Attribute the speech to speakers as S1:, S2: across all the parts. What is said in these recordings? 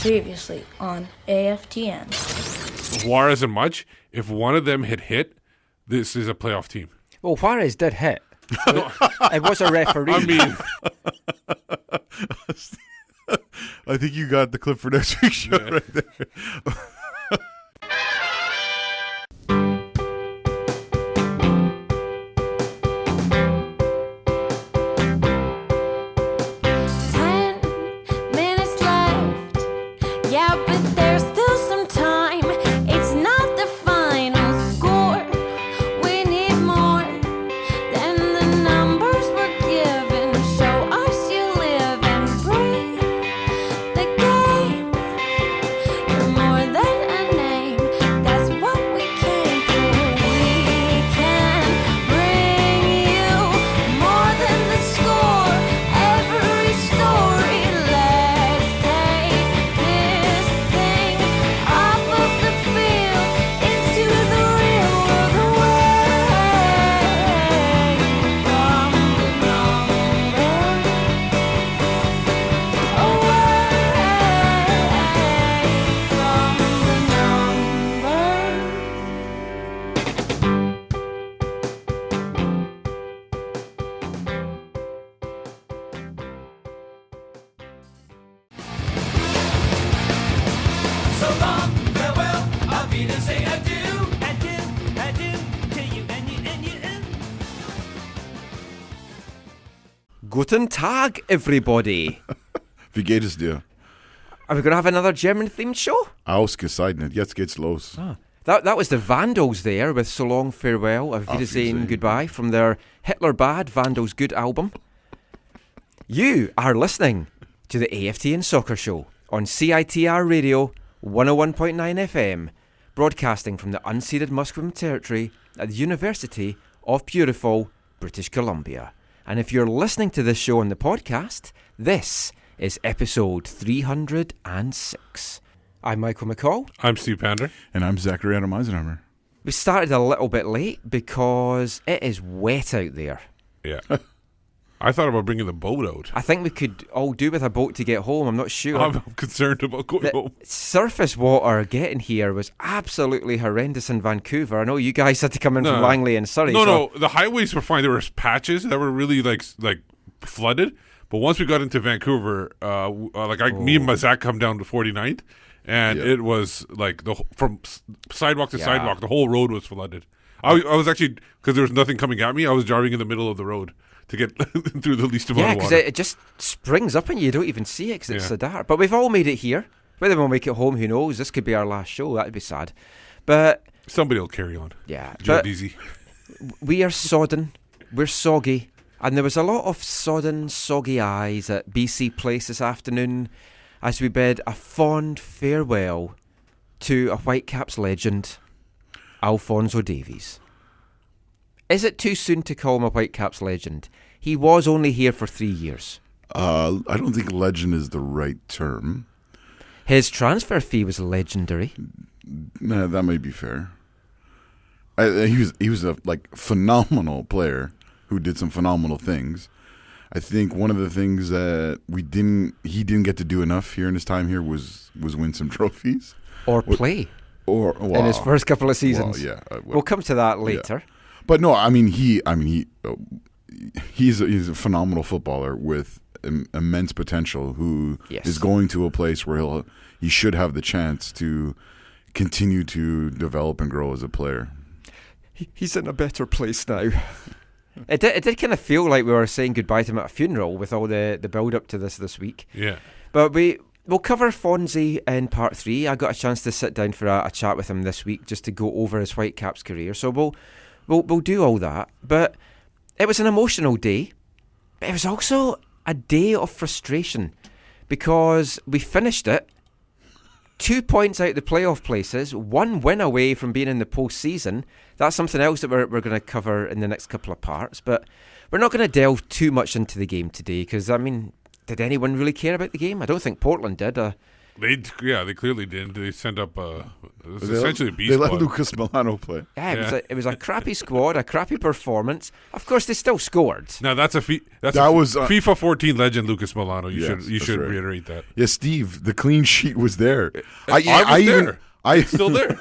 S1: Previously on AFTN.
S2: Juarez and Mutch, if one of them had hit, this is a playoff team.
S3: Well, Juarez did hit. It was a referee.
S2: I mean,
S4: I think you got the clip for next week's show right there.
S3: Guten Tag, everybody.
S4: Wie geht es dir?
S3: Are we going to have another German-themed show?
S4: Ausgezeichnet. Jetzt geht's los.
S3: That was the Vandals there with So Long, Farewell, Auf Wiedersehen, Goodbye from their Hitler Bad, Vandals Good album. You are listening to the AFTN Soccer Show on CITR Radio 101.9 FM, broadcasting from the unceded Musqueam territory at the University of beautiful British Columbia. And if you're listening to this show on the podcast, this is episode 306. I'm Michael McCall.
S2: I'm Steve Pander.
S4: And I'm Zachary Adam Eisenheimer.
S3: We started a little bit late because it is wet out there.
S2: Yeah. I thought about bringing the boat out.
S3: I think we could all do with a boat to get home. I'm not sure.
S2: I'm concerned about going home.
S3: Surface water getting here was absolutely horrendous in Vancouver. I know you guys had to come in from Langley and Surrey.
S2: No, the highways were fine. There were patches that were really like flooded. But once we got into Vancouver, me and my Zach come down to 49th, and it was like from sidewalk to sidewalk, the whole road was flooded. I was actually, because there was nothing coming at me, I was driving in the middle of the road to get through the least amount of water.
S3: Yeah, because it just springs up and you don't even see it because it's so dark. But we've all made it here. Whether we'll make it home, who knows? This could be our last show. That would be sad. But
S2: somebody will carry on.
S3: Yeah.
S2: Joe Deasy.
S3: We are sodden. We're soggy. And there was a lot of sodden, soggy eyes at BC Place this afternoon as we bid a fond farewell to a Whitecaps legend, Alphonso Davies. Is it too soon to call him a Whitecaps legend? He was only here for 3 years.
S4: I don't think legend is the right term.
S3: His transfer fee was legendary.
S4: Nah, that may be fair. He was a phenomenal player who did some phenomenal things. I think one of the things that he didn't get to do enough here in his time here was win some trophies
S3: or play in his first couple of seasons. We'll come to that later.
S4: Yeah. But no, he's a phenomenal footballer with immense potential who is going to a place where he should have the chance to continue to develop and grow as a player.
S3: He's in a better place now. It did kind of feel like we were saying goodbye to him at a funeral with all the build up to this week.
S2: Yeah.
S3: But we'll cover Fonzie in part 3. I got a chance to sit down for a chat with him this week just to go over his Whitecaps career. So we'll do all that. But it was an emotional day. But it was also a day of frustration because we finished it 2 points out of the playoff places, 1 win away from being in the postseason. That's something else that we're going to cover in the next couple of parts. But we're not going to delve too much into the game today because, did anyone really care about the game? I don't think Portland did.
S2: They clearly didn't. They sent up it was essentially a B
S4: They
S2: squad.
S4: let Lucas Milano play.
S3: Yeah, it was a crappy squad, a crappy performance. Of course, they still scored.
S2: Now that's a FIFA 14 legend, Lucas Milano. You should
S4: right.
S2: reiterate that.
S4: Yeah, Steve, the clean sheet was there.
S2: It's still there.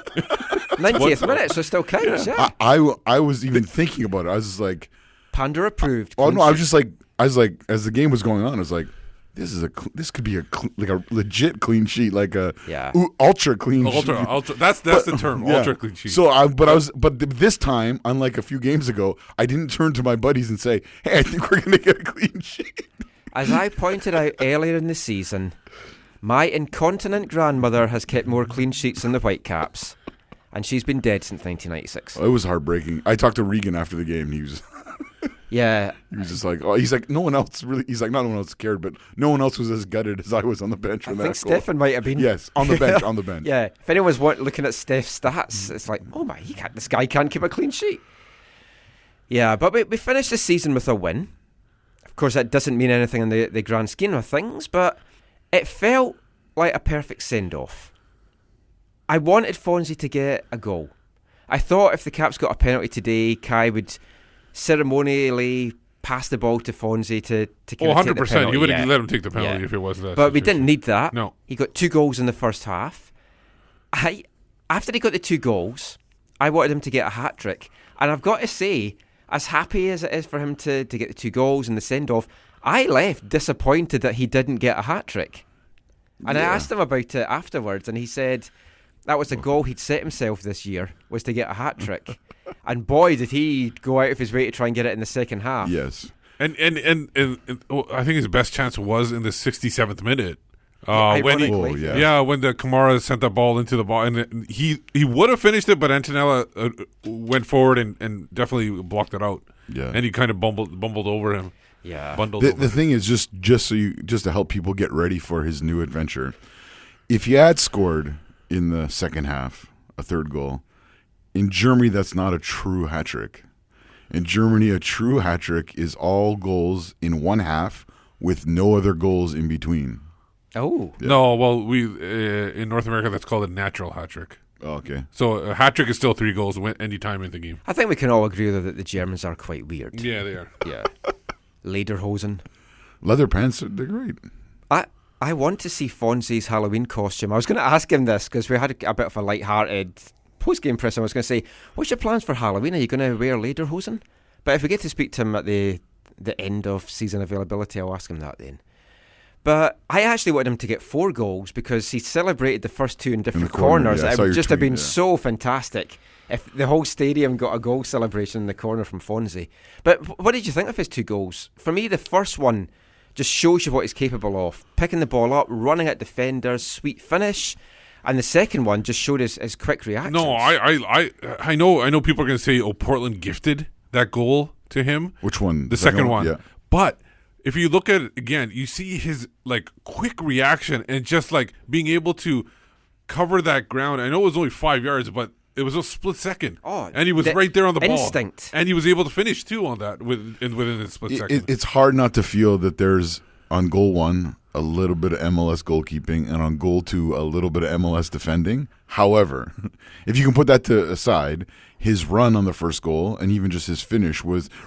S3: 90th minute, so still counts. Yeah.
S4: I was even thinking about it. I was just like,
S3: Panda approved.
S4: oh no, I was like, as the game was going on, I was like, this could be a legit clean sheet, like a ultra clean sheet.
S2: Ultra. That's the term, ultra clean sheet.
S4: So but this time, unlike a few games ago, I didn't turn to my buddies and say, "Hey, I think we're going to get a clean sheet."
S3: As I pointed out earlier in the season, my incontinent grandmother has kept more clean sheets than the Whitecaps, and she's been dead since 1996.
S4: It was heartbreaking. I talked to Regan after the game, and he was.
S3: Yeah.
S4: He was just like, he's like, no one else really, he's like, not no one else cared, but no one else was as gutted as I was on the bench for that goal.
S3: I think Stefan might have been.
S4: Yes, on the bench, Yeah.
S3: If anyone's looking at Steph's stats, it's like, oh my, this guy can't keep a clean sheet. Yeah, but we finished the season with a win. Of course, that doesn't mean anything in the grand scheme of things, but it felt like a perfect send-off. I wanted Fonzie to get a goal. I thought if the Caps got a penalty today, Kai would ceremonially pass the ball to Fonzie to kind of take the
S2: 100%.
S3: penalty.
S2: You would have let him take the penalty if it was that.
S3: But we didn't need that.
S2: No.
S3: He got 2 goals in the first half. After he got the 2 goals, I wanted him to get a hat-trick. And I've got to say, as happy as it is for him to get the 2 goals and the send-off, I left disappointed that he didn't get a hat-trick. And I asked him about it afterwards, and he said that was the goal he'd set himself this year, was to get a hat-trick. And boy, did he go out of his way to try and get it in the second half.
S4: Yes.
S2: And I think his best chance was in the 67th minute. When the Kamara sent that ball into the ball, and he would have finished it, but Antonella went forward and definitely blocked it out.
S4: Yeah.
S2: And he kind of bumbled over him.
S3: Yeah.
S4: The thing is, just to help people get ready for his new adventure, if he had scored in the second half a third goal, in Germany that's not a true hat trick. In Germany, a true hat trick is all goals in one half with no other goals in between.
S3: Oh.
S2: Yeah. No, well, we in North America that's called a natural hat trick.
S4: Oh, okay.
S2: So a hat trick is still 3 goals any time in the game.
S3: I think we can all agree that the Germans are quite weird.
S2: Yeah, they are.
S3: Yeah. Lederhosen.
S4: Leather pants, they're great.
S3: I want to see Fonzie's Halloween costume. I was going to ask him this because we had a bit of a light-hearted post-game press. I was going to say, what's your plans for Halloween? Are you going to wear lederhosen? But if we get to speak to him at the end of season availability, I'll ask him that then. But I actually wanted him to get 4 goals because he celebrated the first 2 in different corners.
S4: Yeah,
S3: it would just have been so fantastic if the whole stadium got a goal celebration in the corner from Fonzie. But what did you think of his 2 goals? For me, the first one just shows you what he's capable of. Picking the ball up, running at defenders, sweet finish. And the second one just showed his quick reactions.
S2: No, I know people are going to say, Portland gifted that goal to him.
S4: Which one?
S2: The second one.
S4: Yeah.
S2: But if you look at it again, you see his quick reaction and just being able to cover that ground. I know it was only 5 yards, but it was a split second.
S3: Oh,
S2: and he was right there on the
S3: instinct.
S2: ball. And he was able to finish too on that within a split second.
S4: It's hard not to feel that there's on goal 1 a little bit of MLS goalkeeping and on goal 2 a little bit of MLS defending. However, if you can put that aside, his run on the first goal and even just his finish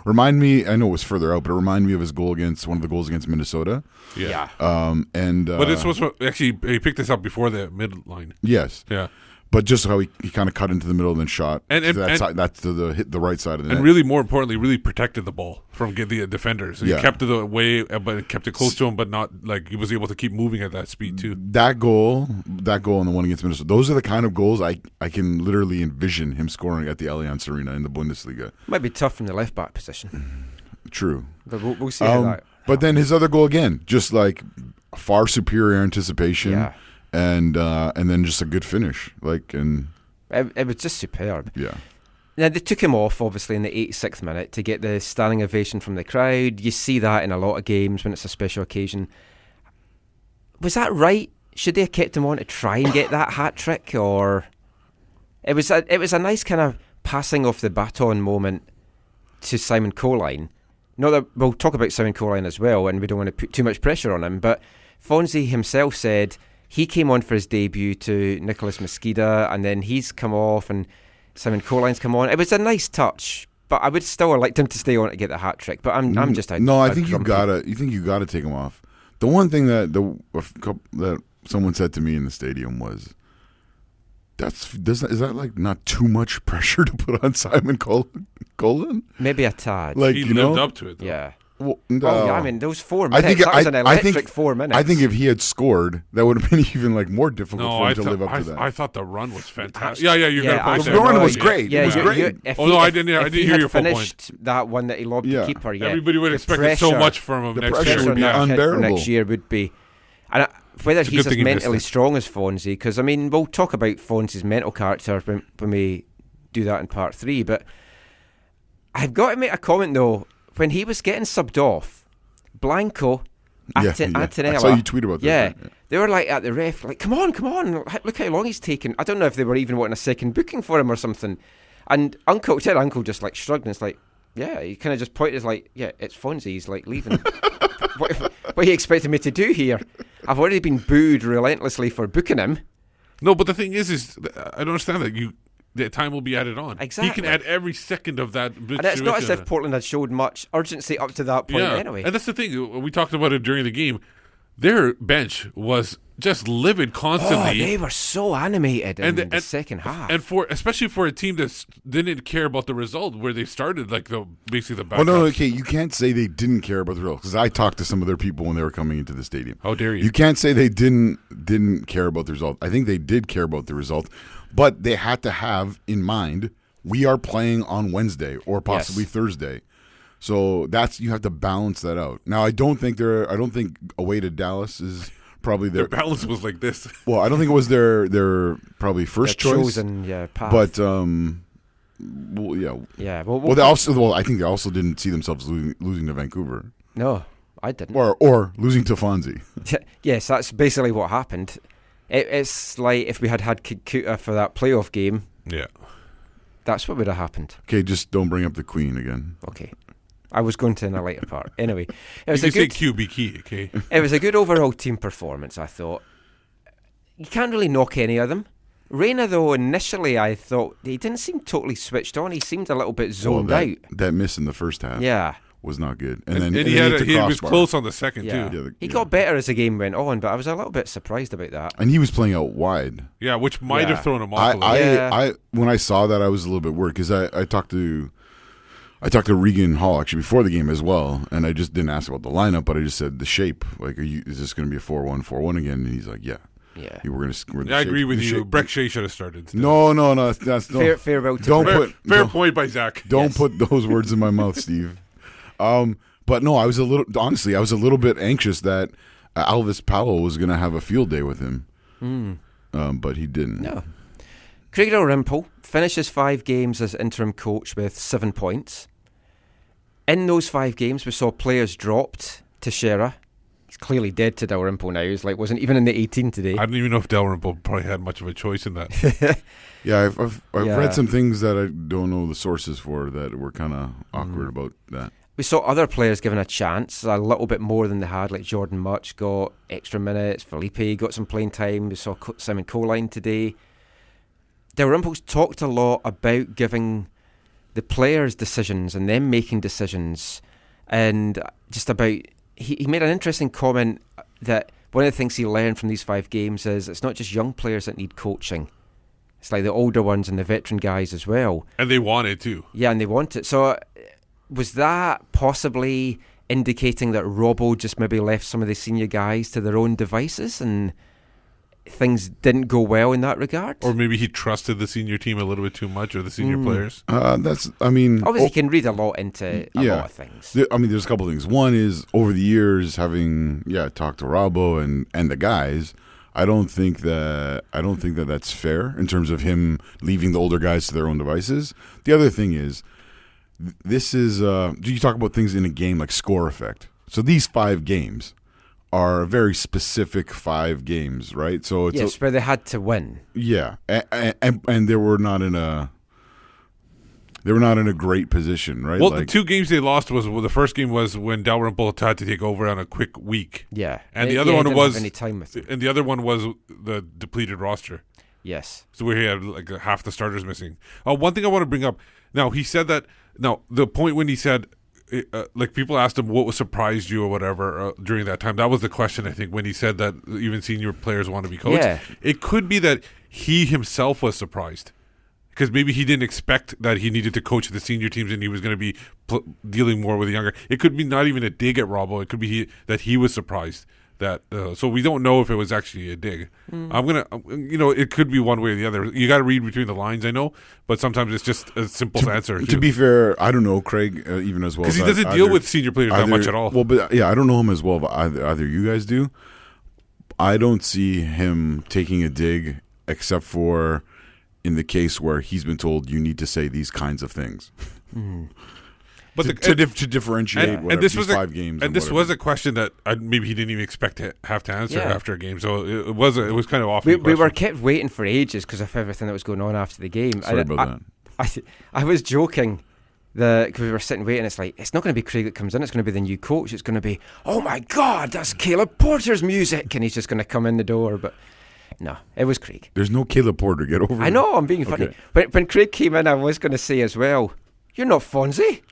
S4: remind me, I know it was further out, but it reminded me of his goal one of the goals against Minnesota.
S2: Yeah.
S4: But
S2: it's supposed to actually, he picked this up before the midline.
S4: Yes.
S2: Yeah.
S4: But just how he kind of cut into the middle and then shot. That's to the right side of the net.
S2: And really, more importantly, really protected the ball from the defenders. He kept it away, but kept it close to him, but not he was able to keep moving at that speed too. That
S4: goal and the one against Minnesota, those are the kind of goals I can literally envision him scoring at the Allianz Arena in the Bundesliga.
S3: Might be tough from the left back position.
S4: True.
S3: But we'll see how that.
S4: But then his other goal again, just far superior anticipation. Yeah. And then just a good finish,
S3: it was just superb.
S4: Yeah.
S3: Now they took him off obviously in the 86th minute to get the standing ovation from the crowd. You see that in a lot of games when it's a special occasion. Was that right? Should they have kept him on to try and get that hat trick, or it was a nice kind of passing off the baton moment to Simon Colyn. Not that we'll talk about Simon Colyn as well, and we don't want to put too much pressure on him, but Fonzie himself said he came on for his debut to Nicholas Mosqueda, and then he's come off, and Simon Colyn's come on. It was a nice touch, but I would still have liked him to stay on to get the hat trick. But I'm just
S4: no. I think you gotta take him off. The one thing that someone said to me in the stadium was, is that like not too much pressure to put on Simon Colyn?
S3: Maybe a tad.
S2: Like, he lived up to it, though.
S3: Yeah.
S4: Well,
S3: I mean, those 4 minutes, that was an electric 4 minutes.
S4: I think if he had scored, that would have been even like more difficult for him to live up to that.
S2: I thought the run was fantastic. Yeah, you got a point
S4: the
S2: there.
S4: run was great.
S3: Yeah,
S4: it was great.
S2: I didn't hear your full point.
S3: That one that he lobbed the keeper,
S2: everybody would expect so much from him next year.
S4: Would be unbearable.
S3: Next year would be... And whether he's as mentally strong as Fonzie, because, I mean, we'll talk about Fonzie's mental character when we do that in part 3, but I've got to make a comment, though. When he was getting subbed off, Blanco, Antonella...
S4: I saw you tweet about that.
S3: Yeah, they were like at the ref, like, come on, look how long he's taken. I don't know if they were even wanting a second booking for him or something. And Uncle just like shrugged, and it's like, yeah, he kind of just pointed like, yeah, it's Fonzie, he's like leaving. What are you expecting me to do here? I've already been booed relentlessly for booking him.
S2: No, but the thing is I don't understand that the time will be added on.
S3: Exactly.
S2: He can add every second of that.
S3: And it's not as if Portland had showed much urgency up to that point anyway.
S2: And that's the thing. We talked about it during the game. Their bench was just livid constantly.
S3: Oh, they were so animated in the second half.
S2: And especially for a team that didn't care about the result, where they started like basically the back.
S4: Oh, no, okay, you can't say they didn't care about the result, because I talked to some of their people when they were coming into the stadium.
S2: How dare you?
S4: You can't say they didn't care about the result. I think they did care about the result, but they had to have in mind, we are playing on Wednesday or possibly Thursday. So you have to balance that out. Now, I don't think away to Dallas is probably
S2: their balance was like this.
S4: Well, I don't think it was their probably first choice.
S3: Chosen, path.
S4: But I think they also didn't see themselves losing to Vancouver.
S3: No, I didn't.
S4: Or losing to Fonzie.
S3: Yes, that's basically what happened. It's like if we had Kikuta for that playoff game.
S2: Yeah,
S3: that's what would have happened.
S4: Okay, just don't bring up the Queen again.
S3: Okay. I was going to in a later part. Anyway, it was
S2: you can say QB key, okay?
S3: It was a good overall team performance, I thought. You can't really knock any of them. Reyna, though, initially I thought he didn't seem totally switched on. He seemed a little bit zoned out.
S4: That miss in the first half was not good. And then
S2: he was close on the second, too.
S3: He got better as the game went on, but I was a little bit surprised about that.
S4: And he was playing out wide.
S2: Yeah, which might have thrown him off a little.
S4: When I saw that, I was a little bit worried, because I talked to Regan Hall actually before the game as well, and I just didn't ask about the lineup, but I just said the shape. Like, is this going to be a 4-1-4-1 again? And he's like, yeah.
S3: We're
S2: going to. I agree with you. Breck Shea should have started. Instead.
S4: No. That's
S2: fair point by Zach.
S4: Don't put those words in my mouth, Steve. But no, I was a little bit anxious that Alvis Powell was going to have a field day with him, but he didn't.
S3: No. Craig Dalrymple finishes 5 games as interim coach with 7 points. In those 5 games, we saw players dropped. Teixeira, he's clearly dead to Dalrymple now. He's wasn't even in the 18 today.
S2: I don't even know if Dalrymple probably had much of a choice in that.
S4: Yeah, I've read some things that I don't know the sources for that were kind of awkward about that.
S3: We saw other players given a chance, a little bit more than they had, like Jordon Mutch got extra minutes, Felipe got some playing time, we saw Simon Colyn today. Dalrymple's talked a lot about giving the players decisions and them making decisions, and just about he made an interesting comment that one of the things he learned from these 5 games is it's not just young players that need coaching. It's like the older ones and the veteran guys as well.
S2: And they want it too.
S3: Yeah, and they want it. So was that possibly indicating that Robbo just maybe left some of the senior guys to their own devices and things didn't go well in that regard?
S2: Or maybe he trusted the senior team a little bit too much, or the senior players?
S3: Obviously you can read a lot into a lot of things.
S4: There's a couple of things. One is, over the years, having talked to Robbo and the guys, I don't think that that's fair in terms of him leaving the older guys to their own devices. The other thing is, this is you talk about things in a game like score effect. So these 5 games are a very specific 5 games, right? So it's
S3: where they had to win.
S4: Yeah, and they were not in a. they were not in a great position, right?
S2: Well, the 2 games they lost the first game was when Dalrymple had to take over on a quick week.
S3: Yeah.
S2: And the other one was
S3: any time with it.
S2: And the other one was the depleted roster.
S3: Yes.
S2: So we had like half the starters missing. One thing I want to bring up. Now, he said that. Now, the point when he said, like people asked him what surprised you or whatever during that time. That was the question, I think, when he said that even senior players want to be coached.
S3: Yeah.
S2: It could be that he himself was surprised. Because maybe he didn't expect that he needed to coach the senior teams and he was going to be dealing more with the younger. It could be not even a dig at Robbo. It could be that he was surprised. So we don't know if it was actually a dig. It could be one way or the other. You got to read between the lines, I know, but sometimes it's just a simple answer.
S4: To be fair, I don't know Craig even as well.
S2: Because he doesn't deal with senior players that much at all.
S4: Well, but yeah, I don't know him as well, but either you guys do. I don't see him taking a dig except for in the case where he's been told you need to say these kinds of things. But to differentiate
S2: and this was
S4: 5 games.
S2: And this was a question that maybe he didn't even expect to have to answer after a game. So it was kind of off.
S3: We were kept waiting for ages because of everything that was going on after the game.
S4: Sorry about
S3: that. I was joking because we were sitting waiting. It's like, it's not going to be Craig that comes in. It's going to be the new coach. It's going to be, oh my God, that's Caleb Porter's music. And he's just going to come in the door. But no, it was Craig.
S4: There's no Caleb Porter. Get over it.
S3: I know, I'm being funny.
S4: Okay.
S3: When Craig came in, I was going to say as well, you're not Fonzie.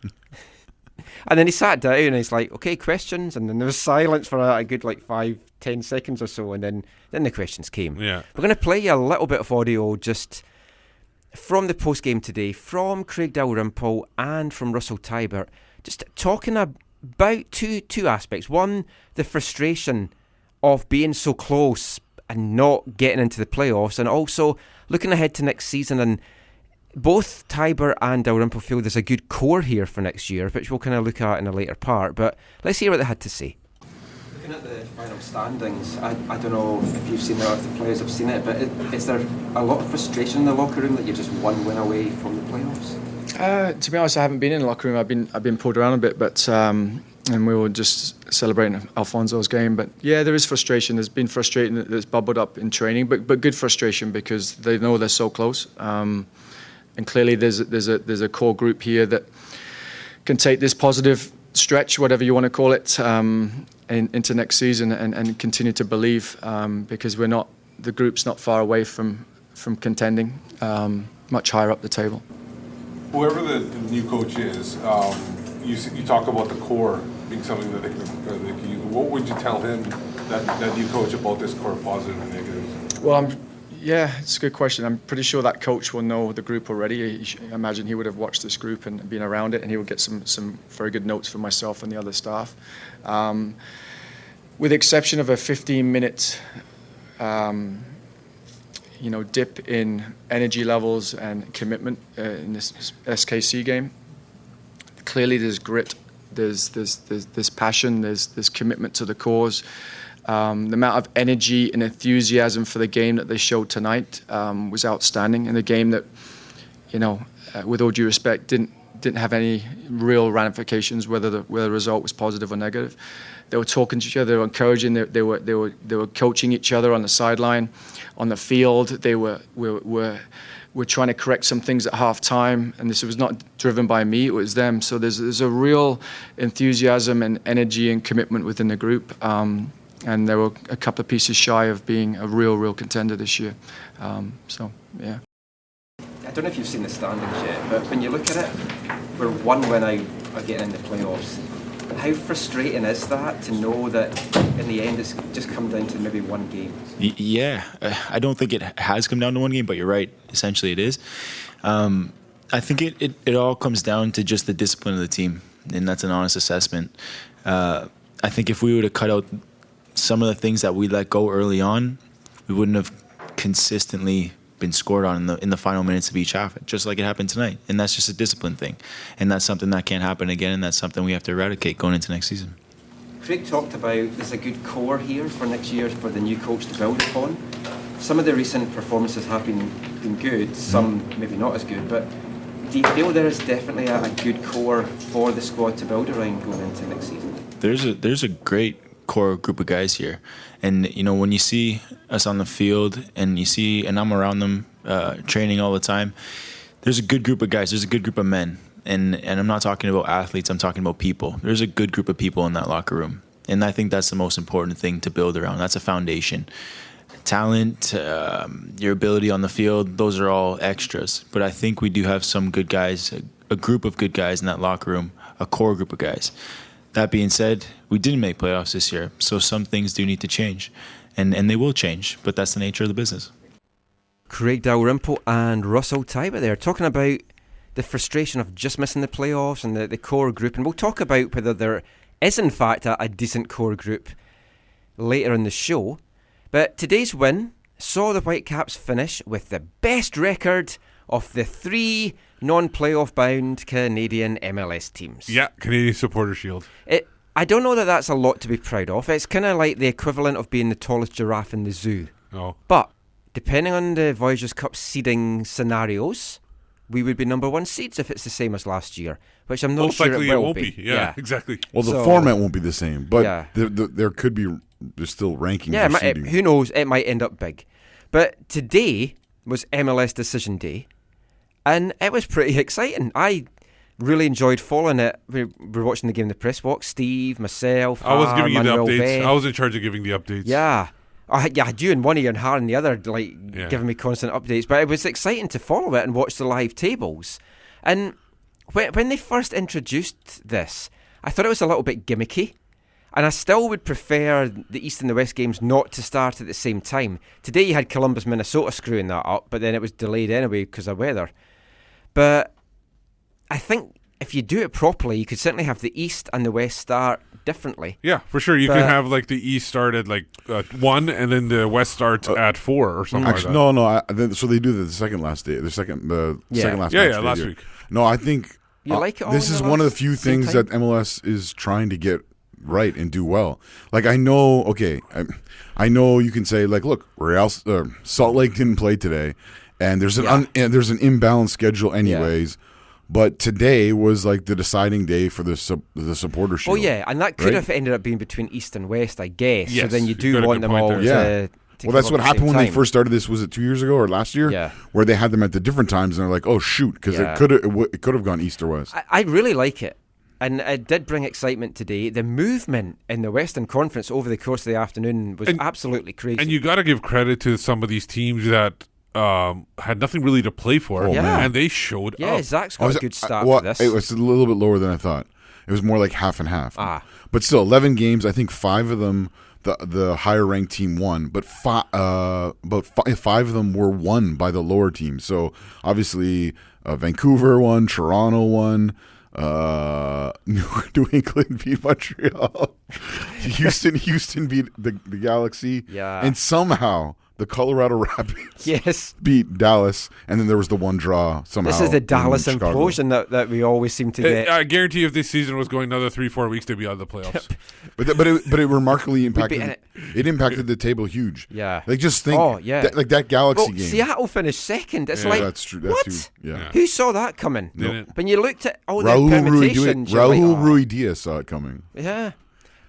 S3: And then he sat down and he's like, okay, questions. And then there was silence for a good 5-10 seconds or so. And then the questions came.
S2: Yeah.
S3: We're going to play you a little bit of audio just from the post-game today, from Craig Dalrymple and from Russell Tybert, just talking about two aspects. One, the frustration of being so close and not getting into the playoffs, and also looking ahead to next season. And both Tybert and Dalrymple feel there's a good core here for next year, which we'll kind of look at in a later part. But let's hear what they had to say. Looking at the final standings, I don't know if you've seen it or if the players have seen it, but is there a lot of frustration in the locker room that you're just one win away from the playoffs?
S5: To be honest, I haven't been in the locker room. I've been pulled around a bit, but and we were just celebrating Alphonso's game. But yeah, there is frustration. There's been frustration that's bubbled up in training, but good frustration because they know they're so close. And clearly, there's a core group here that can take this positive stretch, whatever you want to call it, into next season and continue to believe because the group's not far away from contending, much higher up the table.
S2: Whoever the new coach is, you talk about the core being something that they can. What would you tell him that new coach about this core, positive and negative?
S5: Well, yeah, it's a good question. I'm pretty sure that coach will know the group already. I imagine he would have watched this group and been around it, and he will get some very good notes from myself and the other staff. With the exception of a 15-minute dip in energy levels and commitment in this SKC game, clearly there's grit, there's passion, there's commitment to the cause. The amount of energy and enthusiasm for the game that they showed tonight was outstanding. In a game that, with all due respect, didn't have any real ramifications whether the result was positive or negative. They were talking to each other, they were encouraging, they were coaching each other on the sideline, on the field. They were trying to correct some things at half time, and this was not driven by me, it was them. So there's a real enthusiasm and energy and commitment within the group. And they were a couple of pieces shy of being a real contender this year. Yeah.
S3: I don't know if you've seen the standings yet, but when you look at it, we're one win out of getting in the playoffs. How frustrating is that to know that in the end it's just come down to maybe one game?
S6: Yeah, I don't think it has come down to one game, but you're right. Essentially it is. I think it all comes down to just the discipline of the team, and that's an honest assessment. I think if we were to cut out some of the things that we let go early on, we wouldn't have consistently been scored on in the final minutes of each half, just like it happened tonight. And that's just a discipline thing. And that's something that can't happen again, and that's something we have to eradicate going into next season.
S3: Craig talked about there's a good core here for next year for the new coach to build upon. Some of the recent performances have been good, some maybe not as good, but do you feel there is definitely a good core for the squad to build around going into next season?
S6: There's a great core group of guys here, and when you see us on the field and I'm around them training all the time, there's a good group of guys. There's a good group of men. And I'm not talking about athletes. I'm talking about people. There's a good group of people in that locker room. And I think that's the most important thing to build around. That's a foundation. Talent, your ability on the field, those are all extras. But I think we do have some good guys, a group of good guys in that locker room, a core group of guys. That being said, we didn't make playoffs this year, so some things do need to change. And they will change, but that's the nature of the business.
S3: Craig Dalrymple and Russell Tybert there talking about the frustration of just missing the playoffs and the core group. And we'll talk about whether there is in fact a decent core group later in the show. But today's win saw the Whitecaps finish with the best record of the 3 non-playoff bound Canadian MLS teams.
S2: Yeah, Canadian Supporter Shield.
S3: I don't know that that's a lot to be proud of. It's kind of like the equivalent of being the tallest giraffe in the zoo.
S2: Oh.
S3: But depending on the Voyageurs Cup seeding scenarios, we would be number 1 seeds if it's the same as last year, which I'm not
S2: Most
S3: sure
S2: likely
S3: it will
S2: won't be. Yeah, exactly.
S4: Well, the format won't be the same, but
S3: Yeah.
S4: there could be. There's still rankings.
S3: Yeah,
S4: or seeding.
S3: who knows? It might end up big. But today was MLS Decision Day, and it was pretty exciting. I really enjoyed following it. We were watching the game in the press box. Steve, myself,
S2: I was giving you the
S3: Manuel
S2: updates.
S3: Veg.
S2: I was in charge of giving the updates.
S3: Yeah. I had you in one ear and Har in the other, giving me constant updates. But it was exciting to follow it and watch the live tables. And when they first introduced this, I thought it was a little bit gimmicky. And I still would prefer the East and the West games not to start at the same time. Today you had Columbus, Minnesota screwing that up, but then it was delayed anyway because of weather. But I think if you do it properly, you could certainly have the East and the West start differently.
S2: Yeah, for sure. You can have like the East start at 1, and then the West starts at 4 or something
S4: Actually,
S2: like that.
S4: no. So they do the second last day, the second last.
S2: Yeah,
S4: match
S2: last
S4: they do.
S2: week.
S4: No, I think
S3: You like it all
S4: this
S3: in
S4: is
S3: the
S4: one of the
S3: last
S4: few
S3: same
S4: things
S3: time?
S4: that MLS is trying to get right and do well. Like I know, I know you can say like, look, Salt Lake didn't play today, and there's an there's an imbalanced schedule anyways. Yeah. But today was like the deciding day for the supporter shield.
S3: Oh yeah, and that could have ended up being between East and West, I guess.
S2: Yes,
S3: so then you
S2: you've
S3: do
S2: got a
S3: want
S2: good
S3: them
S2: point
S3: all
S2: there.
S3: to
S4: Well, that's
S3: come
S4: what
S3: up at the
S4: happened
S3: same
S4: when they
S3: time.
S4: first started this. Was it 2 years ago or last year?
S3: Yeah.
S4: Where they had them at the different times, and they're like, "Oh shoot," because it could have gone East or West.
S3: I really like it, and it did bring excitement today. The movement in the Western Conference over the course of the afternoon was absolutely crazy.
S2: And you got to give credit to some of these teams that had nothing really to play for, and they showed up.
S3: Zach's got a good start to this.
S4: It was a little bit lower than I thought. It was more like half and half. But still, 11 games. I think 5 of them, the higher ranked team won, but five of them were won by the lower team. So obviously, Vancouver won, Toronto won. New England beat Montreal. Houston beat the Galaxy.
S3: Yeah.
S4: And somehow the Colorado Rapids beat Dallas, and then there was the one draw somehow.
S3: This is the Dallas
S4: in Chicago.
S3: implosion that we always seem to get.
S2: I guarantee if this season was going another 3-4 weeks, they'd be out of the playoffs.
S4: but it remarkably impacted. It impacted the table huge.
S3: Yeah.
S4: Like just think. That Galaxy game.
S3: Seattle finished second. It's like
S4: that's true.
S3: What? Who saw that coming?
S2: Didn't.
S3: When you looked at all the
S4: Raul
S3: permutations,
S4: Rui Diaz saw it coming.
S3: Yeah,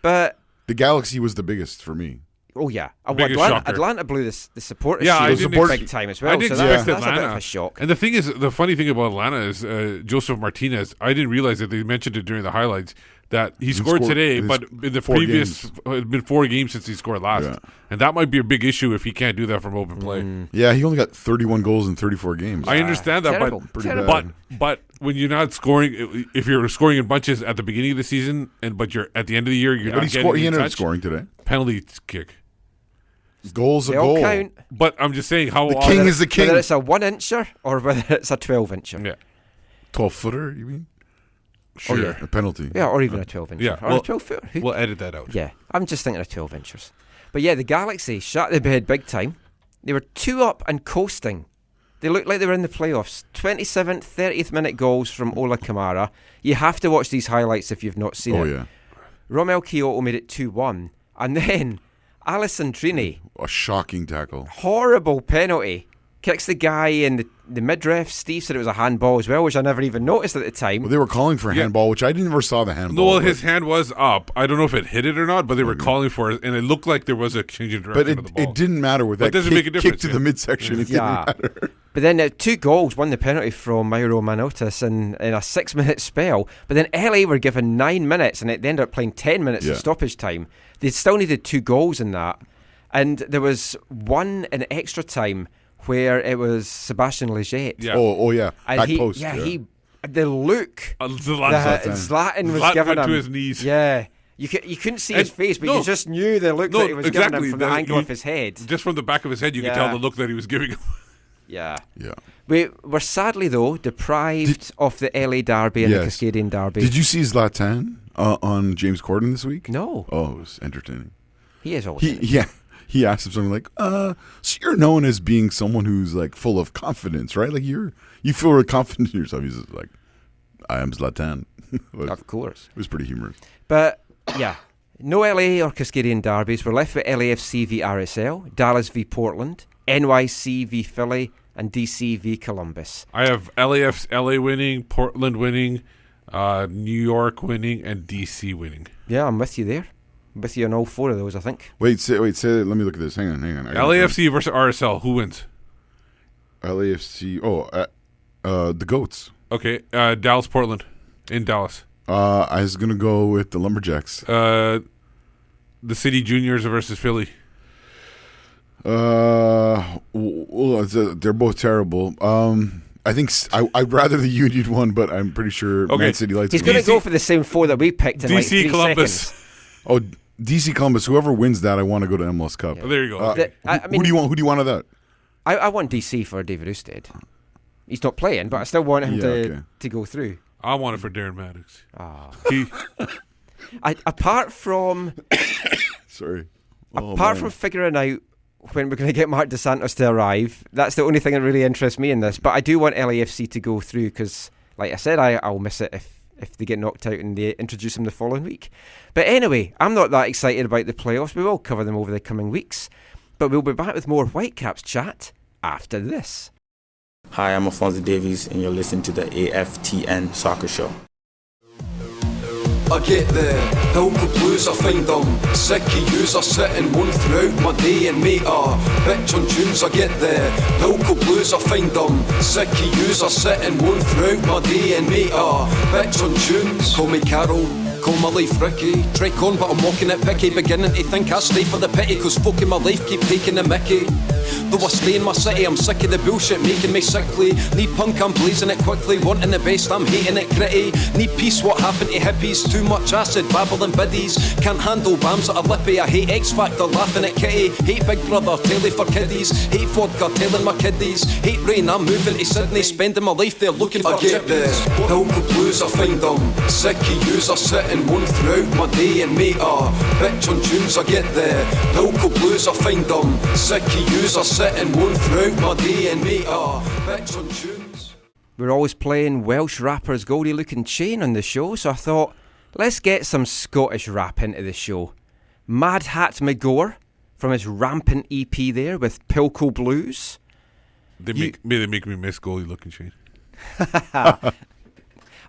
S3: but
S4: the Galaxy was the biggest for me.
S3: Oh yeah,
S2: Biggest shocker.
S3: Atlanta blew the supporters
S2: shield
S3: big time as well.
S2: I didn't
S3: so
S2: expect
S3: that's
S2: Atlanta.
S3: a bit of a shock.
S2: And the thing is, the funny thing about Atlanta is Joseph Martinez. I didn't realize that they mentioned it during the highlights that he scored today, but in the previous, it's been 4 games since he scored last, and that might be a big issue if he can't do that from open play.
S4: Yeah, he only got 31 goals in 34 games.
S2: I understand that, but when you're not scoring, if you're scoring in bunches at the beginning of the season, but you're at the end of the year, you're not getting
S4: he ended
S2: touch,
S4: up scoring today.
S2: Penalty kick.
S4: Goal's a
S3: they
S4: goal.
S3: All count.
S2: But I'm just saying how
S4: the king is the king.
S3: Whether it's a 1-incher or whether it's a 12-incher.
S2: Yeah.
S4: 12-footer, you mean?
S2: Sure.
S3: Oh, yeah.
S4: A penalty.
S3: Yeah, or even a 12-incher.
S2: Yeah.
S3: Or a 12-footer.
S2: We'll edit that out.
S3: Yeah. I'm just thinking of 12-inchers. But yeah, the Galaxy shot the bed big time. They were 2 up and coasting. They looked like they were in the playoffs. 27th, 30th minute goals from Ola Kamara. You have to watch these highlights if you've not seen it.
S4: Oh, yeah.
S3: Romel Kyoto made it 2-1. And then Alison Trini.
S4: A shocking tackle.
S3: Horrible penalty. Kicks the guy in the midriff. Steve said it was a handball as well, which I never even noticed at the time.
S4: Well, they were calling for a handball, which I never saw the handball.
S2: No, well, his hand was up. I don't know if it hit it or not, but they were calling for it, and it looked like there was a change in direction of the ball.
S4: It didn't matter with that
S2: doesn't make a difference,
S4: kick to the midsection. It didn't matter.
S3: But then 2 goals, won the penalty from Mauro Manotas in a 6-minute spell. But then LA were given 9 minutes and they ended up playing 10 minutes of stoppage time. They still needed 2 goals in that. And there was one in extra time where it was Sebastian Lletget.
S2: Yeah.
S4: Oh yeah.
S3: And
S4: Back
S3: he,
S4: post.
S3: yeah, the look Zlatan was giving
S2: went
S3: him.
S2: to his knees.
S3: Yeah. You couldn't see his face, but you just knew the look that he was giving him from the angle of his head.
S2: Just from the back of his head, you could tell the look that he was giving him.
S3: Yeah.
S4: Yeah.
S3: We were sadly, though, deprived of the LA Derby and the Cascadian Derby.
S4: Did you see Zlatan on James Corden this week?
S3: No.
S4: Oh, it was entertaining.
S3: He is always
S4: He asked him something like, so you're known as being someone who's like full of confidence, right? Like you feel really confident in yourself. He's just like, I am Zlatan.
S3: Of course.
S4: It was pretty humorous.
S3: But, yeah, no LA or Cascadian derbies. We're left with LAFC v RSL, Dallas v Portland, NYC v Philly, and DC v Columbus.
S2: I have LA winning, Portland winning, New York winning, and DC winning.
S3: Yeah, I'm with you there. I'm with you on all 4 of those, I think.
S4: Wait, say let me look at this. Hang on.
S2: LAFC versus RSL, who wins?
S4: LAFC, the GOATs.
S2: Okay, Dallas, Portland, in Dallas.
S4: I was going to go with the Lumberjacks.
S2: The City Juniors versus Philly.
S4: They're both terrible. I think I'd rather the Union one, but I'm pretty sure Man City likes.
S3: He's going to go for the same 4 that we picked in
S2: DC
S3: like 3
S2: Columbus.
S3: seconds.
S4: Oh, DC Columbus. Whoever wins that, I want to go to MLS Cup.
S2: Oh, there you go.
S4: Who do you want? Who do you want of that?
S3: I want DC for David Ousted. He's not playing, but I still want him to go through.
S2: I want it for Darren Maddox.
S3: Apart from
S4: Sorry.
S3: Apart from figuring out when we're going to get Mark DeSantos to arrive, that's the only thing that really interests me in this. But I do want LAFC to go through because, like I said, I'll miss it if they get knocked out and they introduce them the following week. But anyway, I'm not that excited about the playoffs. We will cover them over the coming weeks. But we'll be back with more Whitecaps chat after this.
S7: Hi, I'm Alphonso Davies, and you're listening to the AFTN Soccer Show.
S8: I get there, Pilco Blues, I find them sick of yous, I sit and moan throughout my day and mate bitch on tunes, I get there, Pilco Blues, I find them sick of yous, I sit and moan throughout my day and mate bitch on tunes. Call me Carol, call my life Ricky, trek on but I'm walking it picky, beginning to think I stay for the pity, cause folk in my life keep taking the mickey. Though I stay in my city, I'm sick of the bullshit making me sickly. Need punk, I'm blazing it quickly. Wanting the best, I'm hating it gritty. Need peace, what happened to hippies? Too much acid, babbling biddies. Can't handle bams that are lippy. I hate X Factor, laughing at Kitty. Hate Big Brother, telly for kiddies. Hate vodka, telling my kiddies. Hate rain, I'm moving to Sydney. Spending my life there looking for chippies. I get there, Pilco Blues, I find them sick of yous, I sit and moan throughout my day and mate bitch on tunes, I get there, Pilco Blues, I find them sick of yous, I sit and moan throughout my day and mate bitch on tunes.
S3: We're always playing Welsh rappers Goldie Looking Chain on the show, so I thought, let's get some Scottish rap into the show. Mad Hat McGore from his Rampant EP there with Pilco Blues.
S2: They make me miss Goldie Looking Chain.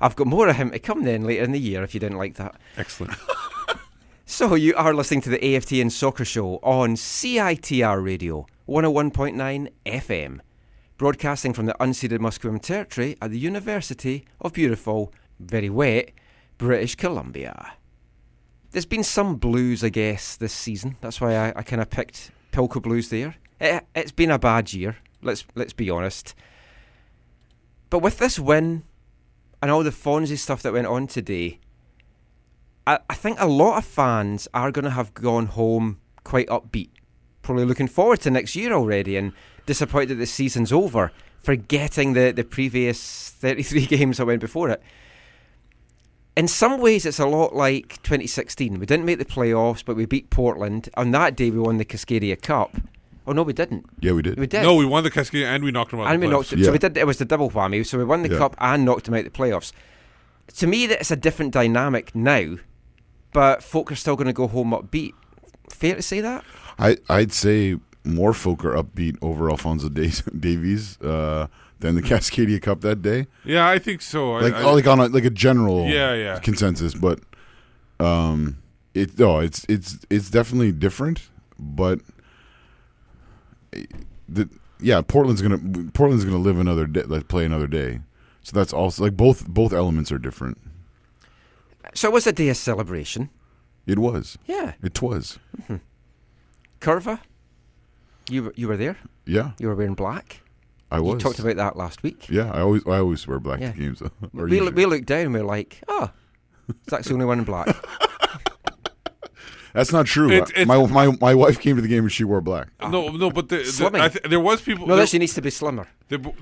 S3: I've got more of him to come then later in the year if you didn't like that.
S2: Excellent.
S3: So you are listening to the AFTN Soccer Show on CITR Radio 101.9 FM, broadcasting from the unceded Musqueam Territory at the University of beautiful, very wet, British Columbia. There's been some blues, I guess, this season. That's why I kind of picked Pilco Blues there. It's been a bad year, let's be honest. But with this win and all the Fonzie stuff that went on today, I think a lot of fans are going to have gone home quite upbeat, probably looking forward to next year already and disappointed that the season's over, forgetting the previous 33 games that went before it. In some ways, it's a lot like 2016. We didn't make the playoffs, but we beat Portland. On that day, we won the Cascadia Cup. Oh, no, we didn't.
S4: Yeah, we did.
S3: We did.
S2: No, we won the Cascadia and we knocked them out.
S3: And we knocked
S2: them.
S3: it. So we did. It was the double whammy. So we won the Cup and knocked them out the playoffs. To me, that's a different dynamic now, but folk are still going to go home upbeat. Fair to say that?
S4: I'd say more folk are upbeat over Alphonso Davies than the Cascadia Cup that day.
S2: Yeah, I think so.
S4: Like on a general consensus, but it's definitely different. But Portland's gonna live another day, like play another day. So that's also like both elements are different.
S3: So it was a day of celebration.
S4: It was.
S3: Yeah.
S4: It was.
S3: Mm-hmm. Curva, you were there.
S4: Yeah.
S3: You were wearing black.
S4: I was.
S3: You talked about that last week.
S4: Yeah, I always wear black to games.
S3: We looked down and we were like, oh, Zach's the only one in black.
S4: That's not true. My wife came to the game and she wore black.
S2: No, but there was people.
S3: No, she needs to be slimmer.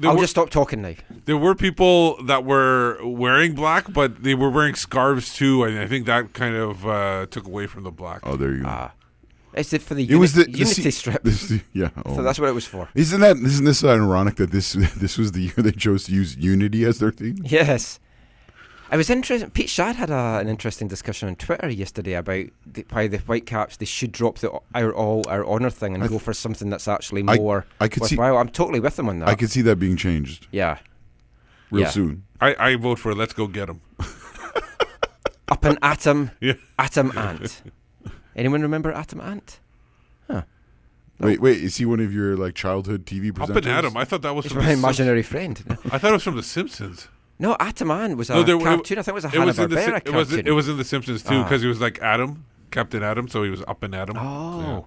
S3: I'll just stop talking now.
S2: There were people that were wearing black, but they were wearing scarves too, and I think that kind of took away from the black.
S4: Oh, there you go.
S3: It's for the unity strip. So that's what it was for.
S4: Isn't this ironic that this was the year they chose to use unity as their theme?
S3: Yes. I was interested. Pete Shad had an interesting discussion on Twitter yesterday about why the Whitecaps they should drop the our honour thing and go for something that's actually more worthwhile. I'm totally with them on that.
S4: I could see that being changed.
S3: Yeah,
S4: real soon.
S2: I vote for let's go get them.
S3: Up and Atom, Atom Ant. Anyone remember Atom Ant? Huh.
S4: Wait, is he one of your like childhood TV presenters?
S2: Up and Atom. I thought that was
S3: my imaginary friend.
S2: I thought it was from The Simpsons.
S3: No, Atom Ant was a cartoon. I think it was a Hanna-Barbera cartoon.
S2: It was in The Simpsons too because he was like Adam, Captain Adam, so he was Up and Atom.
S3: Oh.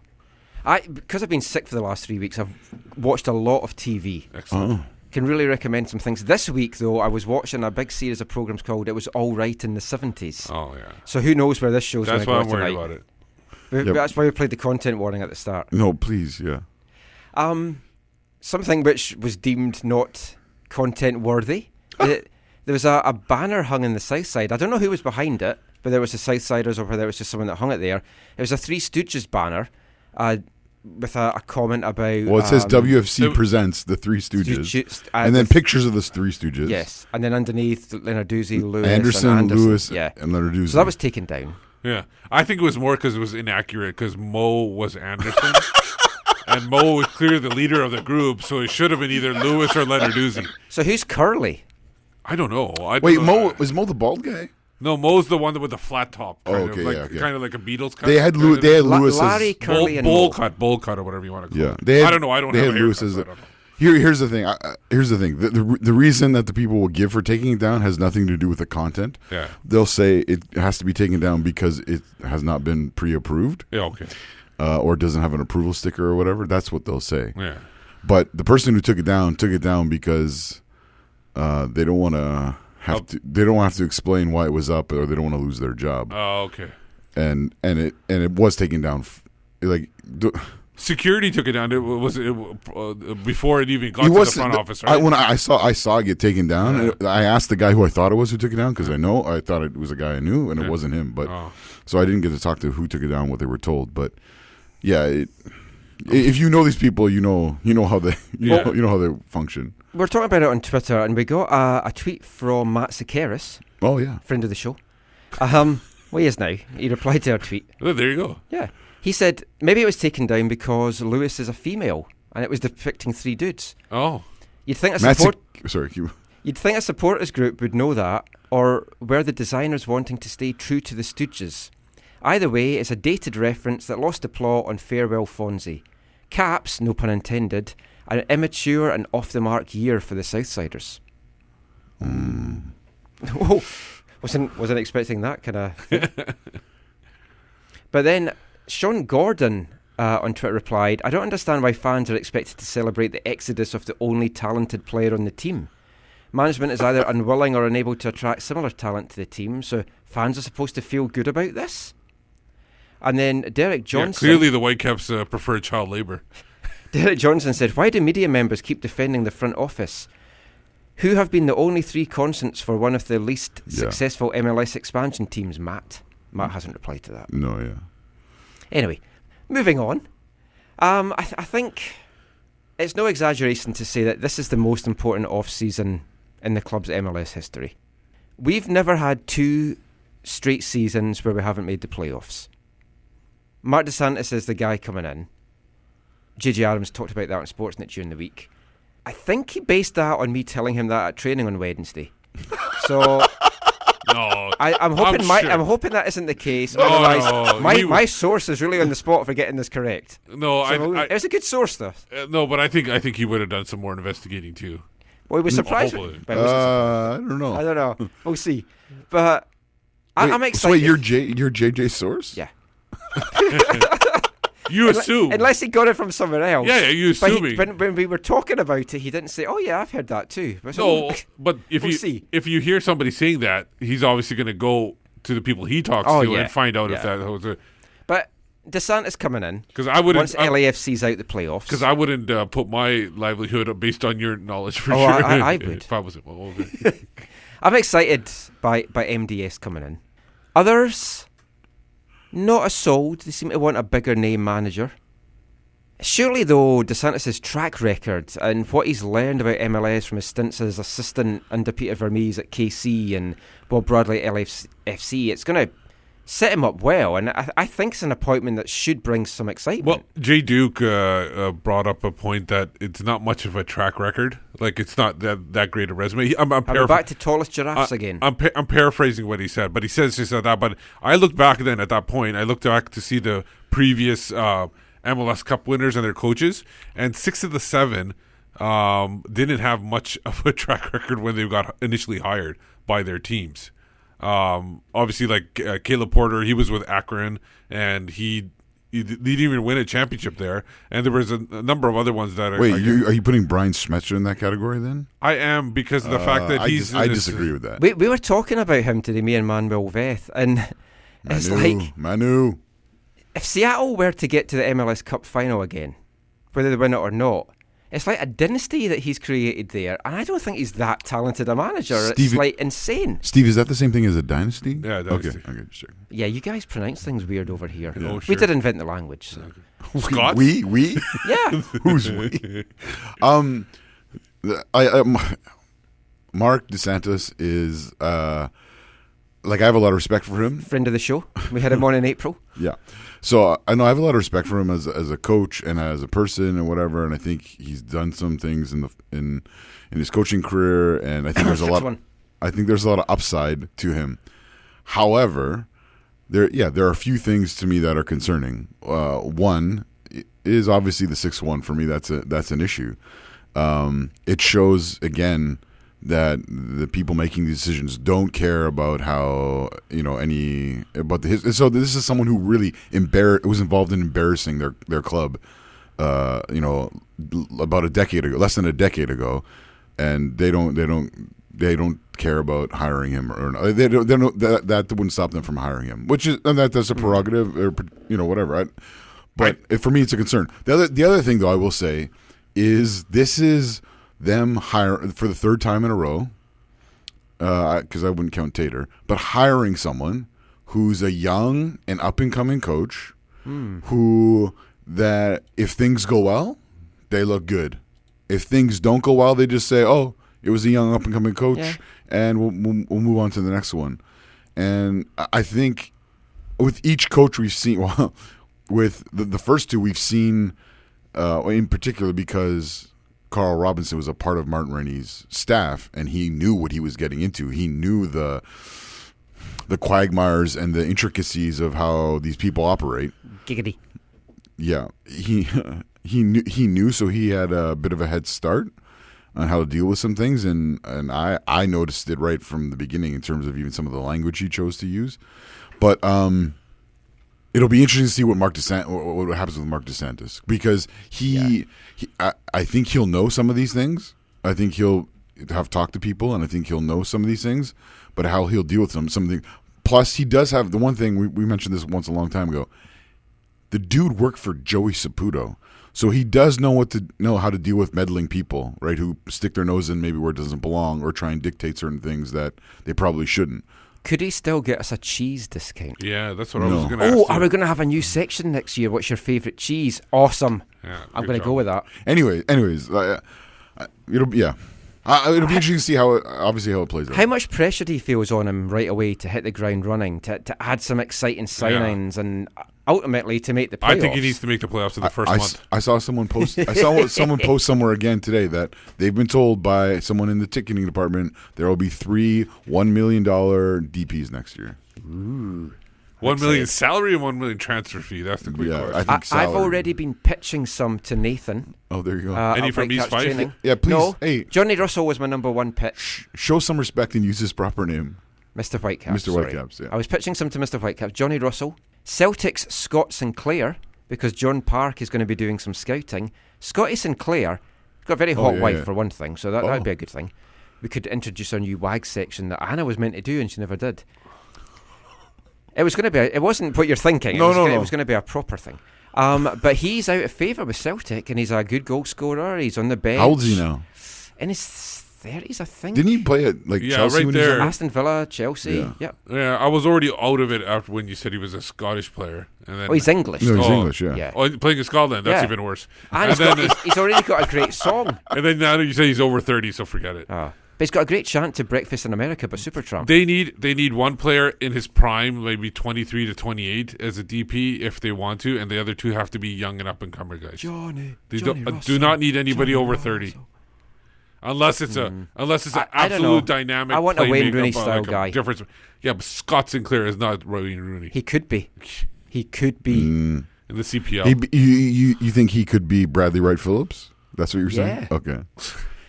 S3: Yeah. Because I've been sick for the last 3 weeks, I've watched a lot of TV.
S2: Excellent.
S3: Can really recommend some things. This week, though, I was watching a big series of programs called It Was All Right in the 70s.
S2: Oh, yeah.
S3: So who knows where this show's going to go tonight.
S2: That's why I'm worried about it.
S3: That's why we played the content warning at the start.
S4: No, please, yeah.
S3: Something which was deemed not content worthy. There was a banner hung in the South Side. I don't know who was behind it, whether it was the Southsiders or whether it was just someone that hung it there. It was a Three Stooges banner with a comment about...
S4: Well, it says WFC presents the Three Stooges. And then pictures of the Three Stooges.
S3: Yes. And then underneath, Lenarduzzi, Lewis,
S4: Anderson, Lewis, and Lenarduzzi.
S3: So that was taken down.
S2: Yeah. I think it was more because it was inaccurate because Mo was Anderson. And Mo was clearly the leader of the group, so it should have been either Lewis or Lenarduzzi.
S3: So who's Curly?
S2: I don't know.
S4: Was Mo the bald guy?
S2: No, Mo's the one with the flat top. Kind of like a Beatles cut.
S4: They had Lewis
S3: Larry, Curly, and
S2: bowl cut or whatever you want to call it. I don't know. I don't have
S4: Lewis as Here's the thing. The reason that the people will give for taking it down has nothing to do with the content.
S2: Yeah.
S4: They'll say it has to be taken down because it has not been pre-approved.
S2: Yeah, okay.
S4: Or doesn't have an approval sticker or whatever. That's what they'll say.
S2: Yeah.
S4: But the person who took it down because they don't want to they don't have to explain why it was up, or they don't want to lose their job.
S2: Oh, okay.
S4: And it was taken down
S2: security took it down. It was before it even got to the front office, right?
S4: When I saw it get taken down, I asked the guy who I thought it was who took it down because I thought it was a guy I knew, and it wasn't him. But so I didn't get to talk to who took it down, what they were told. But yeah, if you know these people, you know how they you know how they function.
S3: We're talking about it on Twitter, and we got a tweet from Matt Sakaris.
S4: Oh yeah,
S3: friend of the show. Well, he is now. He replied to our tweet.
S2: Oh, there you go.
S3: Yeah. He said maybe it was taken down because Lewis is a female and it was depicting three dudes.
S2: Oh.
S3: You'd think You'd think a supporters group would know that, or were the designers wanting to stay true to the Stooges? Either way, it's a dated reference that lost the plot on Farewell Fonzie. Caps, no pun intended, an immature and off-the-mark year for the Southsiders. Oh, wasn't expecting that kind of thing. But then Sean Gordon on Twitter replied, I don't understand why fans are expected to celebrate the exodus of the only talented player on the team. Management is either unwilling or unable to attract similar talent to the team, so fans are supposed to feel good about this? And then Derek Johnson...
S2: clearly the Whitecaps prefer child labour.
S3: Derek Johnson said, why do media members keep defending the front office, who have been the only three constants for one of the least successful MLS expansion teams, Matt? Matt hasn't replied to that.
S4: No, yeah.
S3: Anyway, moving on. I think it's no exaggeration to say that this is the most important off-season in the club's MLS history. We've never had 2 straight seasons where we haven't made the playoffs. Mark DeSantis is the guy coming in. J.J. Adams talked about that on Sportsnet during the week. I think he based that on me telling him that at training on Wednesday. So...
S2: No,
S3: I'm hoping
S2: sure.
S3: I'm hoping that isn't the case.
S2: No,
S3: Otherwise,
S2: no,
S3: my source is really on the spot for getting this correct.
S2: No,
S3: So it was a good source, though.
S2: no, but I think he would have done some more investigating too.
S3: Well, he was surprised.
S2: Hopefully.
S3: But it was-
S4: I don't know.
S3: I don't know. We'll see. But I'm excited.
S4: So wait, you're JJ source?
S3: Yeah.
S2: You assume.
S3: Unless he got it from somewhere else.
S2: Yeah, you
S3: But
S2: assuming.
S3: when we were talking about it, he didn't say, "Oh yeah, I've heard that too." But
S2: No, but
S3: We'll see.
S2: if you hear somebody saying that, he's obviously going to go to the people he talks
S3: Oh,
S2: to
S3: yeah.
S2: and find out if
S3: Yeah.
S2: that was it.
S3: But DeSantis coming in
S2: Because I wouldn't.
S3: once LAFC's out the playoffs.
S2: Because I wouldn't put my livelihood based on your knowledge for
S3: Oh,
S2: sure.
S3: I would.
S2: If I wasn't. Well, okay.
S3: I'm excited by MDS coming in. Others, not as sold. They seem to want a bigger name manager. Surely, though, DeSantis' track record and what he's learned about MLS from his stints as assistant under Peter Vermees at KC and Bob Bradley at LAFC, it's going to set him up well. And I think it's an appointment that should bring some excitement.
S2: Well, Jay Duke brought up a point that it's not much of a track record. Like, it's not that great a resume. I'm
S3: Are we back to tallest giraffes again?
S2: I'm paraphrasing what he said, but he says just that. But I looked back then at that point. I looked back to see the previous MLS Cup winners and their coaches, and 6 of the 7 didn't have much of a track record when they got initially hired by their teams. Obviously, like Caleb Porter, he was with Akron, and he didn't even win a championship there. And there was a number of other ones that are.
S4: Wait, are you putting Brian Schmetzer in that category then?
S2: I am, because of the fact that he's.
S4: I disagree with that.
S3: We were talking about him today, me and Manuel Veth, and it's like
S4: Manu.
S3: if Seattle were to get to the MLS Cup final again, whether they win it or not, it's like a dynasty that he's created there, and I don't think he's that talented a manager. It's like insane.
S4: Steve, is that the same thing as a dynasty?
S2: Yeah, dynasty.
S4: Okay, sure.
S3: Yeah, you guys pronounce things weird over here.
S2: Oh,
S3: We
S2: sure.
S3: did invent the language. So.
S2: Scots?
S4: We?
S3: Yeah.
S4: Who's we? Mark DeSantis is like, I have a lot of respect for him.
S3: Friend of the show. We had him on in April.
S4: Yeah. So I know I have a lot of respect for him as a coach and as a person and whatever, and I think he's done some things in his coaching career, and I think there's a lot. I think there's a lot of upside to him. However, there are a few things to me that are concerning. One is obviously the 6-1 for me. That's an issue. It shows again that the people making these decisions don't care about how so this is someone who really was involved in embarrassing their club about less than a decade ago, and they don't care about hiring him, or they don't that wouldn't stop them from hiring him, that's a prerogative, or whatever, right? But for me, it's a concern. The other thing, though, I will say is this is them hire for the 3rd time in a row, because I wouldn't count Tater, but hiring someone who's a young and up and coming coach, who that if things go well, they look good. If things don't go well, they just say, "Oh, it was a young up and coming coach," and we'll move on to the next one. And I think with each coach we've seen, well, with the first 2 we've seen, in particular because Carl Robinson was a part of Martin Rennie's staff, and he knew what he was getting into. He knew the quagmires and the intricacies of how these people operate.
S3: Giggity.
S4: Yeah, he knew, so he had a bit of a head start on how to deal with some things, and I noticed it right from the beginning in terms of even some of the language he chose to use. But it'll be interesting to see what what happens with Mark DeSantis, because I think he'll know some of these things. I think he'll have talked to people, and I think he'll know some of these things. But how he'll deal with something. Plus, he does have the one thing we mentioned this once a long time ago. The dude worked for Joey Saputo, so he does know how to deal with meddling people, right? Who stick their nose in maybe where it doesn't belong, or try and dictate certain things that they probably shouldn't.
S3: Could he still get us a cheese discount?
S2: Yeah, that's what I was going to ask.
S3: Oh, are we going to have a new section next year? What's your favourite cheese? Awesome.
S2: Yeah,
S3: I'm
S2: good
S3: going to
S2: job.
S3: go with that.
S4: Anyways, it'll be, yeah. It'll be interesting to see how it plays out.
S3: How much pressure do you feel is on him right away to hit the ground running, to add some exciting signings, and ultimately to make the playoffs?
S2: I think he needs to make the playoffs in the first month.
S4: I saw someone post. I saw someone post somewhere again today that they've been told by someone in the ticketing department there will be 3 $1 million DPs next year.
S3: Ooh.
S2: 1 million salary and 1 million transfer fee. That's the quick question.
S4: I think
S3: I've already been pitching some to Nathan.
S4: Oh, there you go.
S2: Any from East Fife?
S3: Training.
S4: Yeah, please.
S3: No,
S4: Hey,
S3: Johnny Russell was my number one pitch.
S4: show some respect and use his proper name.
S3: Mr. Whitecaps.
S4: Mr. Whitecaps, yeah.
S3: I was pitching some to Mr. Whitecaps. Johnny Russell. Celtic's Scott Sinclair, because John Park is going to be doing some scouting. Scotty Sinclair got a very hot wife, for one thing, so that would be a good thing. We could introduce our new WAG section that Anna was meant to do and she never did. It was going to be. It wasn't what you're thinking. It was going to be a proper thing. But he's out of favour with Celtic, and he's a good goal scorer. He's on the bench.
S4: How old is he now?
S3: In his 30s, I think.
S4: Didn't he play at Chelsea?
S2: Right
S4: when
S2: there.
S4: He was
S3: Aston Villa, Chelsea.
S4: Yeah.
S2: Yeah, I was already out of it after when you said he was a Scottish player. And then,
S3: He's English.
S4: No, he's
S2: Oh.
S4: English. Yeah.
S3: Yeah.
S2: Oh, playing in Scotland. That's
S3: Yeah.
S2: even worse.
S3: And he's already got a great song.
S2: And then now you say he's over 30, so forget it.
S3: But he's got a great chant to Breakfast in America by Supertramp.
S2: They need one player in his prime, maybe 23 to 28 as a DP if they want to, and the other two have to be young and up and coming guys. They do not need anybody over 30. Unless it's an absolute dynamic.
S3: I want a Wayne Rooney
S2: playmaker,
S3: style
S2: like a
S3: guy.
S2: Difference. Yeah, but Scott Sinclair is not Wayne Rooney.
S3: He could be.
S2: In the CPL.
S4: You think he could be Bradley Wright Phillips? That's what you're saying?
S3: Yeah.
S4: Okay.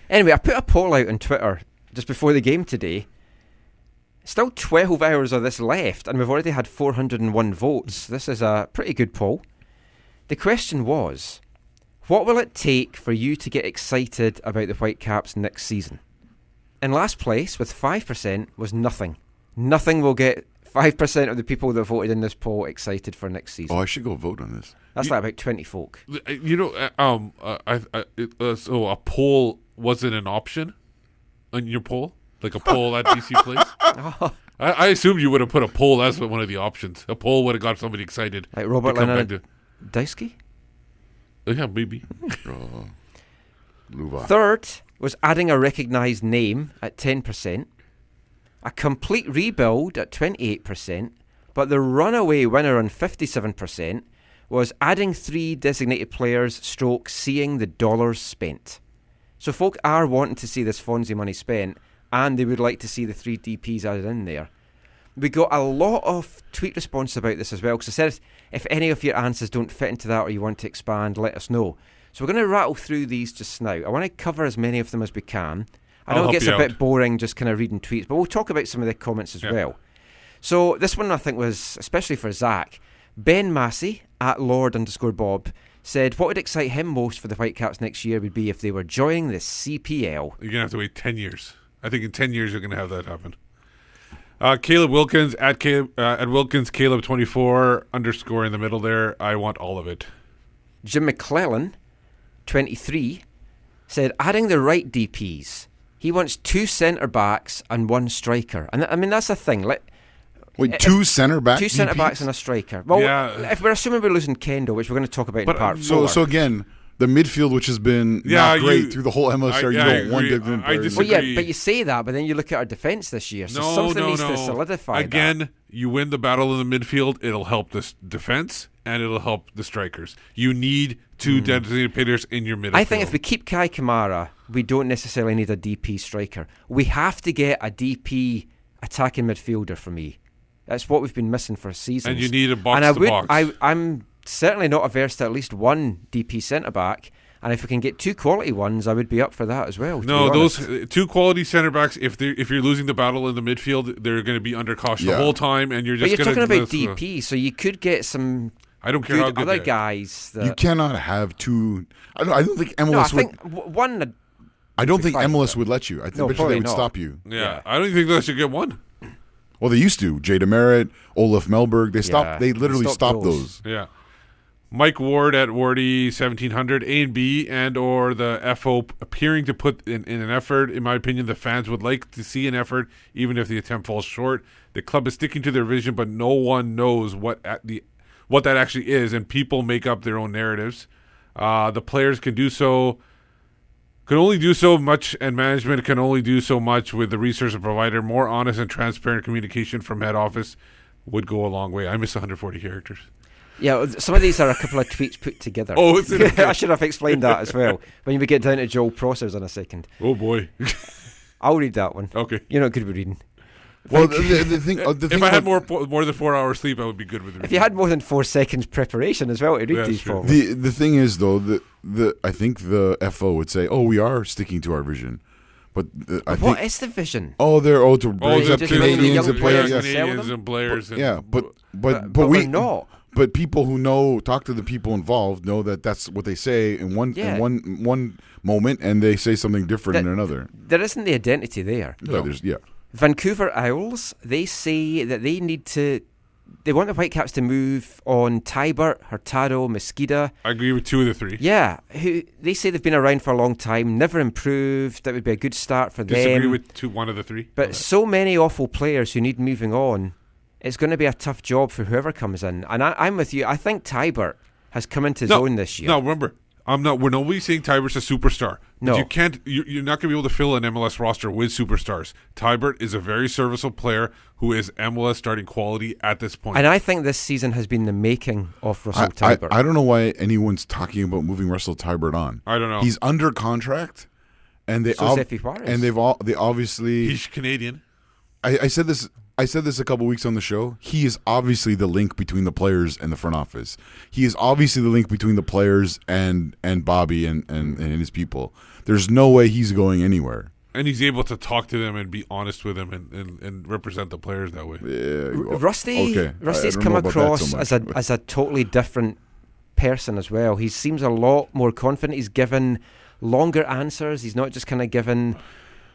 S3: Anyway, I put a poll out on Twitter just before the game today. Still 12 hours of this left, and we've already had 401 votes. This is a pretty good poll. The question was, what will it take for you to get excited about the Whitecaps next season? In last place, with 5%, was nothing. Nothing will get 5% of the people that voted in this poll excited for next season.
S4: Oh, I should go vote on this.
S3: That's like about 20 folk.
S2: You know, so a poll wasn't an option on your poll? Like a poll at DC Place? I assumed you would have put a poll as one of the options. A poll would have got somebody excited.
S3: Like Robert Leonard Dysky?
S2: Yeah, maybe.
S3: Third was adding a recognised name at 10%. A complete rebuild at 28%. But the runaway winner on 57% was adding 3 designated players / seeing the dollars spent. So folk are wanting to see this Fonzie money spent, and they would like to see the 3 DPs added in there. We got a lot of tweet response about this as well, because I said if any of your answers don't fit into that or you want to expand, let us know. So we're going to rattle through these just now. I want to cover as many of them as we can. I know it gets a bit boring just kind of reading tweets, but we'll talk about some of the comments as well. So this one I think was, especially for Zach, Ben Massey at Lord_Bob said what would excite him most for the Whitecaps next year would be if they were joining the CPL.
S2: You're going to have to wait 10 years. I think in 10 years you're going to have that happen. Caleb Wilkins at Wilkins Caleb 24 _ in the middle there. I want all of it.
S3: Jim McClellan 23 said adding the right DPs. He wants 2 centre backs and 1 striker, and I mean that's a thing.
S4: Wait, 2 centre backs?
S3: 2 centre backs and a striker. Well, if we're assuming we're losing Kendall, which we're going to talk about in part 4.
S4: So again, the midfield, which has been not great through the whole MLSR, you don't want different players.
S3: Well, yeah, but you say that, but then you look at our defence this year. So something needs to solidify
S2: Again, you win the battle in the midfield, it'll help the defence, and it'll help the strikers. You need 2 designated players in your midfield.
S3: I think if we keep Kai Kamara, we don't necessarily need a DP striker. We have to get a DP attacking midfielder for me. That's what we've been missing for seasons.
S2: And you need a box-to-box.
S3: I'm certainly not averse to at least 1 DP centre-back. And if we can get 2 quality ones, I would be up for that as well.
S2: No, those 2 quality centre-backs, if you're losing the battle in the midfield, they're going to be under caution the whole time, and you're just going to...
S3: But you're talking about DP, so you could get some...
S2: I don't care how good
S3: other guys.
S4: You cannot have 2... I don't think MLS
S3: would...
S4: I don't think MLS would let you. I think they would stop you.
S2: Yeah, I don't think they should get 1.
S4: Well, they used to. Jay DeMerit, Olaf Melberg. They stopped. They literally stopped those.
S2: Yeah. Mike Ward at Wardy 1700 A and B and or the FO appearing to put in an effort. In my opinion, the fans would like to see an effort, even if the attempt falls short. The club is sticking to their vision, but no one knows what that actually is, and people make up their own narratives. The players can do so. Can only do so much, and management can only do so much with the resource provider. More honest and transparent communication from head office would go a long way. I miss 140 characters.
S3: Yeah, some of these are a couple of tweets put together.
S2: Oh, is it? Okay.
S3: I should have explained that as well. When we get down to Joel Prosser's in a second.
S2: Oh, boy.
S3: I'll read that one.
S2: Okay.
S3: You're not good with reading.
S4: Well, the thing.
S2: If I had more than 4 hours sleep, I would be good with it.
S3: If you had more than 4 seconds preparation as well to read these
S2: true.
S3: probably.
S4: The thing is, though, I think the FO would say, "Oh, we are sticking to our vision," but
S3: What is the vision?
S4: to bring up
S3: just
S4: Canadians
S3: young
S4: and players.
S3: players.
S2: Canadians and players.
S4: But
S3: we're not.
S4: But people who talk to the people involved know that that's what they say in one moment, and they say something different in another.
S3: There isn't the identity there. Vancouver Owls, they say that they want the Whitecaps to move on Tybert, Hurtado, Mosqueda.
S2: I agree with 2 of the 3.
S3: Yeah, who they say they've been around for a long time, never improved. That would be a good start for them.
S2: Disagree with 1 of the 3.
S3: But so many awful players who need moving on. It's going to be a tough job for whoever comes in. And I'm with you. I think Tybert has come into his own this year.
S2: No, remember, we're nobody's saying Tybert's a superstar.
S3: No.
S2: You can't. You're not going to be able to fill an MLS roster with superstars. Tybert is a very serviceable player who is MLS starting quality at this point.
S3: And I think this season has been the making of Russell Tybert.
S4: I don't know why anyone's talking about moving Russell Tybert on.
S2: I don't know.
S4: He's under contract, and they obviously
S2: he's Canadian.
S4: I said this a couple weeks on the show. He is obviously the link between the players and the front office. He is obviously the link between the players and Bobby and his people. There's no way he's going anywhere.
S2: And he's able to talk to them and be honest with them and represent the players that way.
S4: Yeah.
S3: Rusty's come across as a totally different person as well. He seems a lot more confident. He's given longer answers. He's not just kind of given...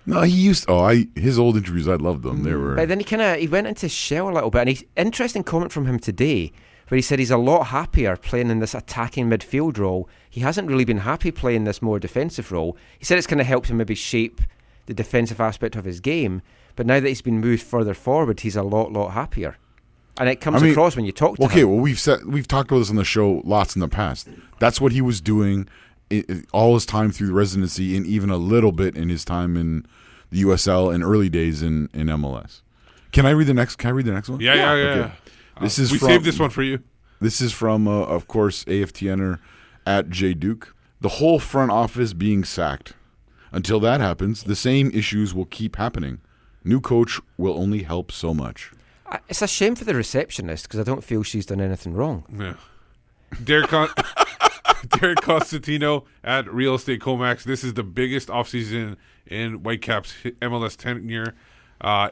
S4: No, he used. His old interviews, I loved them. They were.
S3: But then he went into shell a little bit, and interesting comment from him today, where he said he's a lot happier playing in this attacking midfield role. He hasn't really been happy playing this more defensive role. He said it's kind of helped him maybe shape the defensive aspect of his game. But now that he's been moved further forward, he's a lot happier, and it comes across when you talk to him.
S4: Okay, well we've talked about this on the show lots in the past. That's what he was doing. All his time through the residency, and even a little bit in his time in the USL and early days in MLS. Can I read the next one?
S2: Yeah.
S4: Okay. We
S2: saved this one for you.
S4: This is from, of course, AFTNer at J Duke. The whole front office being sacked. Until that happens, the same issues will keep happening. New coach will only help so much.
S3: It's a shame for the receptionist because I don't feel she's done anything wrong.
S2: Yeah. Derek Constantino at Real Estate Comax. This is the biggest offseason in Whitecaps MLS tenure.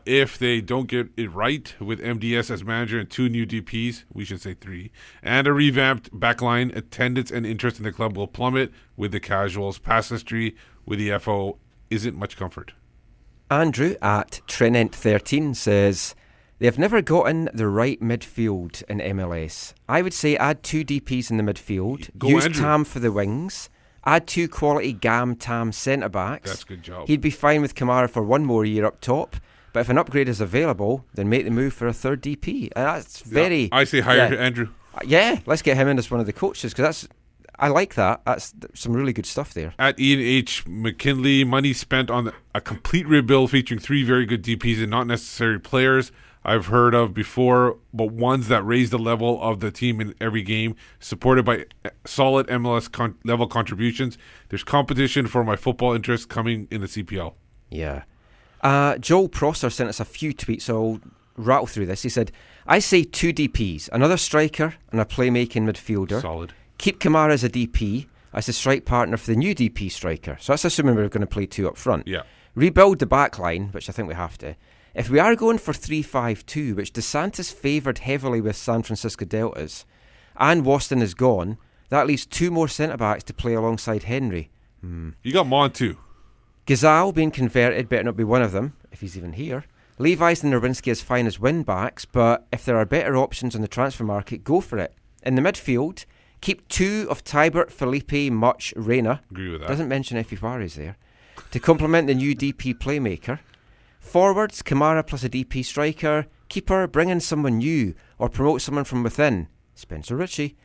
S2: If they don't get it right with MDS as manager and 2 new DPs, we should say 3, and a revamped backline, attendance and interest in the club will plummet with the casuals. Past history with the FO isn't much comfort.
S3: Andrew at Trenent13 says... They've never gotten the right midfield in MLS. I would say add 2 DPs in the midfield, use
S2: Andrew.
S3: Tam for the wings, add 2 quality Tam centre-backs.
S2: That's a good job.
S3: He'd be fine with Kamara for 1 more year up top, but if an upgrade is available, then make the move for a 3rd DP. And that's very...
S2: I say hire Andrew.
S3: Yeah, let's get him in as one of the coaches, because I like that. That's some really good stuff there.
S2: At Ian H. McKinley, money spent on a complete rebuild featuring 3 very good DPs and not necessary players I've heard of before, but ones that raise the level of the team in every game, supported by solid MLS level contributions. There's competition for my football interest coming in the CPL.
S3: Yeah. Joel Prosser sent us a few tweets, so I'll rattle through this. He said, I say 2 DPs, another striker and a playmaking midfielder.
S2: Solid.
S3: Keep Kamara as a DP, as a strike partner for the new DP striker. So that's assuming we're going to play 2 up front.
S2: Yeah.
S3: Rebuild the back line, which I think we have to. If we are going for 3-5-2, which DeSantis favoured heavily with San Francisco Deltas, and Waston is gone, that leaves 2 more centre-backs to play alongside Henry.
S2: You got Mon too.
S3: Gazal being converted better not be one of them, if he's even here. Levi's and Nowinski is fine as win-backs, but if there are better options on the transfer market, go for it. In the midfield, keep 2 of Tybert, Felipe, Mutch, Reyna.
S2: Agree with that.
S3: Doesn't mention Efivares there. To complement the new DP playmaker. Forwards, Kamara plus a DP striker. Keeper, bring in someone new or promote someone from within. Spencer Ritchie.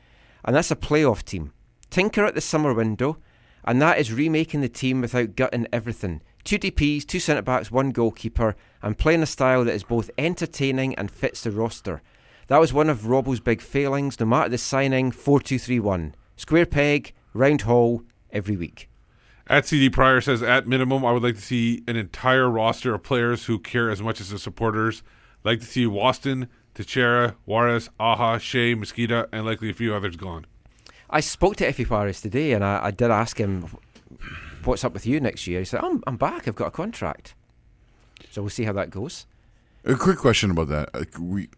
S3: And that's a playoff team. Tinker at the summer window and that is remaking the team without gutting everything. 2 DPs, 2 centre-backs, 1 goalkeeper, and playing a style that is both entertaining and fits the roster. That was one of Robbo's big failings, no matter the signing. 4-2-3-1. Square peg, round hole, every week.
S2: At CD Pryor says, at minimum, I would like to see an entire roster of players who care as much as the supporters. Like to see Waston, Teixeira, Juarez, Aja, Shea, Mosquita, and likely a few others gone.
S3: I spoke to Effie Juarez today, and I did ask him, what's up with you next year? He said, I'm back, I've got a contract. So we'll see how that goes.
S4: A quick question about that. I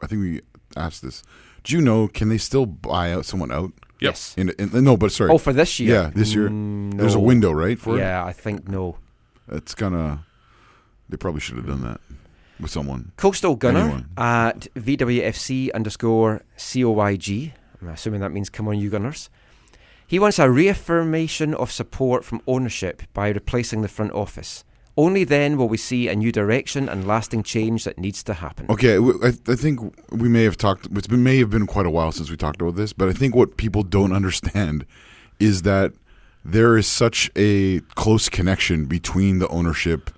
S4: think we asked this. Do you know, can they still buy out someone out?
S3: Yes.
S4: No, but sorry.
S3: Oh, for this year?
S4: Yeah, this year.
S3: No.
S4: There's a window, right? For
S3: I think no.
S4: It's gonna. They probably should have done that with someone.
S3: Coastal Gunner
S4: Anyone.
S3: at VWFC_COYG. I'm assuming that means come on you Gunners. He wants a reaffirmation of support from ownership by replacing the front office. Only then will we see a new direction and lasting change that needs to happen.
S4: Okay, I think we may have talked. It may have been quite a while since we talked about this, but I think what people don't understand is that there is such a close connection between the ownership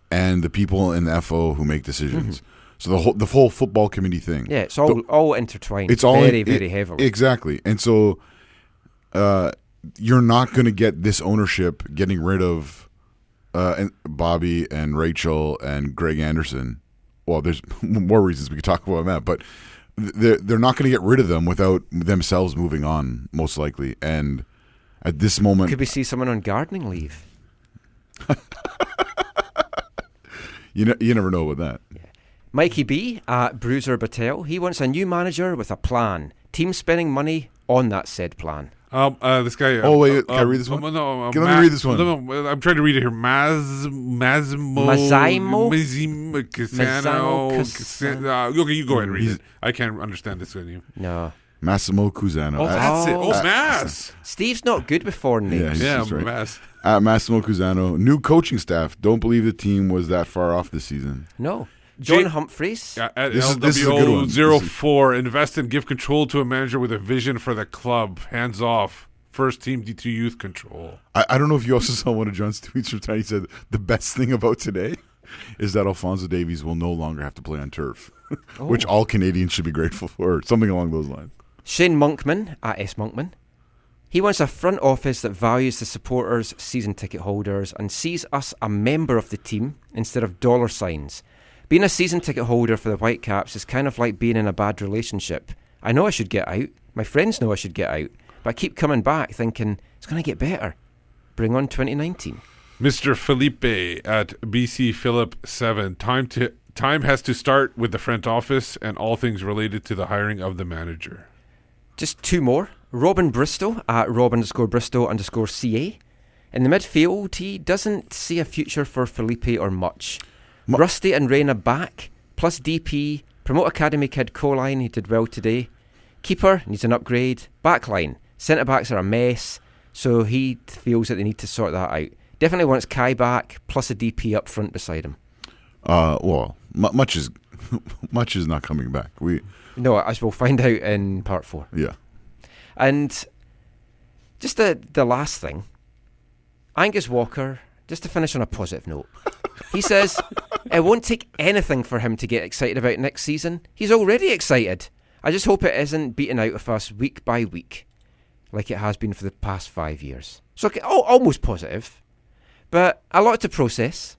S4: and the people in the FO who make decisions. Mm-hmm. So the whole football committee thing.
S3: Yeah, it's all intertwined.
S4: It's all
S3: very heavily.
S4: Exactly, and so you're not going to get this ownership getting rid of. And Bobby and Rachel and Greg Anderson. Well, there's more reasons we could talk about that, but they're not going to get rid of them without themselves moving on, most likely. And at this moment,
S3: could we see someone on gardening leave?
S4: You never know with that.
S3: Yeah. Mikey B at Bruiser Battelle. He wants a new manager with a plan. Team spending money on that said plan.
S2: This guy.
S4: Wait, can I read this one?
S2: No,
S4: let me read this one.
S2: No, I'm trying to read it here. Massimo Cusano. Okay, you go ahead and read it. I can't understand this name.
S3: No.
S4: Massimo Cusano.
S2: Oh, that's it. Oh, Mass.
S3: Steve's not good with foreign names.
S2: Yeah,
S4: right.
S2: Mass.
S4: Massimo Cusano. New coaching staff. Don't believe the team was that far off this season.
S3: No. John Humphreys.
S2: At
S4: this is a good one.
S2: LWO04, invest and give control to a manager with a vision for the club. Hands off. First team D2 youth control.
S4: I don't know if you also saw one of John's tweets from today. He said, the best thing about today is that Alphonso Davies will no longer have to play on turf, which all Canadians should be grateful for, or something along those lines.
S3: Shane Monkman at S. Monkman. He wants a front office that values the supporters, season ticket holders, and sees us a member of the team instead of dollar signs. Being a season ticket holder for the Whitecaps is kind of like being in a bad relationship. I know I should get out. My friends know I should get out. But I keep coming back thinking, it's going to get better. Bring on 2019.
S2: Mr. Felipe at BC Philip 7. Time has to start with the front office and all things related to the hiring of the manager.
S3: Just 2 more. Robin Bristow at Rob_Bristow_CA. In the midfield, he doesn't see a future for Felipe or Mutch. Rusty and Reina back, plus DP, promote academy kid Colyn, he did well today. Keeper needs an upgrade. Backline, centre-backs are a mess, so he feels that they need to sort that out. Definitely wants Kai back, plus a DP up front beside him.
S4: Much is not coming back.
S3: No, as we'll find out in part 4.
S4: Yeah.
S3: And just the last thing, Angus Walker, just to finish on a positive note, he says it won't take anything for him to get excited about next season. He's already excited. I just hope it isn't beaten out of us week by week like it has been for the past 5 years. So almost positive, but a lot to process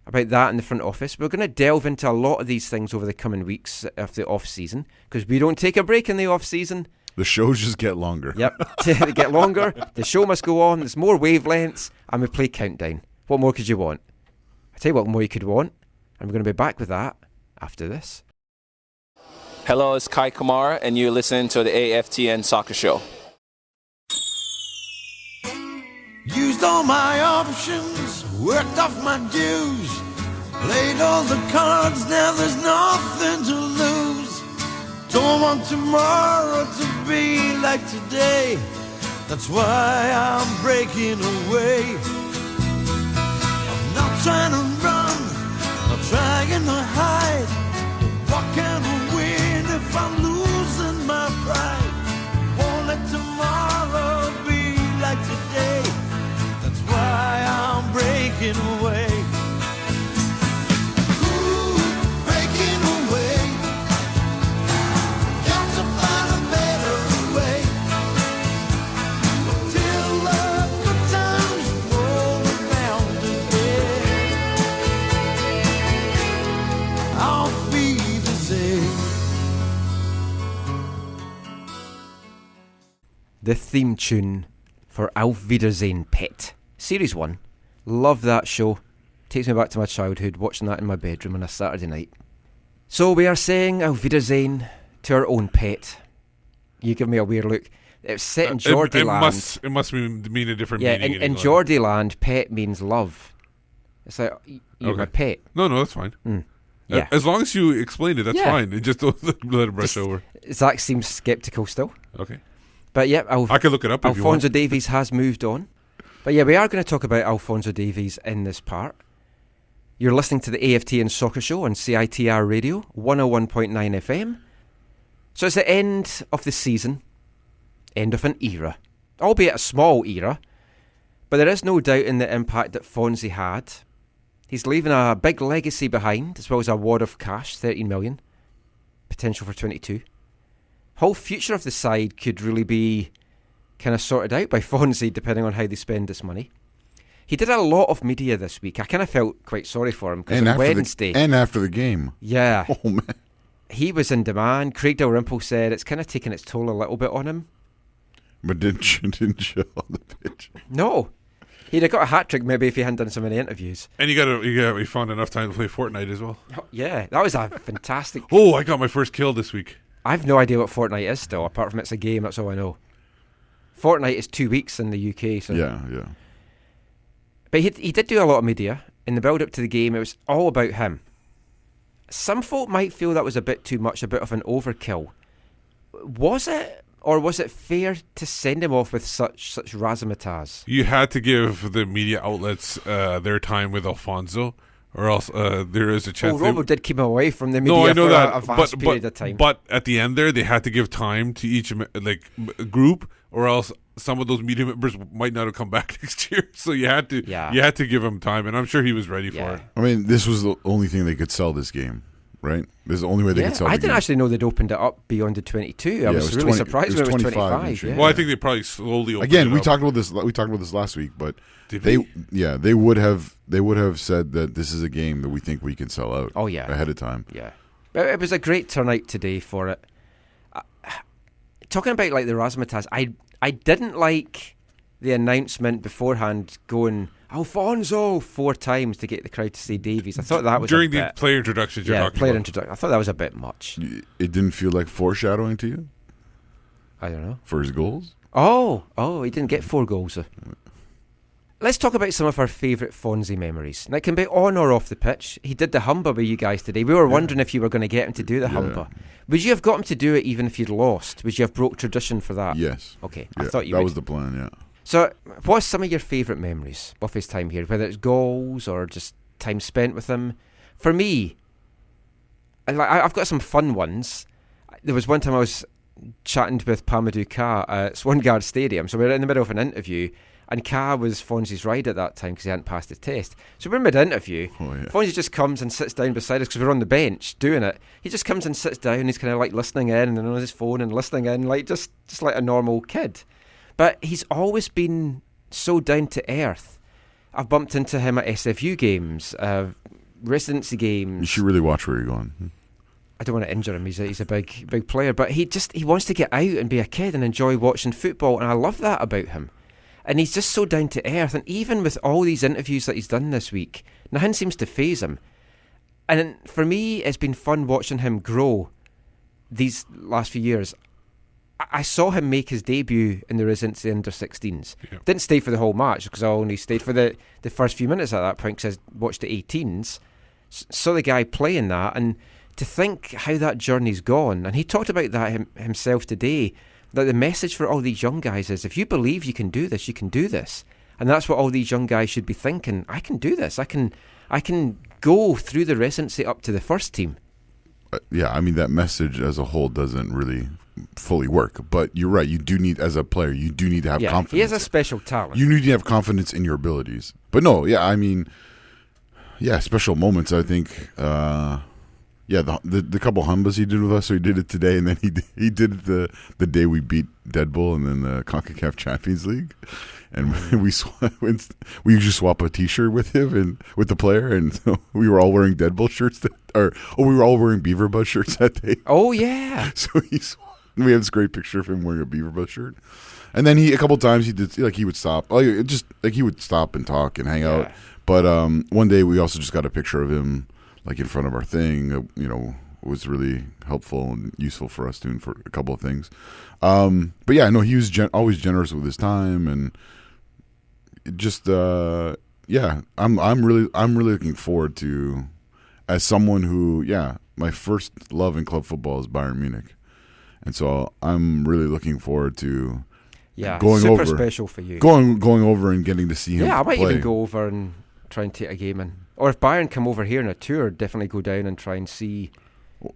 S3: about that in the front office. We're going to delve into a lot of these things over the coming weeks of the off-season because we don't take a break in the off-season.
S4: The shows just get longer.
S3: Yep, they get longer. The show must go on. There's more wavelengths, and we play Countdown. What more could you want? I tell you what more you could want, and we're going to be back with that after this.
S9: Hello, it's Kai Kamara, and you're listening to the AFTN Soccer Show.
S10: Used all my options, worked off my dues, played all the cards, now there's nothing to lose. Don't want tomorrow to be like today, that's why I'm breaking away. I'm not trying to run, not trying to hide, what can I win if I'm losing my pride? Won't let tomorrow be like today,
S3: the theme tune for Auf Wiedersehen Pet. Series 1. Love that show. Takes me back to my childhood, watching that in my bedroom on a Saturday night. So we are saying Auf Wiedersehen to our own pet. You give me a weird look. It's set in Geordie land.
S2: It must mean a different
S3: yeah,
S2: meaning.
S3: in Geordie land, pet means love. It's like, you're my pet.
S2: No, that's fine.
S3: Yeah.
S2: As long as you explain it, that's fine. It just don't let it brush over.
S3: Zach seems sceptical still.
S2: Okay.
S3: But yeah,
S2: I can look it up if you want.
S3: Alphonso Davies has moved on. But yeah, we are going to talk about Alphonso Davies in this part. You're listening to the AFTN Soccer Show on CITR Radio, 101.9 FM. So it's the end of the season, end of an era, albeit a small era, but there is no doubt in the impact that Fonzie had. He's leaving a big legacy behind, as well as a wad of cash, 13 million, potential for 22. Whole future of the side could really be kind of sorted out by Fonzie, depending on how they spend this money. He did a lot of media this week. I kind of felt quite sorry for him, because on Wednesday...
S4: And after the game.
S3: Yeah.
S4: Oh, man.
S3: He was in demand. Craig Dalrymple said it's kind of taken its toll a little bit on him.
S4: But didn't show on the pitch.
S3: No. He'd have got a hat-trick maybe if he hadn't done so many interviews.
S2: And he found enough time to play Fortnite as well.
S3: Oh, yeah, that was a fantastic...
S2: Oh, I got my first kill this week.
S3: I've no idea what Fortnite is still, apart from it's a game, that's all I know. Fortnite is 2 weeks in the UK. So.
S4: Yeah.
S3: But he did do a lot of media. In the build-up to the game, it was all about him. Some folk might feel that was a bit too much, a bit of an overkill. Was it? Or was it fair to send him off with such razzmatazz?
S2: You had to give the media outlets their time with Alphonso, or else there is a chance...
S3: Robo did keep him away from the media for a vast period of time.
S2: But at the end there, they had to give time to each group, or else some of those media members might not have come back next year. So you had to give him time, and I'm sure he was ready for it.
S4: I mean, this was the only thing they could sell this game, right? This is the only way they could sell the game.
S3: I didn't actually know they'd opened it up beyond the 22. I was really surprised when it was 25.
S2: Well, I think they probably slowly opened
S4: it
S2: up.
S4: we talked about this last week, but they would have said that this is a game that we think we can sell out ahead of time.
S3: Yeah. It was a great turnout today for it. Talking about like the razzmatazz, I didn't like the announcement beforehand going Alphonso 4 times to get the crowd to say Davies. I thought that was
S2: during the player introductions.
S3: I thought that was a bit much.
S4: It didn't feel like foreshadowing to you?
S3: I don't know.
S4: For his goals?
S3: Oh, he didn't get 4 goals. Let's talk about some of our favourite Fonzie memories. And it can be on or off the pitch. He did the Humba with you guys today. We were wondering if you were going to get him to do the Humba. Would you have got him to do it even if you'd lost? Would you have broke tradition for that?
S4: Yes.
S3: Okay,
S4: yeah,
S3: I thought you would.
S4: That was the plan, yeah.
S3: So, what's some of your favourite memories of his time here? Whether it's goals or just time spent with him? For me, I've got some fun ones. There was one time I was chatting with Pamadou Ka at Swangard Stadium. So we were in the middle of an interview, and Ka was Fonzie's ride at that time because he hadn't passed his test. So we're mid-interview. Fonzie just comes and sits down beside us because we're on the bench doing it. He just comes and sits down. He's kind of like listening in and on his phone and listening in, like just like a normal kid. But he's always been so down to earth. I've bumped into him at SFU games, residency games.
S4: You should really watch where you're going.
S3: I don't want to injure him. He's a big player, but he wants to get out and be a kid and enjoy watching football, and I love that about him. And he's just so down to earth, and even with all these interviews that he's done this week, nothing seems to faze him. And for me, it's been fun watching him grow these last few years. I saw him make his debut in the residency under-16s. Yeah. Didn't stay for the whole match because I only stayed for the first few minutes at that point because I watched the 18s. Saw the guy playing that, and to think how that journey's gone. And he talked about that himself today, that the message for all these young guys is, if you believe you can do this, you can do this. And that's what all these young guys should be thinking. I can do this. I can go through the residency up to the first team.
S4: Yeah, I mean, that message as a whole doesn't really fully work. But you're right. You do need, as a player, you do need to have confidence.
S3: He has a special talent.
S4: You need to have confidence in your abilities. But no, I mean, special moments, I think. The couple Humbas he did with us, so he did it today, and then he did it the day we beat Dead Bull and then the CONCACAF Champions League. And we usually swap a T-shirt with him and with the player, and so we were all wearing Dead Bull shirts we were all wearing Beaver Buzz shirts that day.
S3: Oh yeah!
S4: So We have this great picture of him wearing a Beaver Bus shirt. And then a couple times he would stop. He would stop and talk and hang out. But one day we also just got a picture of him like in front of our thing. It was really helpful and useful for us doing for a couple of things. But yeah, no, he was always generous with his time, and just I'm really looking forward to, as someone who my first love in club football is Bayern Munich, and so I'm really looking forward to going
S3: super
S4: over.
S3: Special for you.
S4: Going over and getting to see him.
S3: Yeah, I might
S4: play.
S3: even go over and try and take a game in. Or if Bayern come over here on a tour, definitely go down and try and see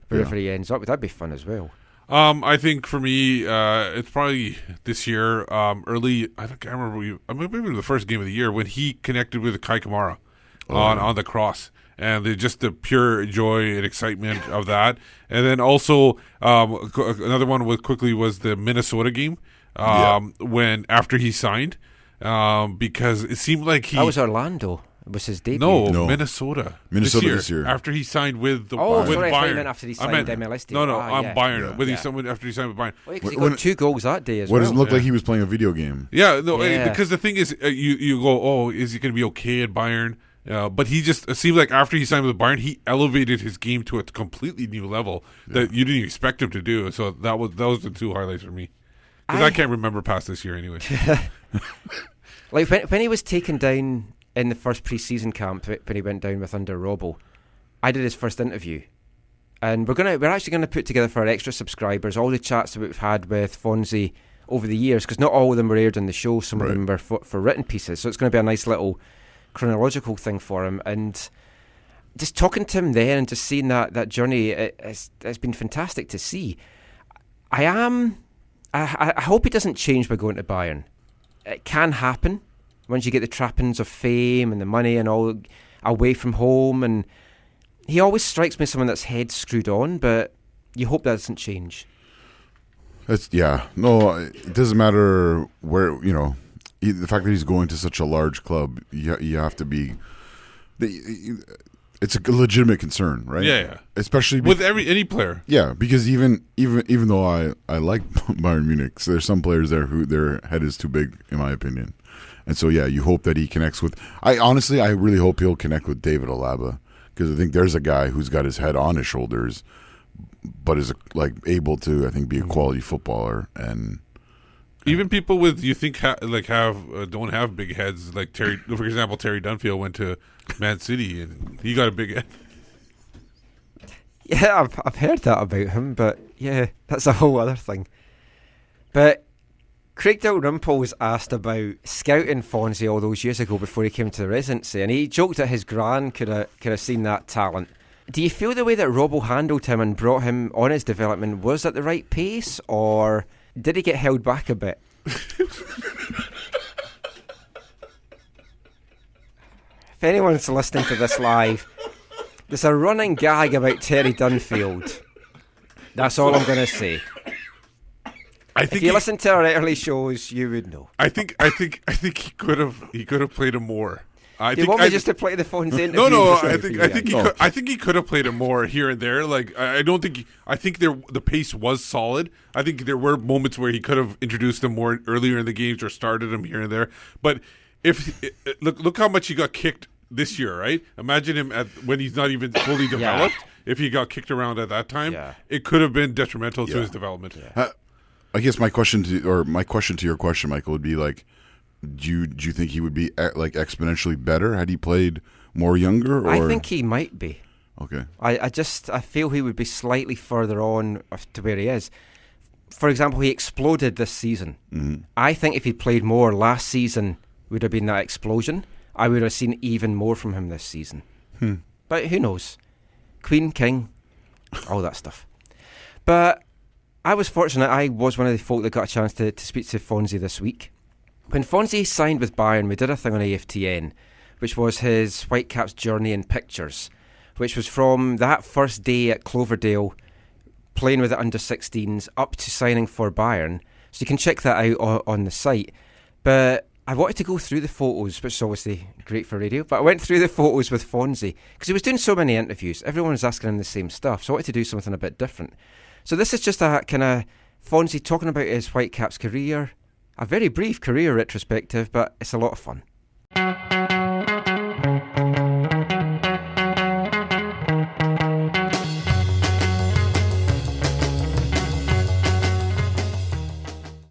S3: wherever he ends up. That'd be fun as well.
S2: I think for me, it's probably this year, early. I can't remember. Maybe the first game of the year when he connected with Kai Kamara on the cross, and just the pure joy and excitement of that. And then also another one was the Minnesota game when after he signed, because it seemed like
S3: that was Orlando. It was his debut.
S2: No, Minnesota
S4: this year.
S2: After he signed with the
S3: Sorry,
S2: Bayern.
S3: I meant after he signed MLS.
S2: Bayern.
S3: Yeah.
S2: After he signed with Bayern.
S3: Well, he got 2 goals that day as well.
S4: What does it look like he was playing a video game?
S2: Yeah, no, because the thing is, you go, is he going to be okay at Bayern? But he just it seemed like after he signed with Bayern, he elevated his game to a completely new level that you didn't expect him to do. So those the 2 highlights for me. Because I can't remember past this year anyway.
S3: Like when he was taken down in the first pre-season camp, when he went down with under Robbo, I did his first interview, and we're actually going to put together for our extra subscribers all the chats that we've had with Fonzie over the years, because not all of them were aired on the show. Some of them were for written pieces, so it's going to be a nice little chronological thing for him. And just talking to him there and just seeing that journey, it's been fantastic to see. I hope he doesn't change by going to Bayern. It can happen once you get the trappings of fame and the money and all away from home, and he always strikes me as someone that's head screwed on, but you hope that doesn't change.
S4: It doesn't matter where, the fact that he's going to such a large club, you have to be, it's a legitimate concern, right?
S2: Yeah.
S4: Especially
S2: with any player.
S4: Yeah, because even though I like Bayern Munich, so there's some players there who their head is too big, in my opinion. And so, you hope that he connects with... I really hope he'll connect with David Alaba, because I think there's a guy who's got his head on his shoulders, but is able to, I think, be a quality footballer. And
S2: even people with don't have big heads, like Terry. For example, Terry Dunfield went to Man City and he got a big head.
S3: Yeah, I've heard that about him, but yeah, that's a whole other thing. But Craig Dalrymple was asked about scouting Fonzie all those years ago before he came to the residency, and he joked that his gran could have seen that talent. Do you feel the way that Robbo handled him and brought him on his development was at the right pace, or did he get held back a bit? If anyone's listening to this live, there's a running gag about Terry Dunfield. That's all I'm going to say. If you listen to our early shows, you would know.
S2: I think he could have played him more.
S3: Do you want me just to play the Fonzie interview?
S2: No. I think he could have played him more here and there. Like I think the pace was solid. I think there were moments where he could have introduced him more earlier in the games or started him here and there. But look how much he got kicked this year, right? Imagine him when he's not even fully developed. If he got kicked around at that time, it could have been detrimental to his development.
S4: I guess my question to your question, Michael, would be like, do you think he would be exponentially better had he played more younger? Or?
S3: I think he might be.
S4: Okay.
S3: I feel he would be slightly further on to where he is. For example, he exploded this season. Mm-hmm. I think if he'd played more last season, would have been that explosion. I would have seen even more from him this season. But who knows? Queen, king, all that stuff. But I was fortunate. I was one of the folk that got a chance to speak to Fonzie this week. When Fonzie signed with Bayern, we did a thing on AFTN, which was his Whitecaps journey in pictures, which was from that first day at Cloverdale, playing with the under-16s, up to signing for Bayern. So you can check that out on the site. But I wanted to go through the photos, which is obviously great for radio, but I went through the photos with Fonzie, because he was doing so many interviews. Everyone was asking him the same stuff, so I wanted to do something a bit different. So this is just a kind of Fonzie talking about his Whitecaps career. A very brief career retrospective, but it's a lot of fun.